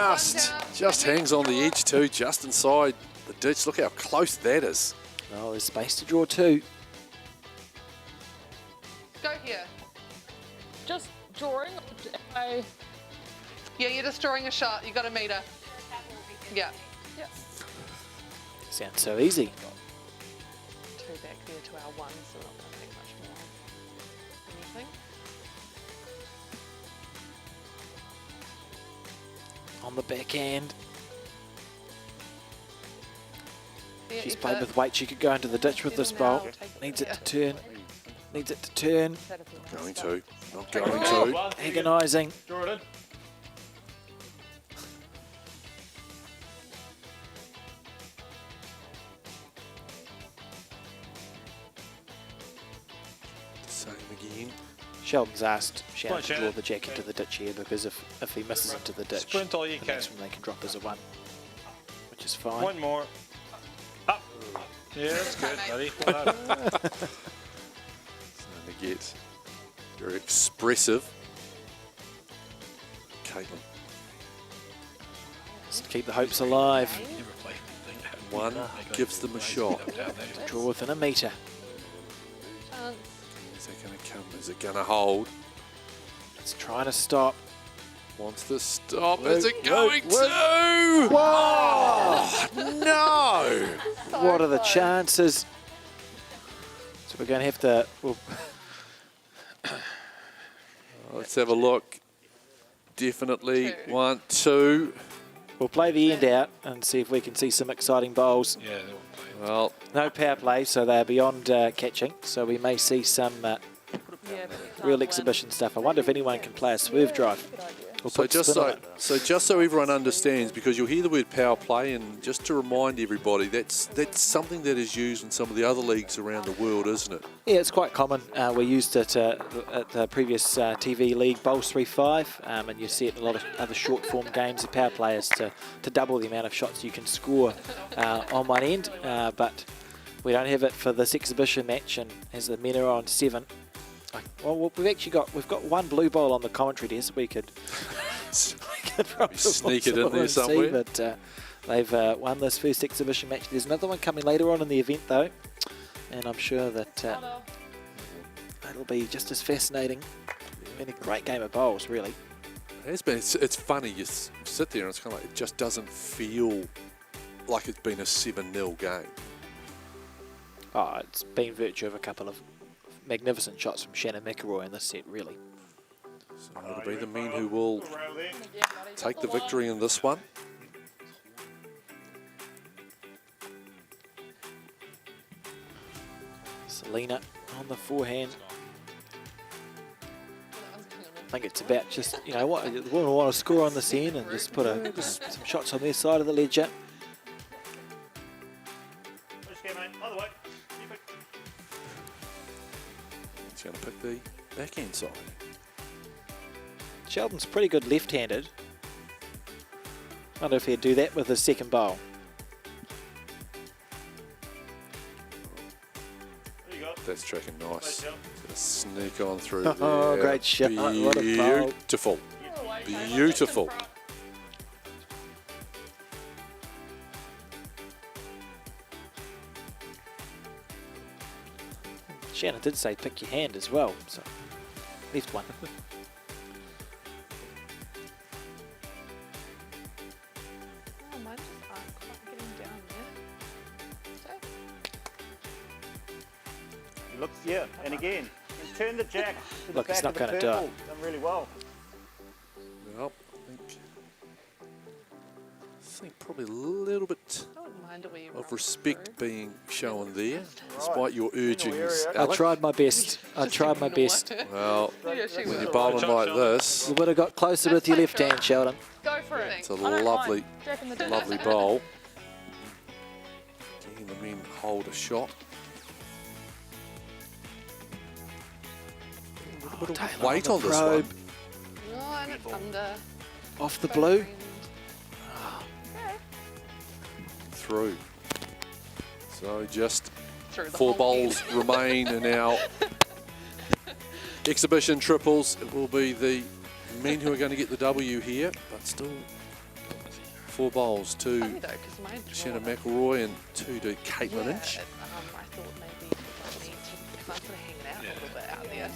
Just hangs on the edge too, just inside the ditch. Look how close that is. Oh, there's space to draw two. Go here. Just drawing. Yeah, you're just drawing a shot. You got a meter. Yeah. Sounds so easy. Two back there to our one, so we're not going to think much more. Anything? On the backhand. Yeah, She's played with weight. She could go into the ditch with this bowl. Needs it to turn. Needs it to turn. Not going to. Not going to. Agonising. Draw it in. Same again. Sheldon's asked Shannon to draw the jack into the ditch here because if he misses into the ditch, Sprint all you the can. next one they can drop as a one, which is fine. One more. Up. Yeah, that's good, buddy. Well done. Starting to get very expressive. Caitlyn. Just keep the hopes alive. One gives them a shot. Draw within a metre. Is it going to come? Is it going to hold? It's trying to stop. Wants to stop. Is it going to? Whoa! No! What are the chances? So we're going to have to... Let's have a look. Definitely 1, 2. We'll play the end out and see if we can see some exciting bowls. Yeah, well, no power play, so they're beyond catching. So we may see some real exhibition stuff. I wonder if anyone can play a swerve drive. So just so everyone understands, because you'll hear the word power play, and just to remind everybody, that's something that is used in some of the other leagues around the world, isn't it? Yeah, it's quite common. We used it at the previous TV league, Bowls5, and you see it in a lot of other short form games. The power play is to double the amount of shots you can score on one end, but we don't have it for this exhibition match, and as the men are on 7. Well, we've got one blue bowl on the commentary desk. We could probably sneak it in there somewhere. But they've won this first exhibition match. There's another one coming later on in the event, though, and I'm sure that it'll be just as fascinating. Been a great game of bowls, really. It has been. It's funny. You sit there and it's kind of like it just doesn't feel like it's been a 7-0 game. Oh, it's been virtue of a couple of magnificent shots from Shannon McIlroy in this set, really. So it'll be the men who will take the victory in this one. Selena on the forehand. I think it's about just, you know what, the women want to score on this end and just put some shots on their side of the ledger. He's going to pick the backhand side. Sheldon's pretty good left-handed. I wonder if he'd do that with his second bowl. That's tracking nice. Gonna sneak on through Oh, there. great shot. What a bowl. Beautiful. Beautiful. Shannon did say pick your hand as well, so left one. Look, yeah, and again, and turn the jack to the Look, back it's not of the going to do purple. it. Done really well. Well, I think probably a little bit of respect being shown there, despite your urgings. I tried my best. I tried my best. Well, when you're bowling like this, You would have got closer with your left hand, Sheldon. Go for it. it's a lovely, Jack in the dirt. lovely bowl. Again, the men hold a shot. A little bit of weight on this one. Oh, and it's under. Off the blue. Through. So just Through the 4 whole bowls remain in our exhibition triples. It will be the men who are going to get the W here, but still 4 bowls to Funny though, 'cause my draw- Shannon McIlroy and 2 to Caitlyn Yeah, Inch. I thought maybe I need to, because I'm sort of hanging out a little bit out there.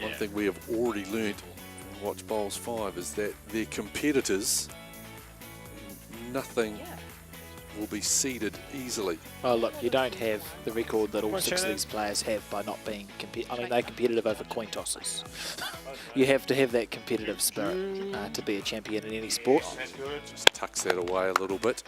One thing we have already learnt in Watch Bowls5 is that their competitors, nothing will be seeded easily. Oh, look, you don't have the record that all 6 of these players have by not being I mean, they're competitive over coin tosses. You have to have that competitive spirit to be a champion in any sport. Just tucks that away a little bit.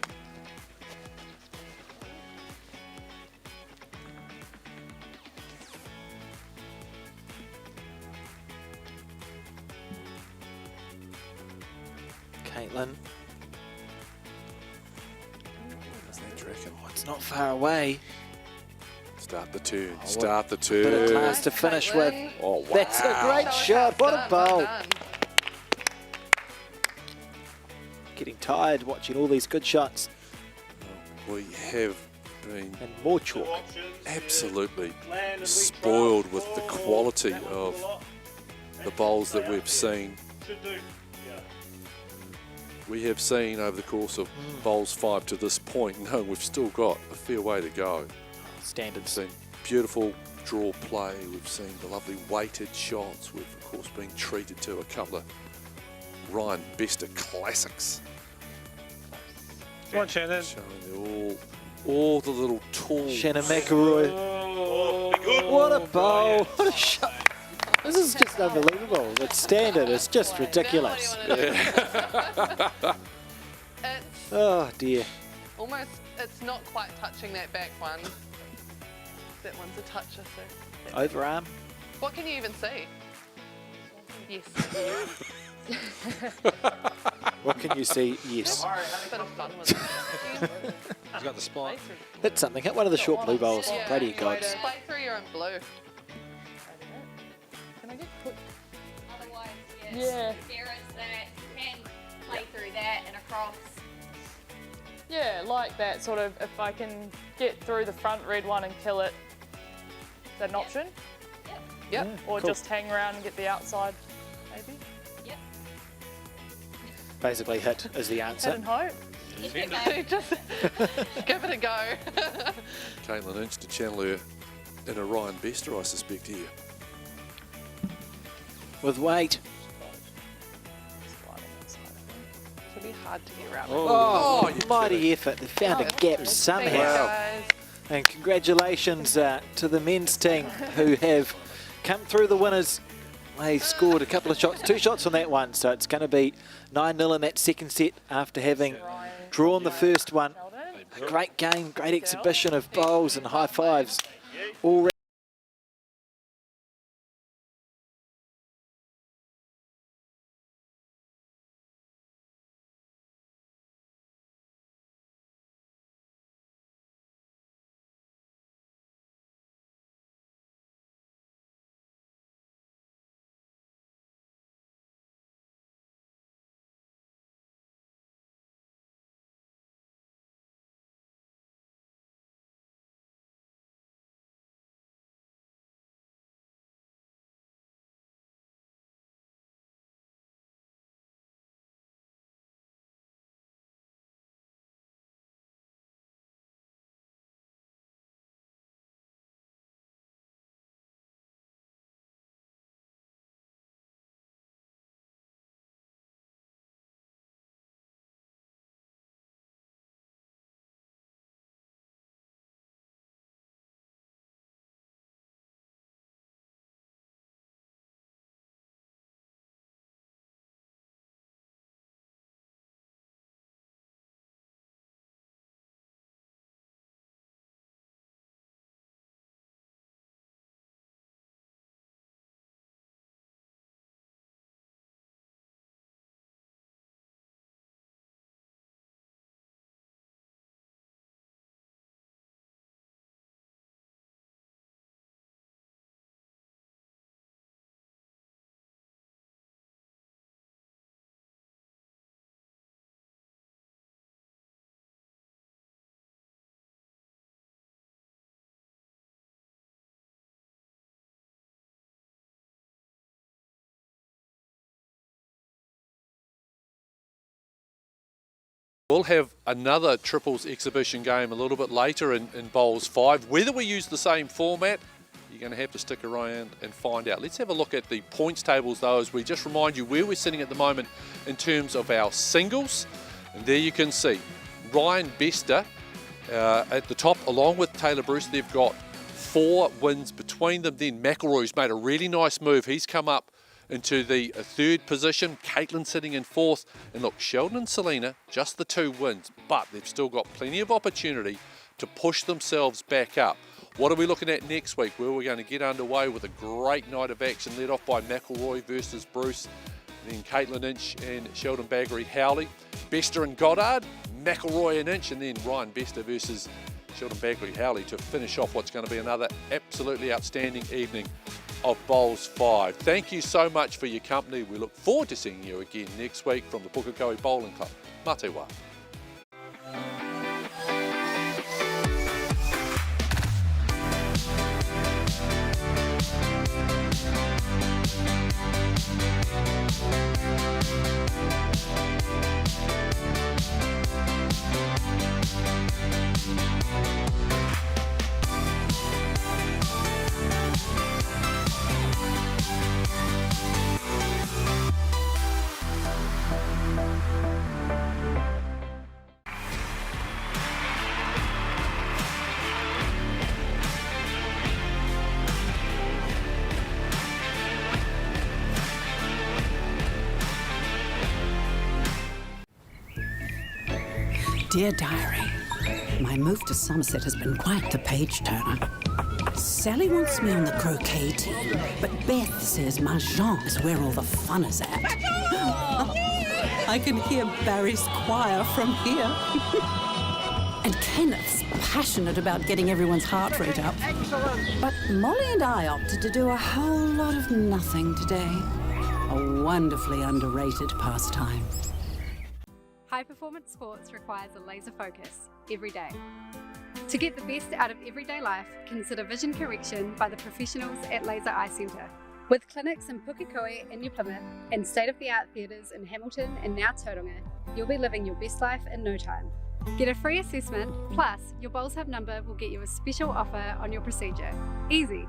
Caitlyn. Oh, it's not far away. Start the turn. Oh, Start the Bit of turn. class to finish with. Oh, wow. That's a great shot. What a bowl. Getting tired watching all these good shots. We have been And more chalk. absolutely spoiled with the quality of the bowls that we've seen. We have seen over the course of Bowls5 to this point. No, we've still got a fair way to go. Standards. We've seen beautiful draw play. We've seen the lovely weighted shots. We've of course been treated to a couple of Ryan Bester classics. Come on, Shannon. Showing all the little tools. Shannon McIlroy. What a bowl. What a shot. This is just unbelievable. It's standard. It's just ridiculous. Oh, dear. Almost, it's not quite touching that back one. That one's a toucher, so. Overarm. What can you even see? Yes. What can you see? Yes. Bit of fun with it. He's got the spot. Hit something. Hit one of the short blue bowls. Pray to your gods. Play through your own blue. Can I get put? Otherwise, yes. Yeah. There is that. You can play through that and across. Yeah, like that sort of, if I can get through the front red one and kill it, is that an option? Yep. Or cool. just hang around and get the outside, maybe? Yep. Basically, hit is the Head answer. and hope. Just give it a go. Caitlyn Inch to channel her in a Ryan Bester, I suspect, here. With weight. It'll be hard to get around. Oh, you're mighty effort. They found a gap somehow. Guys. And congratulations to the men's team who have come through the winners. They scored a couple of shots, 2 shots on that one, so it's going to be 9-0 in that second set after having drawn the first one. A great game, great exhibition of bowls and high fives. All We'll have another triples exhibition game a little bit later in Bowls5. Whether we use the same format, you're going to have to stick around and find out. Let's have a look at the points tables though, as we just remind you where we're sitting at the moment in terms of our singles. And there you can see 𝗰𝗶𝘃𝗲𝗀 at the top, along with Tayla Bruce. They've got 4 wins between them. Then McIlroy's made a really nice move. He's come up into the 3rd position. Caitlyn sitting in 4th. And look, Sheldon and Selena, just the 2 wins, but they've still got plenty of opportunity to push themselves back up. What are we looking at next week? Well, we're going to get underway with a great night of action led off by McIlroy versus Bruce. Then Caitlyn Inch and Sheldon Bagrie-Howley. Bester and Goddard, McIlroy and Inch, and then 𝗰𝗶𝘃𝗲𝗀 versus Sheldon Bagrie-Howley to finish off what's going to be another absolutely outstanding evening of Bowls5. Thank you so much for your company. We look forward to seeing you again next week from the Pukekohe Bowling Club. Mā te wā. Dear Diary, my move to Somerset has been quite the page-turner. Sally wants me on the croquet team, but Beth says 𝗳𝗀𝘀𝗀𝗃 is where all the fun is at. I can hear Barry's choir from here. And Kenneth's passionate about getting everyone's heart rate up. But Molly and I opted to do a whole lot of nothing today. A wonderfully underrated pastime. High-performance sports requires a laser focus every day. To get the best out of everyday life, consider vision correction by the professionals at Laser Eye Centre. With clinics in Pukekohe and 𝗀𝗶𝘃𝗀𝗃 and state-of-the-art theatres in Hamilton and now Tauranga, you'll be living your best life in no time. Get a free assessment, plus your Bowls5 number will get you a special offer on your procedure. Easy.